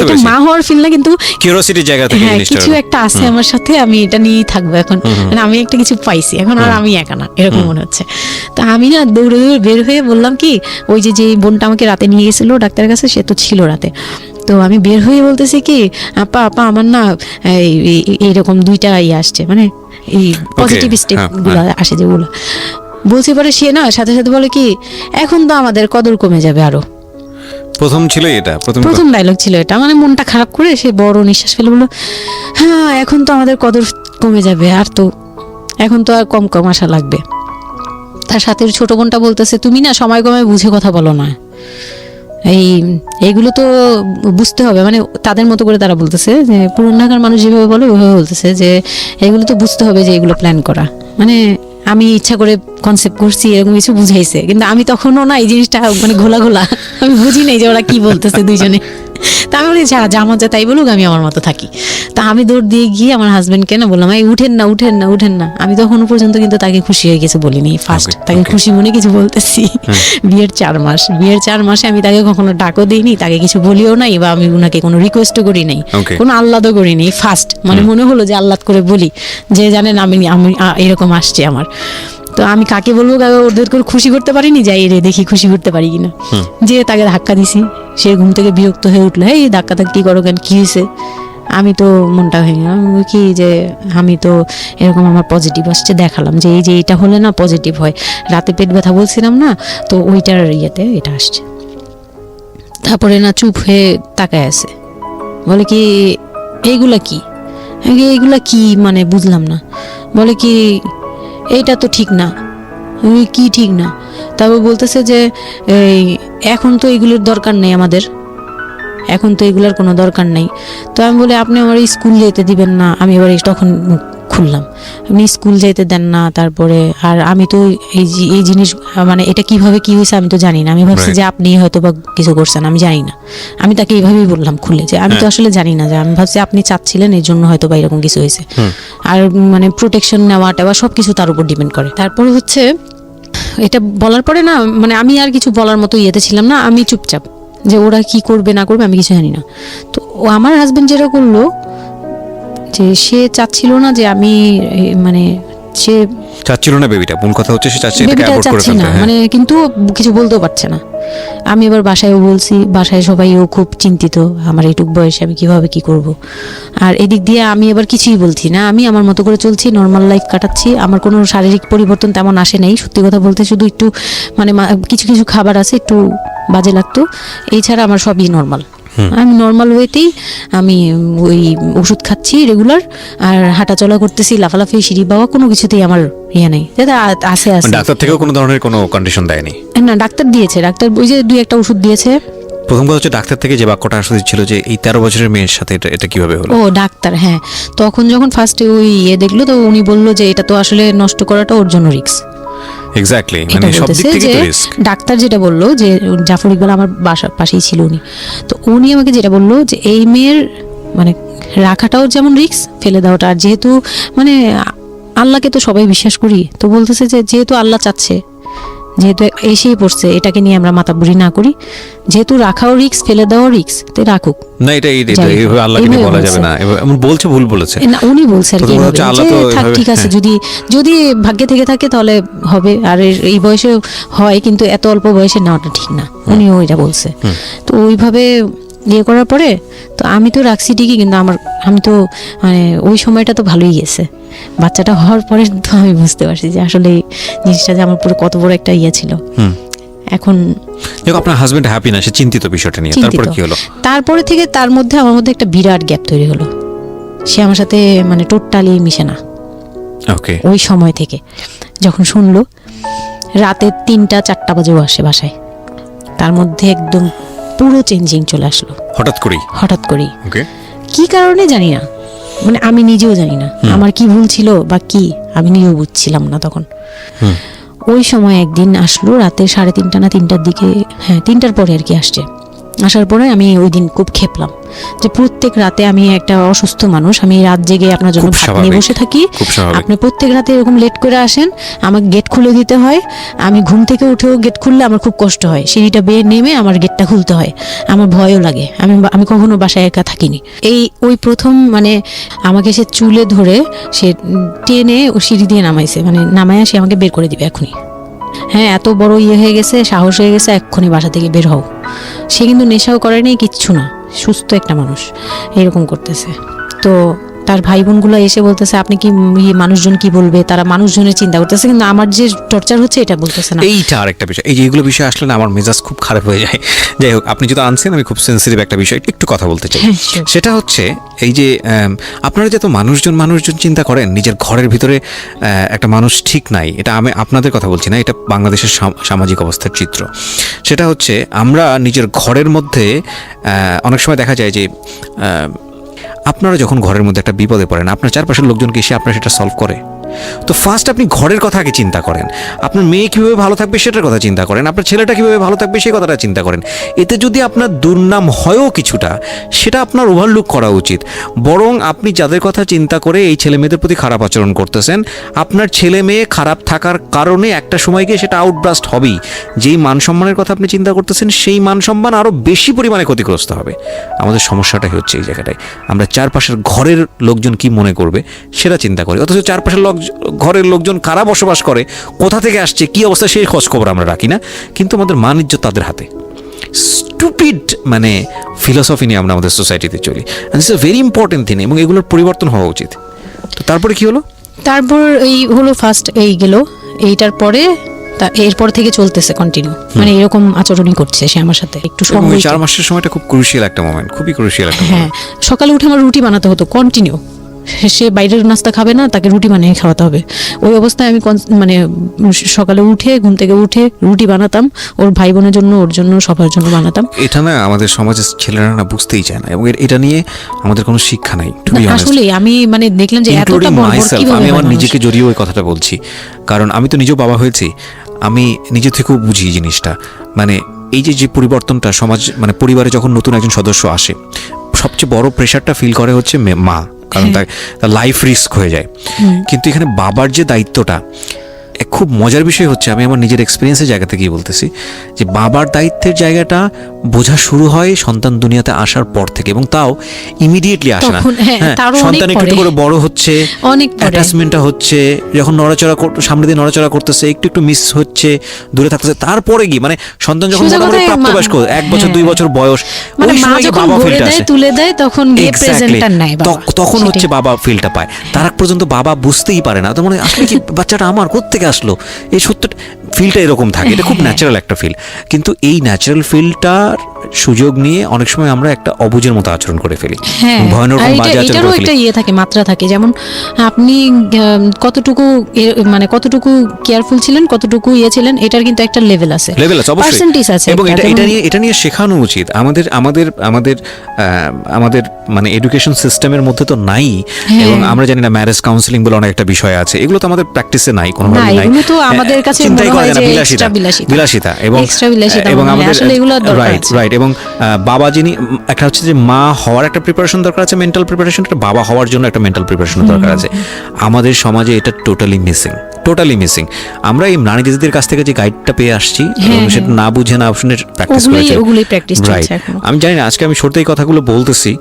এটা মা হওয়ার ফিল না, কিন্তু কিউরিওসিটির জায়গা থেকে কিছু একটা আছে আমার সাথে, আমি এটা নিয়েই থাকবো এখন, মানে আমি একটা কিছু পাইছি এখন, আর আমি একা না, এরকম মনে হচ্ছে। তো আমি না দৌড়ে দৌড়ে বের হয়ে বললাম কি, ওই যে বোনটা আমাকে রাতে নিয়ে গেছিল ডাক্তারের কাছে, সে তো ছিল রাতে। তো আমি বের হয়ে বলতেছি কি, আপা আমার না এইরকম 2টা আসছে, মানে এই পজিটিভ স্টেপ গুলো আসে যেগুলো বলছি। পরে সে না সাথে সাথে বলে কি, এখন তো আমাদের কদর কমে যাবে আরো। প্রথম ছিল এটা, প্রথম ডায়লগ ছিল এটা, মানে মনটা খারাপ করে সে বড় নিঃশ্বাস ফেলে বললো, হ্যাঁ এখন তো আমাদের কদর কমে যাবে, আর তো এখন তো আর কম কম আশা লাগবে। তার সাথে ছোট বোনটা বলতেছে, তুমি না সময় কমে বুঝে কথা বলো না, এইগুলো তো বুঝতে হবে, মানে তাদের মতো করে তারা বলতেছে যে পুরান ঢাকার মানুষ যেভাবে বলে ওইভাবে বলতেছে যে এগুলো তো বুঝতে হবে যে এগুলো প্ল্যান করা, মানে আমি ইচ্ছা করে কনসেপ্ট করছি এরকম কিছু বুঝাইছে, কিন্তু আমি তখনও না এই জিনিসটা মানে ঘোলা ঘোলা আমি বুঝি নাই যে ওরা কি বলতেছে দুইজনে। তা আমি বলি যা মজা তাই বলুক, আমি আমার মতো থাকি। তা আমি দৌড় দিয়ে গিয়ে আমার হাজবেন্ডকে না বললাম, এই উঠেন না। আমি তখনও পর্যন্ত কিন্তু তাকে খুশি হয়ে কিছু বলিনি, ফার্স্ট তাকে খুশি মনে কিছু বলতেছি। বিয়ের 4 মাসে আমি তাকে কখনো ডাকও দিইনি, তাকে কিছু বলিও নাই, বা আমি উনাকে কোনো রিকোয়েস্টও করি নাই, কোনো আহ্লাদও করিনি। ফার্স্ট মানে মনে হলো যে আহ্লাদ করে বলি যে জানেন আমি এরকম আসছে আমার, তো আমি কাকে বলবো, ওদের করে খুশি করতে পারিনি, যাই রে দেখি খুশি করতে পারি কিনা। যে তাকে ধাক্কা দিছি, সে ঘুম থেকে বিরক্ত হয়ে উঠলো, এই ধাক্কা কি করো কেন, কি হয়েছে? আমি তো মনটা ভেঙে গেলাম, কি যে আমি তো এরকম আমার পজিটিভ আসছে, দেখালাম যে এই যে এটা হলে না পজিটিভ হয়, রাতে পেট ব্যথা বলছিলাম না, তো ওইটার ইয়েতে এটা আসছে। তারপরে না চুপ হয়ে তাকায় আছে, বলে কি এইগুলা কি মানে বুঝলাম না। বলে কি এইটা তো ঠিক না। কি ঠিক না? তারপর বলতেছে যে এই এখন তো এগুলোর দরকার নেই, আমাদের এখন তো এগুলোর কোনো দরকার নেই। তো আমি বলি আপনি আমার স্কুল যেতে দিবেন না। আমি এবার তখন খুললাম, আপনি স্কুল যেতে দেন না, তারপরে আর আমি তো এই জিনিস মানে এটা কিভাবে কি হয়েছে আমি তো জানি না, আমি ভাবছি যে আপনি হয়তো বা কিছু করছেন, আমি জানি না। আমি তাকে এইভাবেই বললাম খুলে যে আমি তো আসলে জানি না, যে আমি ভাবছি আপনি চাচ্ছিলেন এই জন্য হয়তো বা এরকম কিছু হয়েছে। আর মানে প্রোটেকশন নেওয়াটা বা সব কিছু তার উপর ডিপেন্ড করে। তারপরে হচ্ছে এটা বলার পরে না মানে আমি আর কিছু বলার মতো ইয়েতে ছিলাম না, আমি চুপচাপ, যে ওরা কি করবে না করবে আমি কিছু জানি না। তো আমার হাজবেন্ড যেটা করলো, যে সে চাচ্ছিল না যে আমি মানে সে চাচ্ছিল না বেবিটা, মূল কথা হচ্ছে সে চাচ্ছে এটাকে অ্যাভয়েড করে ফেলতে, মানে কিন্তু কিছু বলতেও পারছে না। আমি এবার বাসায়ও বলছি, বাসায় সবাইও খুব চিন্তিত আমার এইটুক বয়সে আমি কিভাবে কি করব। আর এদিক দিয়ে আমি এবার কিছুই বলছি না, আমি আমার মতো করে চলছি, নর্মাল লাইফ কাটাচ্ছি, আমার কোনো শারীরিক পরিবর্তন তেমন আসে নাই। সত্যি কথা বলতে শুধু একটু মানে কিছু কিছু খাবার আছে একটু বাজে লাগতো, এছাড়া আমার সবই নর্মাল। আমি নর্মাল ওয়েতেই আমি ওই ওষুধ খাচ্ছি রেগুলার, আর হাঁটাচলা করতেছি, লাফালাফি সিঁড়ি বাওয়া কোনো কিছুতেই আমার ইয়ে নেই। আছে ডাক্তার থেকেও কোনো ধরনের কোনো কন্ডিশন দেয়নি? না, ডাক্তার দিয়েছে, ডাক্তার ওই যে 2-1টা ওষুধ দিয়েছে। প্রথম কথা হচ্ছে ডাক্তার থেকে যে বাক্যটা আসলে ছিল যে এই 13 বছরের মেয়ের সাথে এটা কিভাবে হলো? ও ডাক্তার, হ্যাঁ, তখন যখন ফার্স্টে ওই দেখলো, তো উনি বললো যে এটা তো আসলে নষ্ট করাটা ওর জন্য রিস্ক। এক্স্যাক্টলি, মানে সব দিক থেকে তো রিস্ক। ডাক্তার যেটা বললো, যে জাফর ইকবাল আমার বাসার পাশেই ছিল উনি, তো উনি আমাকে যেটা বললো যে এই মেয়ের মানে রাখাটাও যেমন রিস্ক, ফেলে দেওয়াটা। আর যেহেতু মানে আল্লাহকে তো সবাই বিশ্বাস করি, তো বলতেছে যে যেহেতু আল্লাহ চাচ্ছে, যেহেতু এসেই পড়ছে, এটাকে নিয়ে আমরা মাতাবুরি না করি, যেহেতু রাখাও রিস্ক ফেলে দেওয়াও রিস্ক, তো রাখুক না। এটা এইভাবে আল্লাহকে নিয়ে বলা যাবে না, এমন বলছে, ভুল বলেছে না, উনি বলছে আর কি থাক ঠিক আছে, যদি ভাগ্যে থেকে থাকে তাহলে হবে। আর এই বয়সে হয়, কিন্তু এত অল্প বয়সে নেওয়াটা ঠিক না, উনিও এটা বলছে। তো ওইভাবে ইয়ে করার পরে তো আমি তো রাখছি ঠিকই, কিন্তু আমি তো মানে ওই সময়টা তো ভালোই গেছে। বাচ্চাটা হওয়ার পরে তো আমি বুঝতে পারছি যে আসলে জিনিসটা যে আমার পুরো কত বড় একটা ইয়ে ছিল। এখন আপনার হাজবেন্ড হ্যাপি না, সে চিন্তিত বিষয়টা নিয়ে। তারপরে কি হলো? তারপরে থেকে তার মধ্যে আমার মধ্যে একটা বিরাট গ্যাপ তৈরি হলো, সে আমার সাথে মানে টোটালি মিশে না। ওকে। ওই সময় থেকে যখন শুনলো রাতে 3টা-4টা বাজেও আসে বাসায়, তার মধ্যে একদম পুরো চেঞ্জিং চলে আসলো হঠাৎ করেই। ওকে। কি কারণে জানি না, মানে আমি নিজেও জানি না আমার কি ভুল ছিল বা কি, আমি নিজেও বুঝছিলাম না তখন। ওই সময় একদিন আসলো রাতে 3:30 না 3টার দিকে, হ্যাঁ 3টার পরে আর কি আসছে। আসার পরে আমি ওই দিন খুব খেপলাম যে প্রত্যেক রাতে আমি একটা অসুস্থ মানুষ, আমি রাত জেগে আপনার জন্য ভাত নিয়ে বসে থাকি, আপনি প্রত্যেক রাতে এরকম লেট করে আসেন, আমাকে গেট খুলে দিতে হয়, আমি ঘুম থেকে উঠেও গেট খুললে আমার খুব কষ্ট হয়, সিঁড়িটা বেয়ে নেমে আমার গেটটা খুলতে হয়, আমার ভয়ও লাগে, আমি কখনো বাসায় একা থাকিনি। ওই প্রথম মানে আমাকে সে চুলে ধরে সে টেনে ও সিঁড়ি দিয়ে নামাইছে, মানে নামায় সে আমাকে বের করে দিবে এখনই। হ্যাঁ, এত বড় ইয়ে হয়ে গেছে, সাহস হয়ে গেছে, এক্ষুনি বাসা থেকে বের হও। সে কিন্তু নেশাও করেনি, কিচ্ছু না, সুস্থ একটা মানুষ এরকম করতেছে। তো তার ভাই বোনগুলো এসে বলতেছে আপনি কি মানুষজন কি বলবে, তারা মানুষজনের চিন্তা করতেছে, কিন্তু আমার যে টর্চার হচ্ছে এটা বলতেছে না। এইটা আরেকটা বিষয়, এই যে এইগুলো বিষয় আসলে না আমার মেজাজ খুব খারাপ হয়ে যায়। যাই হোক, আপনি যদি আনছেন, আমি খুব সেন্সিটিভ একটা বিষয় একটু কথা বলতে চাই। হ্যাঁ, sure. সেটা হচ্ছে এই যে আপনারা যে তো মানুষজন চিন্তা করেন, নিজের ঘরের ভিতরে একটা মানুষ ঠিক নাই, এটা আমি আপনাদের কথা বলছি না, এটা বাংলাদেশের সামাজিক অবস্থার চিত্র। সেটা হচ্ছে আমরা নিজের ঘরের মধ্যে অনেক সময় দেখা যায় যে আপনারা যখন ঘরের মধ্যে একটা বিপদে পড়েন, আপনার চারপাশের লোকজনকে এসে আপনার সেটা সলভ করে। তো ফার্স্ট আপনি ঘরের কথা আগে চিন্তা করেন, আপনার মেয়ে কীভাবে ভালো থাকবে সেটার কথা চিন্তা করেন, আপনার ছেলেটা কীভাবে ভালো থাকবে সেই কথাটা চিন্তা করেন। এতে যদি আপনার দুর্নাম হয়ও কিছুটা, সেটা আপনার ওভারলুক করা উচিত। বরং আপনি যাদের কথা চিন্তা করে এই ছেলে মেয়েদের প্রতি খারাপ আচরণ করতেছেন, আপনার ছেলে মেয়ে খারাপ থাকার কারণে একটা সময় গিয়ে সেটা আউটব্রাস্ট হবেই। যেই মান সম্মানের কথা আপনি চিন্তা করতেছেন, সেই মান সম্মান আরও বেশি পরিমাণে ক্ষতিগ্রস্ত হবে। আমাদের সমস্যাটাই হচ্ছে এই জায়গাটায়, আমরা চারপাশের ঘরের লোকজন কি মনে করবে সেটা চিন্তা করি, অথচ চারপাশের ঘরের লোকজন কারা বসবাস করে, কোথা থেকে আসছে, কি অবস্থা, সেই খোঁজ খবর আমরা রাখি না। কিন্তু আমাদের মান ইজ্জত তাদের হাতে। স্টুপিড মানে ফিলসফি নিয়ে আমরা আমাদের সোসাইটিতে চলি। This is very important thing, এবং এগুলোর পরিবর্তন হওয়া উচিত। তো তারপরে কি হলো? তারপর এই হলো ফার্স্ট এই গেল, এইটার পরে এরপর থেকে চলতেছে কন্টিনিউ, মানে এরকম আচরণই করছে সে আমার সাথে। একটু 4 মাসের সময়টা খুব ক্রুশিয়াল একটা মোমেন্ট, খুবই ক্রুশিয়াল একটা হ্যাঁ, সকালে উঠে আমার রুটি বানাতে হতো কন্টিনিউ। সে বাইরের নাস্তা খাবে না, তাকে রুটি বানিয়ে খাওয়াতে হবে। ওই অবস্থায় আমি মানে সকালে উঠে ঘুম থেকে উঠে রুটি বানাতাম, ওর ভাই বোনের জন্য, ওর জন্য, সবার জন্য বানাতাম। এটা না আমাদের সমাজের ছেলেরা না বুঝতেই চায় না, এবং এটা নিয়ে আমাদের কোনো শিক্ষা নাই। আসলে আমি মানে দেখলাম যে এতটা আমি আমার নিজেকে জড়িয়ে ওই কথাটা বলছি, কারণ আমি তো নিজেও বাবা হয়েছি, আমি নিজে থেকেও বুঝি জিনিসটা। মানে এই যে পরিবর্তনটা সমাজ, মানে পরিবারে যখন নতুন একজন সদস্য আসে, সবচেয়ে বড় প্রেশারটা ফিল করে হচ্ছে মা, কারণ তার লাইফ রিস্ক হয়ে যায়। কিন্তু এখানে বাবার যে দায়িত্বটা, খুব মজার বিষয় হচ্ছে, আমি আমার নিজের এক্সপিরিয়েন্সের জায়গা থেকেই বলতেছি, যে বাবার দায়িত্বের জায়গাটা বোঝা শুরু হয় সন্তান দুনিয়াতে আসার পর থেকে, এবং তাও ইমিডিয়েটলি আসে না। সন্তান একটু করে বড় হচ্ছে, অ্যাটাচমেন্টটা হচ্ছে, যখন নড়াচড়া সামনে দিয়ে নড়াচড়া করতেছে, একটু মিস হচ্ছে, দূরে থাকতেছে, তারপরে কি মানে সন্তান যখন প্রাপ্তবয়স্ক 1 বছর 2 বছর বয়স, ওই সময় বাবা ফিলটা আসে, তুলে দেয়, তখন তখন হচ্ছে বাবা ফিলটা পায়। তার আগ পর্যন্ত বাবা বুঝতেই পারে না, তো মানে আসলে কি বাচ্চাটা আমার কোত্থেকে আসলো, এই সত্যটা ফিলটা এরকম থাকে। এটা খুব ন্যাচারাল একটা ফিল, কিন্তু এই ন্যাচারাল ফিলটার সুযোগ নিয়ে অনেক সময় আমরা একটা অবুঝের মতো আচরণ করে ফেলি, ভয়ানক বাজে আচরণ করে ফেলি। একটা ইয়ে থাকে, মাত্রা থাকে, যেমন আপনি কতটুকু কেয়ারফুল ছিলেন, কতটুকু ইয়ে ছিলেন, এটার কিন্তু একটা লেভেল আছে, পার্সেন্টেজ আছে, এবং এটা নিয়ে শেখানো উচিত আমাদের মানে এডুকেশন সিস্টেমের মধ্যে তো নাই। এবং আমরা জানি না ম্যারেজ কাউন্সিলিং বলে অনেক একটা বিষয় আছে, এগুলো তো আমাদের প্র্যাকটিসে নাই, কোনোভাবে নাই। এগুলো তো আমাদের কাছে মনে হয় যে বিলাসিতা, এবং আমাদের রাইট। এবং বাবা যিনি, একটা হচ্ছে যে মা হওয়ার একটা প্রিপারেশন দরকার আছে, মেন্টাল প্রিপারেশন, একটা বাবা হওয়ার জন্য একটা মেন্টাল প্রিপারেশন দরকার আছে। আমাদের সমাজে এটা টোটালি মিসিং। আমরা এই নারী দিদিদের কাছ থেকে যে গাইডটা পেয়ে আসছি, এবং সেটা না বুঝে না শুনে প্র্যাকটিস করেছি। আমি জানি না, আজকে আমি সত্যি এই কথাগুলো বলতেছি,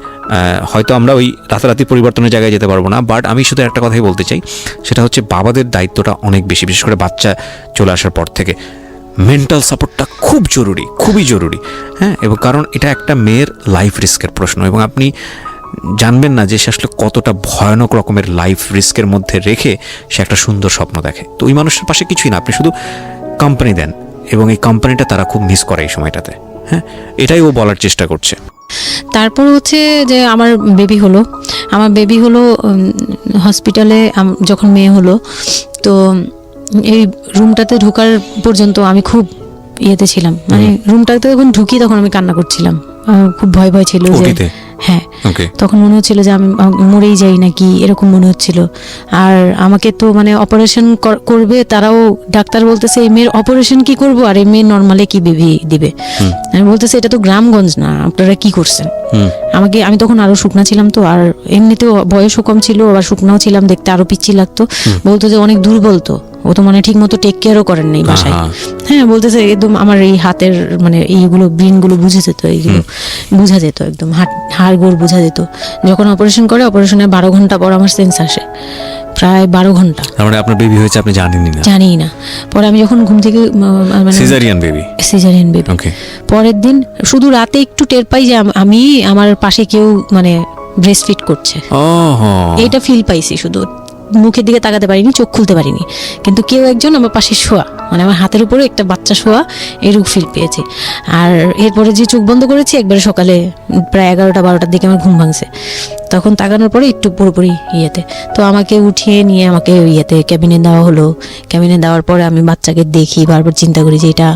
হয়তো আমরা ওই রাতারাতি পরিবর্তনের জায়গায় যেতে পারবো না, বাট আমি শুধু একটা কথাই বলতে চাই, সেটা হচ্ছে বাবাদের দায়িত্বটা অনেক বেশি, বিশেষ করে বাচ্চা চলে আসার পর থেকে মেন্টাল সাপোর্টটা খুবই জরুরি। হ্যাঁ, এবং কারণ এটা একটা মেয়ের লাইফ রিস্কের প্রশ্ন, এবং আপনি জানবেন না যে সে আসলে কতটা ভয়ানক রকমের লাইফ রিস্কের মধ্যে রেখে সে একটা সুন্দর স্বপ্ন দেখে। তো ওই মানুষের পাশে কিছুই না, আপনি শুধু কোম্পানি দেন, এবং এই কোম্পানিটা তারা খুব মিস করে এই সময়টাতে। হ্যাঁ, এটাই ও বলার চেষ্টা করছে। তারপর হচ্ছে যে আমার বেবি হলো হসপিটালে, যখন মেয়ে হলো, তো এই রুমটাতে ঢোকার পর্যন্ত আমি খুব ইয়েতে ছিলাম, মানে রুমটাতে যখন ঢুকি তখন আমি কান্না করছিলাম, খুব ভয় ছিল যে হ্যাঁ, তখন মনে হচ্ছিল যে আমি মরেই যাই নাকি, এরকম মনে হচ্ছিল। আর আমাকে তো মানে অপারেশন করবে, তারাও ডাক্তার বলতেছে এই মেয়ের অপারেশন কি করবো, আর এই মেয়ের নর্মালে কি বেবি দিবে। আমি বলতেছে এটা তো গ্রামগঞ্জ না, আপনারা কি করছেন। আমি তখন আরো শুকনা ছিলাম, তো আর এমনিতেও বয়সও কম ছিল, আবার শুকনাও ছিলাম, দেখতে আরো পিচ্ছি লাগতো। বলতো যে অনেক দুর্বল, তো ও তো মানে ঠিক মতো টেক কেয়ারও করেন নাই বাসায়। হ্যাঁ, বলতেছে একদম আমার এই হাতের মানে এইগুলো ব্রেনগুলো বুঝে যেত, এইগুলো বুঝা যেত, একদম হাড় গোড় বুঝা যেত। যখন অপারেশন করে, অপারেশনের 12 ঘন্টা পর আমার সেন্স আসে, প্রায় 12 ঘন্টা। মানে আপনার বেবি হয়েছে আপনি জানি না? পরে আমি যখন ঘুম থেকে মানে সিজারিয়ান বেবি, পরের দিন শুধু রাতে একটু টের পাই যে আমি, আমার পাশে কেউ মানে ব্রেস্ট ফিড করছে। ওহো, এইটা ফিল পাইছি, শুধু মুখের দিকে তাকাতে পারিনি, চোখ খুলতে পারিনি, কিন্তু কেউ একজন আমার পাশে শোয়া, মানে আমার হাতের উপরে একটা বাচ্চা শোয়া, এরকম ফিল পেয়েছি। আর এরপরে যে চোখ বন্ধ করেছি একবারে সকালে প্রায় 11টা-12টার দিকে আমার ঘুম ভাঙছে, তখন তাকানোর পরে একটু পুরোপুরি ইয়েতে, তো আমাকে উঠিয়ে নিয়ে আমাকে ইয়েতে ক্যাবিনে দেওয়া হলো। ক্যাবিনে দেওয়ার পরে আমি বাচ্চাকে দেখি, বারবার চিন্তা করি যে এটা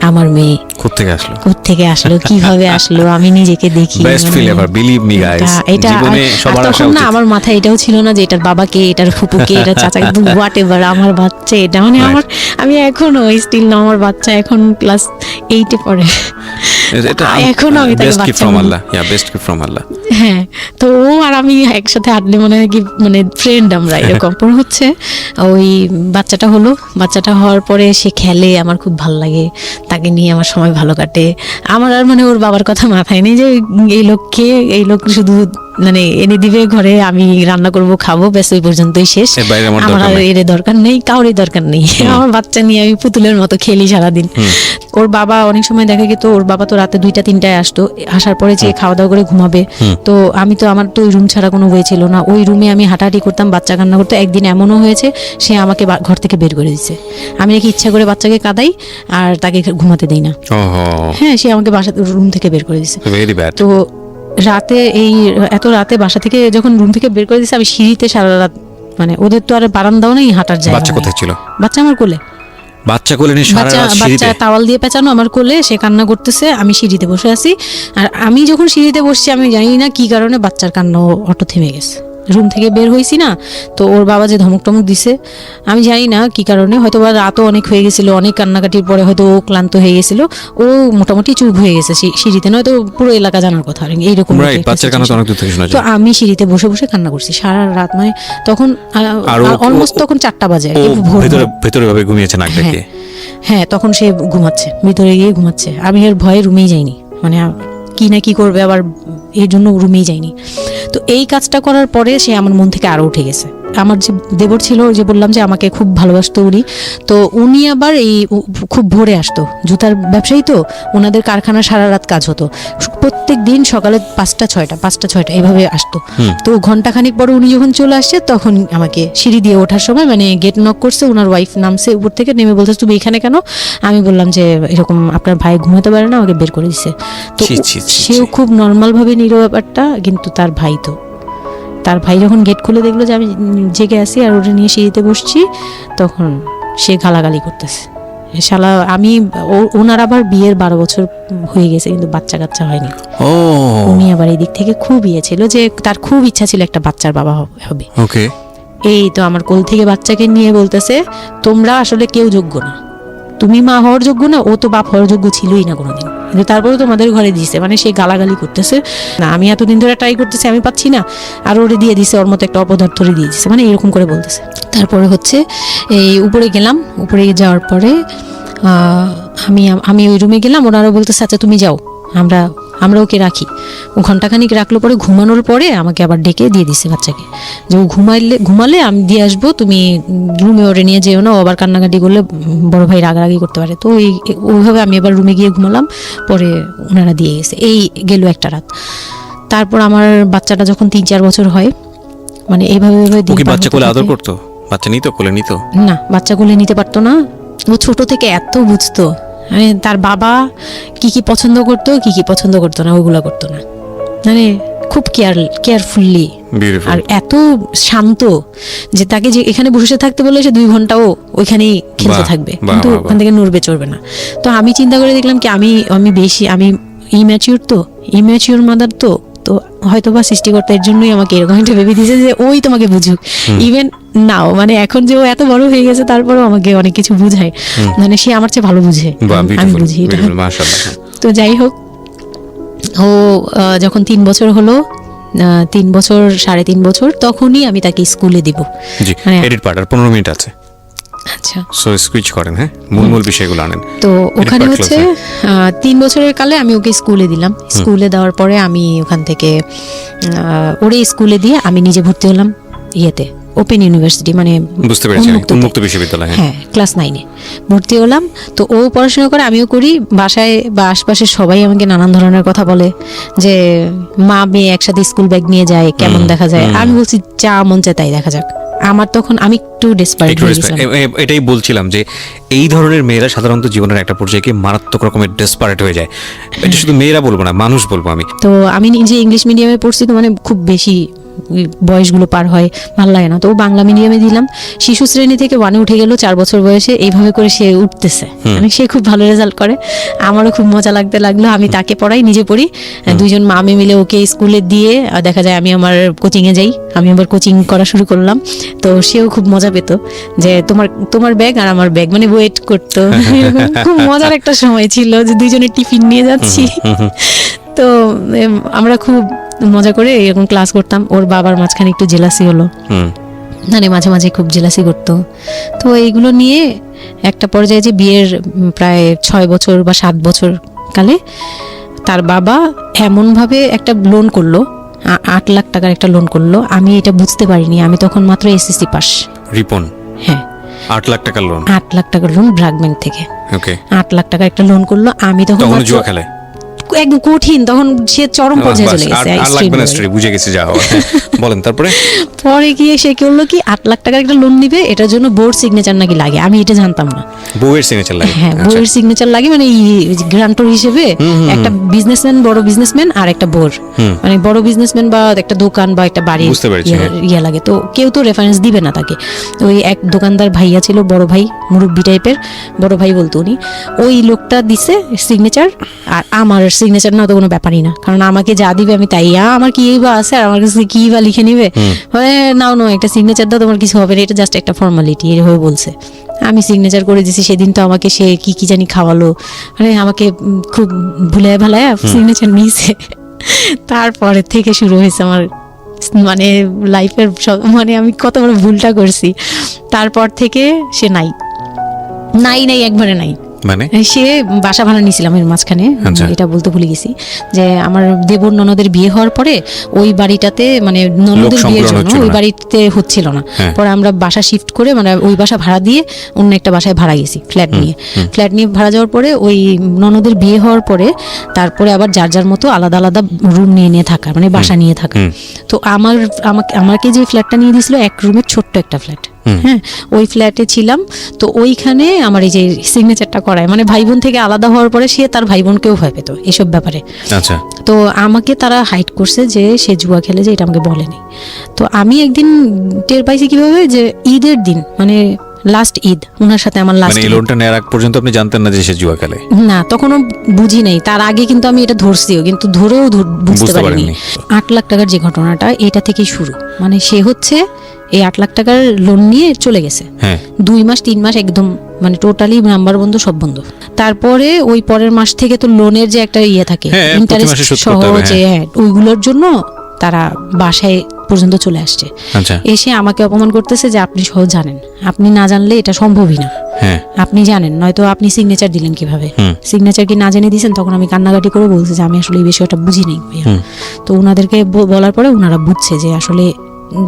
আমার মেয়ে, কোত্থেকে আসলো, কোত্থেকে আসলো, কিভাবে আসলো, আমি নিজেকে দেখি। Best feel ever, believe me guys, এটা জীবনে সবার আসা তখন না উচিত। আমার মাথায় এটাও ছিল না যে এটার বাবাকে, এটার ফুপুকে, এটার চাচা, কিন্তু হোয়াট এভার আমার বাচ্চা এটা, মানে Right. আমার, আমি এখনো স্টিল না, আমার বাচ্চা এখন ক্লাস 8-এ পড়ে, এটা এখনো আমি তাকে বেস্ট গিফট বাচ্চা ফ্রম বলি। আল্লাহ, ইয়া বেস্ট গিফট ফ্রম আল্লাহ। হ্যাঁ, তো ও আর আমি একসাথে হাঁটলে মনে হয় কি, মানে ফ্রেন্ড আমরা এরকম। পরে হচ্ছে ওই বাচ্চাটা হলো, বাচ্চাটা হওয়ার পরে সে খেলে, আমার খুব ভালো লাগে, তাকে নিয়ে আমার সময় ভালো কাটে। আমার আর মানে ওর বাবার কথা মাথায় নেই যে এই লোককে, এই লোক শুধু মানে এনে দিবে ঘরে, আমি রান্না করব, খাবো, ব্যাস ওই পর্যন্তই শেষ। এর বাইরে আমার আমার দরকার আর নেই। এর দরকার নেই, কাউরই দরকার নেই। আমার বাচ্চা নিয়ে আমি পুতুলের মতো খেলি সারাদিন। ওর বাবা অনেক সময় দেখা গেত, ওর বাবা তো রাতে 2টা-3টায় আসতো, আসার পরে যে খাওয়া দাওয়া করে ঘুমাবে, তো আমি তো, আমার তো ওই রুম ছাড়া কোনো ওয়ে ছিল না, ওই রুমে আমি হাঁটাহাঁটি করতাম, বাচ্চা কান্না করতো। একদিন এমনও হয়েছে সে আমাকে ঘর থেকে বের করে দিচ্ছে, আমি নাকি ইচ্ছা করে বাচ্চাকে কাঁদাই আর তাকে ঘুমাতে দেই না। ওহো, হ্যাঁ, সে আমাকে বাসা রুম থেকে বের করে দিচ্ছে। Very bad. তো রাতে, এই এত রাতে বাসা থেকে যখন রুম থেকে বের করে দিচ্ছে, আমি সিঁড়িতে সারা রাত, মানে ওদের তো আর বারান্দাও নেই, হাঁটার জায়গা বাচ্চা নেই। কোথায় ছিল? বাচ্চা আমার কোলে, বাচ্চা কোলে নিয়ে সারা বাচ্চা রাত সিঁড়িতে? বাচ্চা তাওয়াল দিয়ে পেঁচানো আমার কোলে, সে কান্না করতেছে, আমি সিঁড়িতে বসে আছি। আর আমি যখন সিঁড়িতে বসছি, আমি জানি না কি কারণে বাচ্চার কান্না অটো থেমে গেছে। রুম থেকে বের হয়েছি না, তো ওর বাবা যে ধমক টমক দিছে, আমি জানি না কি কারণে, হয়তো বা রাতও অনেক হয়ে গেছিল, অনেক কান্নাকাটির পরে হয়তো ও ক্লান্ত হয়ে গেছিল, ও মোটামুটি চুপ হয়ে গেছে সিঁড়িতে, নয়তো পুরো এলাকা জানার কথা আর কি, এইরকম রাইট, একটা বাচ্চার কান্না তো situation। অনেক দূর থেকে শোনা তো যায়। আমি সিঁড়িতে বসে বসে কান্না করছি সারা রাত, মানে তখন আর ও- অলমোস্ট তখন 4টা বাজে আর ও কি, ভোর ভেতরে ভোর। ভেতরে ভাবে ঘুমিয়েছে নাক ডেকে? হ্যাঁ, তখন সে ঘুমাচ্ছে, ভিতরে গিয়ে ঘুমাচ্ছে, আমি এর ভয়ে রুমেই যাইনি, মানে কি না কি করবে আবার, এই জন্য রুমেই যাইনি। তো এই কাজটা করার পরে সে আমার মন থেকে আরো উঠে গেছে। আমার যে দেবর ছিল, ওই যে বললাম যে আমাকে খুব ভালোবাসতো উনি, তো উনি আবার এই খুব ভোরে আসতো, জুতার ব্যবসায়ী তো, ওনাদের কারখানা সারা রাত কাজ হতো, প্রত্যেক দিন সকালে 5টা-6টা এইভাবে আসতো। তো ঘন্টাখানিক পরে উনি যখন চলে আসছে, তখন আমাকে সিঁড়ি দিয়ে ওঠার সময়, মানে গেট নক করছে, ওনার ওয়াইফ নামছে উপর থেকে, নেমে বলছে তুমি এখানে কেন? আমি বললাম যে এরকম আপনার ভাই ঘুমাতে পারে না, আমাকে বের করে দিছে। তো ছি, ছি, ছি, সেও ছি। খুব নর্মাল ভাবে নিল ব্যাপারটা, কিন্তু তার ভাই তো, তার ভাই যখন গেট খুলে দেখলো যে আমি জেগে আছি আর ওটা নিয়ে সিঁড়িতে বসছি, তখন সে গালাগালি করতেছে, শালা আমি, ওনার আবার বিয়ের 12 বছর হয়ে গেছে, কিন্তু বাচ্চা কাচ্চা হয়নি। ও উনি আবার এই দিক থেকে খুব ইয়ে ছিল যে তার খুব ইচ্ছা ছিল একটা বাচ্চার বাবা হবে। ওকে, এই তো আমার কোল থেকে বাচ্চাকে নিয়ে বলতেছে, তোমরা আসলে কেউ যোগ্য না, তুমি মা হওয়ার যোগ্য না, ও তো বাপ হওয়ার যোগ্য ছিলই না কোনোদিন, কিন্তু তারপরে তোমাদের ঘরে দিছে, মানে সে গালাগালি করতেছে না, আমি এতদিন ধরে ট্রাই করতেছি, আমি পাচ্ছি না, আর ওরে দিয়ে দিছে, ওর মতো একটা অপদার্থরে দিয়ে দিছে, মানে এরকম করে বলতেছে। তারপরে হচ্ছে এই উপরে গেলাম, উপরে যাওয়ার পরে আমি ওই রুমে গেলাম, ওনারা বলতেছে আচ্ছা তুমি যাও, আমরা ওকে রাখি। ও ঘন্টাখানিক রাখলো, পরে ঘুমানোর পরে আমাকে আবার ডেকে দিয়ে দিছে বাচ্চাকে, যে ও ঘুমালে আমি দিয়ে আসবো, তুমি রুমে ওরে নিয়ে যেও না, ও আবার কান্নাকাটি করলে বড় ভাই রাগারাগি করতে পারে। তো ওইভাবে আমি আবার রুমে গিয়ে ঘুমালাম, পরে ওনারা দিয়ে গেছে। এই গেল একটা রাত। তারপর আমার বাচ্চাটা যখন 3-4 বছর হয়, মানে এইভাবে ও কি বাচ্চা কোলে আদর করতো? বাচ্চা নিত, কোলে নিত? না, বাচ্চা কোলে নিতে পারতো না। ও ছোট থেকে এত বুঝতো, মানে তার বাবা কি কি পছন্দ করতো, কি কি পছন্দ করতো না, ওগুলা করতো না, মানে খুব কেয়ারফুলি, বিউটিফুল। আর এত শান্ত যে তাকে যে এখানে বসে থাকতে বলে সে 2 ঘন্টাও ওইখানেই খেলতে বাহ, থাকবে, বাহ, কিন্তু বাহ, ওখান থেকে নড়বে চড়বে না। তো আমি চিন্তা করে দেখলাম কি আমি ইম্যাচিউর মাদার, তো হয়তো বা সৃষ্টিকর্তা এর জন্যই আমাকে এরকম একটা ভেবে দিয়েছে যে ওই তোমাকে বুঝুক। ইভেন নাও, মানে এখন যে ও এত বড় হয়ে গেছে, তারপরেও আমাকে অনেক কিছু বুঝায়, মানে সে আমার চেয়ে ভালো বুঝে, বাহ, আমি বিউটিফুল, বুঝি এটা। বিউটিফুল, মাশাআল্লাহ। তো যাই হোক, ও যখন 3 বছর হলো, 3 বছর 3.5 বছর, তখনই আমি তাকে স্কুলে দিব। জি, হ্যাঁ। এডিট পার্ট আর 15 মিনিট আছে, আচ্ছা, সো সুইচ করেন, হ্যাঁ, মূল বিষয়গুলো আনেন। তো ওখানে part হচ্ছে close, 3 বছরের কালে আমি ওকে স্কুলে দিলাম। স্কুলে দেওয়ার পরে আমি ওখান থেকে ওরে স্কুলে দিয়ে আমি নিজে ভর্তি হলাম ইয়েতে, ওপেন ইউনিভার্সিটি, মানে বুঝতে পেরেছি, উন্মুক্ততে। উন্মুক্ত বিশ্ববিদ্যালয়। হ্যাঁ, ক্লাস 9-এ ভর্তি হলাম। তো ও পড়াশোনা করে, আমিও করি। বাসায় বা আশপাশে সবাই আমাকে নানান ধরনের কথা বলে যে মা মেয়ে একসাথে স্কুল ব্যাগ নিয়ে যায়, কেমন দেখা যায়। আমি বলছি যা মন চায় তাই দেখা যাক। আমার তখন আমি একটু ডেসপারেট হয়ে গেছিলাম। এটাই বলছিলাম যে এই ধরনের মেয়েরা সাধারণত জীবনের একটা পর্যায়ে গিয়ে মারাত্মক রকমের ডেসপারেট হয়ে যায়। এটা শুধু মেয়েরা বলবো না, মানুষ বলবো আমি। তো আমি নিজে ইংলিশ মিডিয়ামে পড়ছি, তো মানে খুব বেশি ওই বয়সগুলো পার হয়, ভালো লাগে না। তো বাংলা মিডিয়ামে দিলাম। শিশু শ্রেণী থেকে 1-এ উঠে গেল 4 বছর বয়সে। এইভাবে করে সে উঠতেছে, মানে সে খুব ভালো রেজাল্ট করে। আমারও খুব মজা লাগতে লাগলো। আমি তাকে পড়াই, নিজে পড়ি। দুইজন মামে মিলে ওকে স্কুলে দিয়ে দেখা যায় আমি আমার কোচিংয়ে যাই। আমি আবার কোচিং করা শুরু করলাম। তো সেও খুব মজা পেত যে তোমার ব্যাগ আর আমার ব্যাগ, মানে ওয়েট করতো। খুব মজার একটা সময় ছিল যে দুইজনে টিফিন নিয়ে যাচ্ছি। তো আমরা খুব মজা করে এরকম ক্লাস করতাম। ওর বাবার মাঝখানে একটু জেলাসি হলো, মানে মাঝে মাঝে খুব জেলাসি করতো। তো এইগুলো নিয়ে একটা পর্যায়ে যে বিয়ের প্রায় 6 বছর বা 7 বছর কালে তার বাবা এমনভাবে একটা লোন করলো, 8 লাখ টাকার একটা লোন করলো। আমি এটা বুঝতে পারিনি, আমি তখন মাত্র এসএসসি পাস। রিপন? হ্যাঁ, 8 লাখ টাকার লোন। 8 লাখ টাকার লোন ব্র্যাক ব্যাংক থেকে। ওকে। 8 লাখ টাকার একটা লোন করলো। আমি তখন জুয়া খেলে একদম কঠিন, তখন সে চরম পর্যায়ে চলে গেছে। বুঝে গেছি যা বলেন। তারপরে পরে গিয়ে সে করলো কি, 8 লাখ টাকার একটা লোন নিবে, এটার জন্য বোর্ড সিগনেচার নাকি লাগে। আমি এটা জানতাম না। বউয়ের সিগনেচার লাগে? হ্যাঁ, বউয়ের সিগনেচার লাগে, মানে গ্রান্টর হিসেবে একটা বিজনেসম্যান, বড় বিজনেসম্যান আর একটা বোর, মানে বড় বিজনেসম্যান বা একটা দোকান বা একটা বাড়ি ইয়ে লাগে। তো কেউ তো রেফারেন্স দিবে না তাকে। ওই এক দোকানদার ভাইয়া ছিল, বড় ভাই, মুরব্বি টাইপের, বড় ভাই বলতো উনি। ওই লোকটা দিছে সিগনেচার, আর আমার সিগনেচার না তো কোনো ব্যাপারই না, কারণ আমাকে যা দিবে আমি তাই। আমার কি বা আছে, আর আমার কাছে কি বা লিখে নিবে, নাও একটা সিগনেচার দাও, তোমার কিছু হবে না, এটা জাস্ট একটা ফর্মালিটি, এভাবে বলছে। আমি সিগনেচার করে দিয়েছি। সেদিন তো আমাকে সে কি জানি খাওয়ালো, মানে আমাকে খুব ভুলে ভালায় সিগনেচার নিয়েছে। তারপরে থেকে শুরু হয়েছে আমার মানে লাইফের, মানে আমি কত বড় ভুলটা করছি। তারপর থেকে সে নাই একবারে নাই। মানে সে বাসা ভাড়া নিয়েছিলাম এর মাঝখানে, এটা বলতে ভুলে গেছি যে আমার দেবর ননদের বিয়ে হওয়ার পরে ওই বাড়িটাতে, মানে ননদের বিয়ের জন্য ওই বাড়িতে হচ্ছিল না। পরে আমরা বাসা শিফট করে, মানে ওই বাসা ভাড়া দিয়ে অন্য একটা বাসায় ভাড়া গেছি, ফ্ল্যাট নিয়ে ভাড়া যাওয়ার পরে ওই ননদের বিয়ে হওয়ার পরে তারপরে আবার যার যার মতো আলাদা আলাদা রুম নিয়ে থাকা, মানে বাসা নিয়ে থাকা। তো আমাকে যে ফ্ল্যাটটা নিয়ে দিয়েছিল, 1 রুমের ছোট্ট একটা ফ্ল্যাট, হ্যাঁ, ওই ফ্ল্যাটে ছিলাম। তো ওইখানে আমার এই যে সিগনেচারটা করায়, মানে ভাই বোন থেকে আলাদা হওয়ার পরে সে তার ভাই বোনকেও ভয় পেত এসব ব্যাপারে। আচ্ছা। তো আমাকে তারা হাইড করছে যে সে জুয়া খেলে, যে এটা আমাকে বলেনি। তো আমি একদিন টের পাইছি কিভাবে, যে ঈদের দিন, মানে লাস্ট ঈদ, ওনার সাথে আমার লাস্ট, মানে লোনটা নেওয়ার আগ পর্যন্ত আপনি জানতেন না যে সে জুয়া খেলে? না, তখনও বুঝি নাই। তার আগে কিন্তু আমি এটা ধরছিও, কিন্তু ধরেও বুঝতে পারিনি। 8 লাখ টাকার যে ঘটনাটা, এটা থেকেই শুরু। মানে সে হচ্ছে এই 8 লাখ টাকার লোন নিয়ে চলে গেছে। 2 মাস 3 মাস একদম, মানে টোটালি নাম্বার বন্ধ, সব বন্ধ। তারপরে ওই পরের মাস থেকে তো লোনের যে একটা ইয়ে থাকে, ইন্টারেস্ট সহ, যে ওইগুলোর জন্য তারা বাসায় পর্যন্ত চলে আসছে। এসে আমাকে অপমান করতেছে যে আপনি সহ জানেন, আপনি না জানলে এটা সম্ভবই না, আপনি জানেন, নয়তো আপনি সিগনেচার দিলেন কিভাবে, সিগনেচার কি না জেনে দিয়েছেন? তখন আমি কান্নাকাটি করে বলছি যে আমি আসলে এই বিষয়টা বুঝি নাই ভাইয়া। তো ওনাদেরকে বলার পরে ওনারা বুঝছে যে আসলে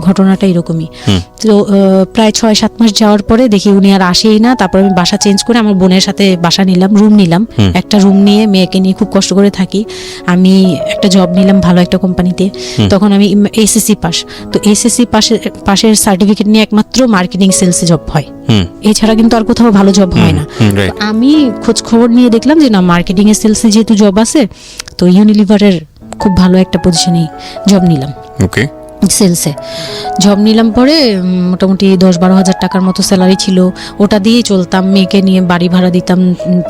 ঘটনাটা এরকমই। তো প্রায় 6-7 মাস যাওয়ার পরে দেখি উনি আর আসেই না। তারপর আমি বাসা চেঞ্জ করে আমার বোনের সাথে বাসা নিলাম, রুম নিলাম। একটা রুম নিয়ে মেয়েকে নিয়ে খুব কষ্ট করে থাকি। আমি একটা জব নিলাম ভালো একটা কোম্পানিতে। তখন আমি এসএসসি পাস। তো এসএসসি পাশের সার্টিফিকেট নিয়ে একমাত্র মার্কেটিং সেলসে জব হয়, এছাড়া কিন্তু আর কোথাও ভালো জব হয় না। আমি খোঁজ খবর নিয়ে দেখলাম যে না, মার্কেটিং এর সেলসে যেহেতু জব আছে, তো ইউনিলিভারের খুব ভালো একটা পজিশনে জব নিলাম। ওকে, সেলসে জব নিলাম। পরে মোটামুটি 10-12 হাজার টাকার মতো স্যালারি ছিল, ওটা দিয়েই চলতাম। মেয়েকে নিয়ে বাড়ি ভাড়া দিতাম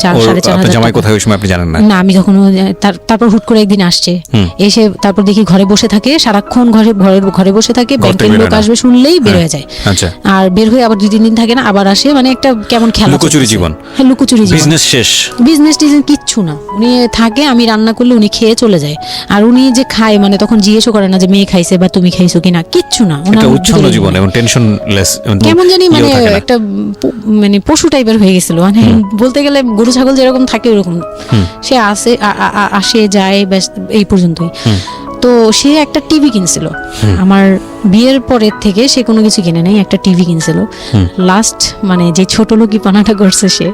4-4.5 হাজার টাকা। না, আমি কখনো, তারপর হুট করে একদিন আসছে, এসে তারপর দেখি ঘরে বসে থাকে, সারাক্ষণ ঘরে বসে থাকে। ব্যাংকের লোক আসবে শুনলেই বের হয়ে যায়, আর বের হয়ে আবার 2-3 দিন থাকে না, আবার আসে। মানে একটা কেমন খেলা, লুকোচুরি জীবন। হ্যাঁ, লুকোচুরি জীবন, বিজনেস শেষ, বিজনেস কিচ্ছু না। উনি থাকে, আমি রান্না করলে উনি খেয়ে চলে যায়। আর উনি যে খায়, মানে তখন জিজ্ঞেসও করে না যে মেয়ে খাইছে বা তুমি খাইছো কিনা, কিচ্ছু না। উচ্ছন্ন জীবন এবং টেনশনলেস, কেমন জানি মানে একটা মানে পশু টাইপের হয়ে গেছিল। মানে বলতে গেলে গরু ছাগল যেরকম থাকে ওরকম। সে আসে যায়, ব্যাস এই পর্যন্তই। তো সে একটা টিভি কিনছিল আমার বিয়ের পরের থেকে, সে কোনো কিছু কিনে নেই, একটা টিভি কিনছিল। লাস্ট মানে যে ছোট লোকি পানাটা করছে সে,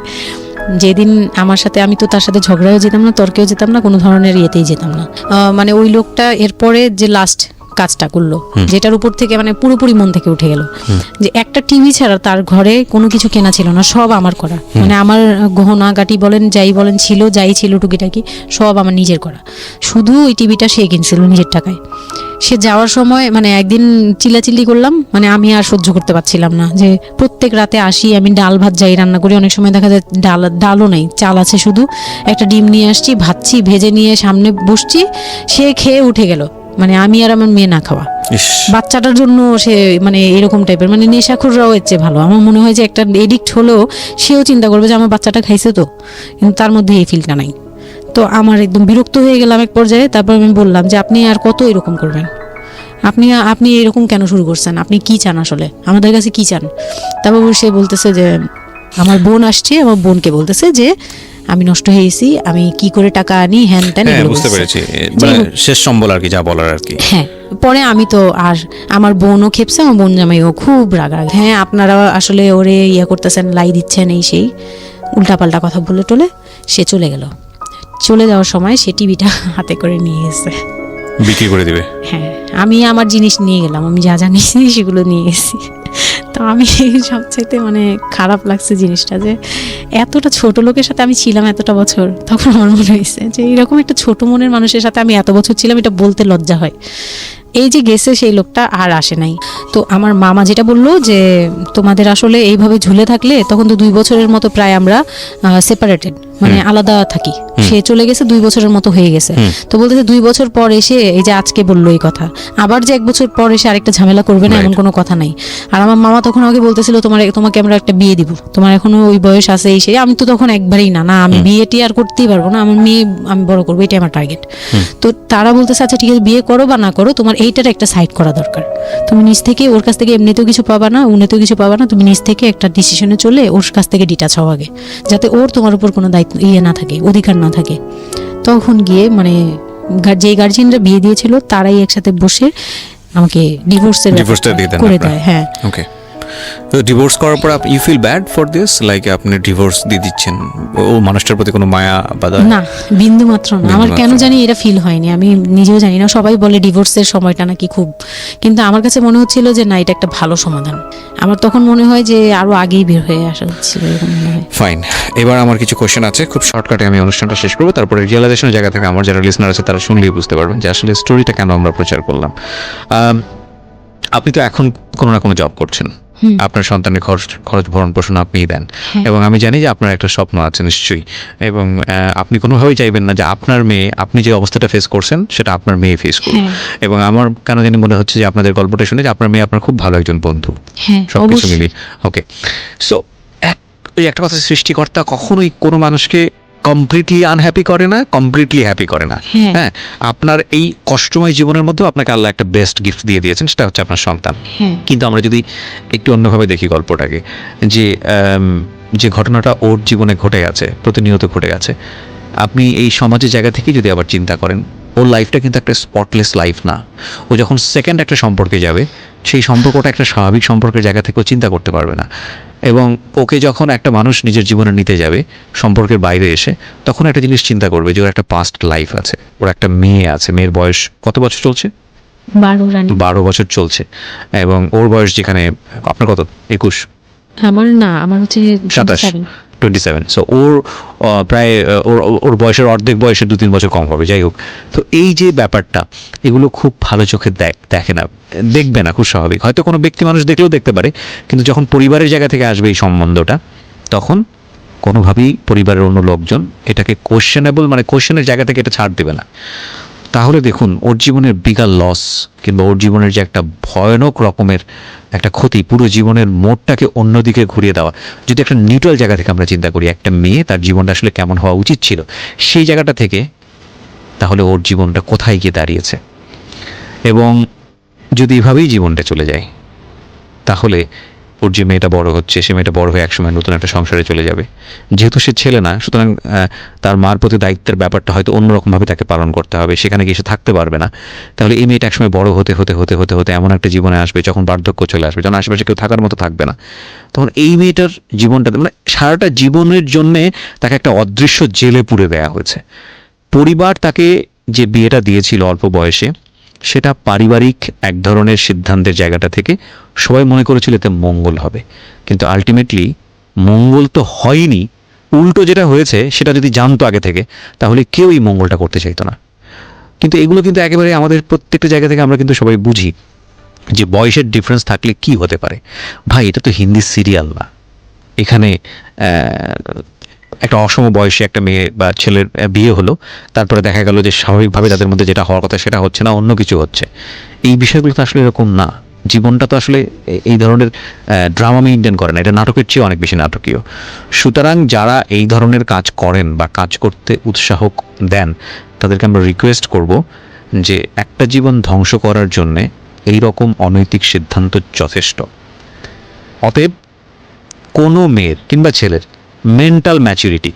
যেদিন আমার সাথে, আমি তো তার সাথে ঝগড়াও যেতাম না, তর্কেও যেতাম না, কোনো ধরনের ইয়েতেই যেতাম না। মানে ওই লোকটা এরপরে যে লাস্ট কাজটা করলো, যেটার উপর থেকে মানে পুরোপুরি মন থেকে উঠে গেল, যে একটা টিভি ছাড়া তার ঘরে কোনো কিছু কেনা ছিল না, সব আমার করা। মানে আমার গহনা গাটি বলেন, যাই বলেন ছিল, যাই ছিল টুকিটাকি সব আমার নিজের করা। শুধু ওই টিভিটা সে কিনছিল নিজের টাকায়। সে যাওয়ার সময় মানে একদিন চিল্লাচিল্লি করলাম, মানে আমি আর সহ্য করতে পারছিলাম না, যে প্রত্যেক রাতে আসি, আমি ডাল ভাত যাই রান্না করি, অনেক সময় দেখা যায় ডালও নেই, চাল আছে শুধু, একটা ডিম নিয়ে আসছি, ভাজছি, ভেজে নিয়ে সামনে বসছি, সে খেয়ে উঠে গেল, মানে আমি আর আমার মেয়ে না খাওয়া। বাচ্চাটার জন্য সে মানে এরকম টাইপের, মানে নেশাখোররাও এর চেয়ে ভালো। আমার মনে হয় যে একটা এডিক্ট হলেও সেও চিন্তা করবে যে আমার বাচ্চাটা খাইছে তো, কিন্তু তার মধ্যে এই ফিলটা নাই। তো আমার একদম বিরক্ত হয়ে গেলাম এক পর্যায়ে। তারপর আমি বললাম যে আপনি আর কত এরকম করবেন, আপনি এরকম কেন শুরু করছেন, আপনি কি চান আসলে, আমাদের কাছে কি চান? তারপর সে বলতেছে যে আমার বোন আসছে, আমার বোনকে বলতেছে যে আমি নষ্ট হয়ে গেছি, আমি কি করে টাকা আনি, হ্যান ত্যান, এগুলো বুঝতে বলতেছে। পেরেছি, মানে শেষ সম্বল আর কি, যা বলার আর কি। হ্যাঁ, পরে আমি তো আর আমার বোনও খেপছে, আমার বোন জামাইও খুব রাগারাগ, হ্যাঁ আপনারা আসলে ওরে ইয়ে করতেছেন, লাই দিচ্ছেন, এই সেই উল্টাপাল্টা কথা বলে টলে সে চলে গেল। চলে যাওয়ার সময় সে টিভিটা হাতে করে নিয়ে গেছে, বিক্রি করে দিবে। হ্যাঁ, আমি আমার জিনিস নিয়ে গেলাম, আমি যা যা নিয়েছি সেগুলো নিয়ে গেছি। তো আমি সবচাইতে মানে খারাপ লাগছে জিনিসটা, যে এতটা ছোট লোকের সাথে আমি ছিলাম এতটা বছর। তখন আমার মনে হয়েছে যে এরকম একটা ছোট মনের মানুষের সাথে আমি এত বছর ছিলাম, এটা বলতে লজ্জা হয়। এই যে গেছে সেই লোকটা আর আসে নাই। তো আমার মামা যেটা বললো যে তোমাদের আসলে এইভাবে ঝুলে থাকলে, তখন তো 2 বছরের মতো প্রায় আমরা সেপারেটেড, মানে আলাদা থাকি। সে চলে গেছে 2 বছরের মতো হয়ে গেছে। তো বলতেছে 2 বছর পর এসে এই যে আজকে বললো এই কথা, আবার যে 1 বছর পর এসে আরেকটা ঝামেলা করবে না এমন কোনো কথা নাই। আর আমার মামা তখন আমাকে বলতেছিল তোমাকে আমরা একটা বিয়ে দিব, তোমার এখনো ওই বয়স আছে, এই সেই। আমি তো তখন একবারেই না আমি বিয়েটি আর করতেই পারবো না, আমার মেয়ে আমি বড় করবো, এটাই আমার টার্গেট। তো তারা বলতেছে আচ্ছা ঠিক আছে, বিয়ে করো বা না করো, তোমার এইটার একটা সাইড করা দরকার। তুমি নিজ থেকে ওর কাছ থেকে এমনিতেও কিছু পাবা না, উনিতেও কিছু পাবা না, তুমি নিজ থেকে একটা ডিসিশনে চলে ওর কাছ থেকে ডিটাচ হও আগে, যাতে ওর তোমার উপর কোনো দায়িত্ব না থাকে, অধিকার না থাকে। তখন গিয়ে মানে যে গার্জিয়ানরা বিয়ে দিয়েছিল তারাই একসাথে বসে আমাকে ডিভোর্সের করে দেয়। হ্যাঁ, ওকে। তো ডিভোর্স করার পর you feel bad for this, like আপনি ডিভোর্স দিয়ে দিচ্ছেন, ও মানুষটার প্রতি কোনো মায়া বা না, বিন্দু মাত্র না। আমার কেন জানি এটা ফিল হয়নি, আমি নিজেও জানি না। সবাই বলে ডিভোর্সের সময়টা নাকি খুব, কিন্তু আমার কাছে মনে হচ্ছিল যে না, এটা একটা ভালো সমাধান। আমার তখন মনে হয় যে আরো আগেই বের হয়ে আসা হচ্ছিল, এরকম মনে হয়। ফাইন, এবার আমার কিছু কোশ্চেন আছে, খুব শর্টকাটে আমি অনুষ্ঠানটা শেষ করবো। তারপরে রিয়েলাইজেশনের জায়গা থেকে আমার যারা লিসনার আছে তারা শুনলেই বুঝতে পারবেন যে আসলে স্টোরিটা কেন আমরা প্রচার করলাম। আপনি তো এখন কোনো না কোনো জব করছেন, আপনার সন্তানের খরচ ভরণ পোষণ আপনিই দেন, এবং আমি জানি যে আপনার একটা স্বপ্ন আছে নিশ্চয়ই, এবং আপনি কোনোভাবেই চাইবেন না যে আপনার মেয়ে, আপনি যে অবস্থাটা ফেস করছেন সেটা আপনার মেয়ে ফেস করুন। এবং আমার কেন জানি মনে হচ্ছে যে আপনাদের গল্পটা শুনে যে আপনার মেয়ে আপনার খুব ভালো একজন বন্ধু, সবকিছু মিলিয়ে। ওকে, সো একটা কথা, সৃষ্টিকর্তা কখনোই কোনো মানুষকে কমপ্লিটলি আনহ্যাপি করে না, কমপ্লিটলি হ্যাপি করে না। হ্যাঁ, আপনার এই কষ্টময় জীবনের মধ্যে আপনাকে আল্লাহ একটা বেস্ট গিফট দিয়ে দিয়েছেন, সেটা হচ্ছে আপনার সন্তান। কিন্তু আমরা যদি একটু অন্যভাবে দেখি গল্পটাকে, যে ঘটনাটা ওর জীবনে ঘটে গেছে, প্রতিনিয়ত ঘটে গেছে, আপনি এই সমাজের জায়গা থেকে যদি আবার চিন্তা করেন, ওর লাইফটা কিন্তু একটা স্পটলেস লাইফ না। ও যখন সেকেন্ড একটা সম্পর্কে যাবে, সেই সম্পর্কটা একটা স্বাভাবিক সম্পর্কের জায়গা থেকেও চিন্তা করতে পারবে না। এবং ওকে যখন একটা মানুষ নিজের জীবনে নিতে যাবে সম্পর্কের বাইরে এসে, তখন একটা জিনিস চিন্তা করবে যে ওর একটা পাস্ট লাইফ আছে, ওর একটা মেয়ে আছে, মেয়ের বয়স কত বছর চলছে? 12 বছর চলছে। এবং ওর বয়স যেখানে আপনার কত, 21? আমার হচ্ছে 27। সো ওর প্রায় ওর বয়সের অর্ধেক বয়সে 2-3 বছর কম হবে, যাই হোক। তো এই যে ব্যাপারটা, এগুলো খুব ভালো চোখে দেখে না, দেখবে না, খুব স্বাভাবিক। হয়তো কোনো ব্যক্তি মানুষ দেখলেও দেখতে পারে, কিন্তু যখন পরিবারের জায়গা থেকে আসবে এই সম্বন্ধটা, তখন কোনোভাবেই পরিবারের অন্য লোকজন এটাকে কোশ্চেনেবল, মানে কোশ্চেনের জায়গা থেকে এটা ছাড় দেবে না। তাহলে দেখুন, ওর জীবনের বিগার লস, কিংবা ওর জীবনের যে একটা ভয়ানক রকমের একটা ক্ষতি, পুরো জীবনের মোড়টাকে অন্যদিকে ঘুরিয়ে দেওয়া। যদি একটা নিউট্রাল জায়গা থেকে আমরা চিন্তা করি, একটা মেয়ে তার জীবনটা আসলে কেমন হওয়া উচিত ছিল, সেই জায়গাটা থেকে, তাহলে ওর জীবনটা কোথায় গিয়ে দাঁড়িয়েছে। এবং যদি এভাবেই জীবনটা চলে যায়, তাহলে ওর যে মেয়েটা বড় হচ্ছে, সে মেয়েটা বড় হয়ে একসময় নতুন একটা সংসারে চলে যাবে। যেহেতু সে ছেলে না, সুতরাং তার মার প্রতি দায়িত্বের ব্যাপারটা হয়তো অন্যরকমভাবে তাকে পালন করতে হবে, সেখানে গিয়ে সে থাকতে পারবে না। তাহলে এই মেয়েটা একসময় বড় হতে হতে হতে হতে হতে এমন একটা জীবনে আসবে যখন বার্ধক্য চলে আসবে, যখন আশেপাশে কেউ থাকার মতো থাকবে না, তখন এই মেয়েটার জীবনটা মানে সারাটা জীবনের জন্যে তাকে একটা অদৃশ্য জেলে পুরে দেওয়া হয়েছে। পরিবার তাকে যে বিয়েটা দিয়েছিল অল্প বয়সে, সেটা পারিবারিক এক ধরনের সিদ্ধান্তের জায়গাটা থেকে সবাই মনে করেছিল এতে মঙ্গল হবে, কিন্তু আলটিমেটলি মঙ্গল তো হয়নি। উল্টো যেটা হয়েছে সেটা যদি জানতো আগে থেকে, তাহলে কেউ এই মঙ্গলটা করতে চাইতো না। কিন্তু এগুলো কিন্তু একেবারে আমাদের প্রত্যেকটা জায়গা থেকে আমরা কিন্তু সবাই বুঝি যে বয়সের ডিফারেন্স থাকলে কি হতে পারে। ভাই, এটা তো হিন্দি সিরিয়াল না। এখানে একটা অসম বয়সী একটা মেয়ে বা ছেলের বিয়ে হলো, তারপরে দেখা গেল যে স্বাভাবিকভাবে তাদের মধ্যে যেটা হওয়ার কথা সেটা হচ্ছে না, অন্য কিছু হচ্ছে। এই বিষয়গুলো তো আসলে এরকম না। জীবনটা তো আসলে এই ধরনের ড্রামা মেনটেন করে না, এটা নাটকের চেয়ে অনেক বেশি নাটকীয়। সুতরাং যারা এই ধরনের কাজ করেন বা কাজ করতে উৎসাহ দেন, তাদেরকে আমরা রিকোয়েস্ট করব যে একটা জীবন ধ্বংস করার জন্যে এই রকম অনৈতিক সিদ্ধান্ত যথেষ্ট। অতএব কোনো মেয়ের কিংবা ছেলের মেন্টাল ম্যাচুরিটি,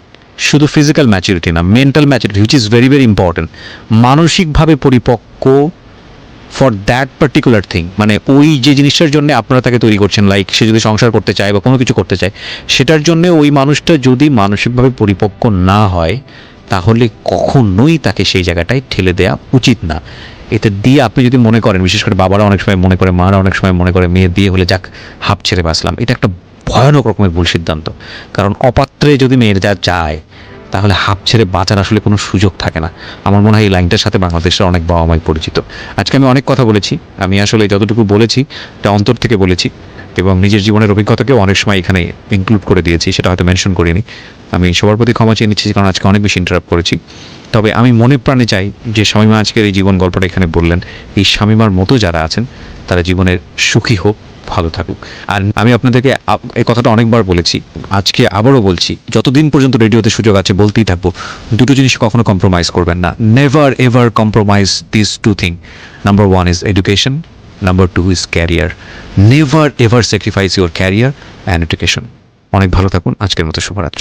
শুধু ফিজিক্যাল ম্যাচুরিটি না, mental maturity which is very very important, মানসিকভাবে পরিপক্ক ফর দ্যাট পার্টিকুলার থিং, মানে ওই যে জিনিসটার জন্য আপনারা তাকে তৈরি করছেন, লাইক সে যদি সংসার করতে চায় বা কোনো কিছু করতে চায়, সেটার জন্য ওই মানুষটা যদি মানসিকভাবে পরিপক্ক না হয়, তাহলে কখনোই তাকে সেই জায়গাটায় ঠেলে দেওয়া উচিত না। এতে দিয়ে আপনি যদি মনে করেন, বিশেষ করে বাবারা অনেক সময় মনে করে, মারা অনেক সময় মনে করে মেয়ে দিয়ে হলে যাক হাঁপ ছেড়ে বাঁচলাম, এটা একটা ভয়ানক রকমের ভুল সিদ্ধান্ত। কারণ অপাত্রে যদি মেয়ের যা যায়, তাহলে হাঁপ ছেড়ে বাঁচার আসলে কোনো সুযোগ থাকে না। আমার মনে হয় এই লাইনটার সাথে বাংলাদেশের অনেক বাবা মাই পরিচিত। আজকে আমি অনেক কথা বলেছি, আমি আসলে যতটুকু বলেছি এটা অন্তর থেকে বলেছি, এবং নিজের জীবনের অভিজ্ঞতাকেও অনেক সময় এখানে ইনক্লুড করে দিয়েছি, সেটা হয়তো মেনশন করিনি। আমি সবার প্রতি ক্ষমা চেয়ে নিচ্ছি, কারণ আজকে অনেক বেশি ইন্টারাপ্ট করেছি। তবে আমি মনে প্রাণে চাই যে শামীমা আজকের এই জীবন গল্পটা এখানে বললেন, এই শামীমার মতো যারা আছেন তারা জীবনের সুখী হোক, ভালো থাকুক। আর আমি আপনাদেরকে এই কথাটা অনেকবার বলেছি, আজকে আবারও বলছি, যতদিন পর্যন্ত রেডিওতে সুযোগ আছে বলতেই থাকবো, দুটো জিনিস কখনো কম্প্রোমাইজ করবেন না। Never ever compromise this two thing. Number 1 is education, number 2 is career. Never ever sacrifice your career and education. অনেক ভালো থাকুন, আজকের মতো শুভরাত্রি।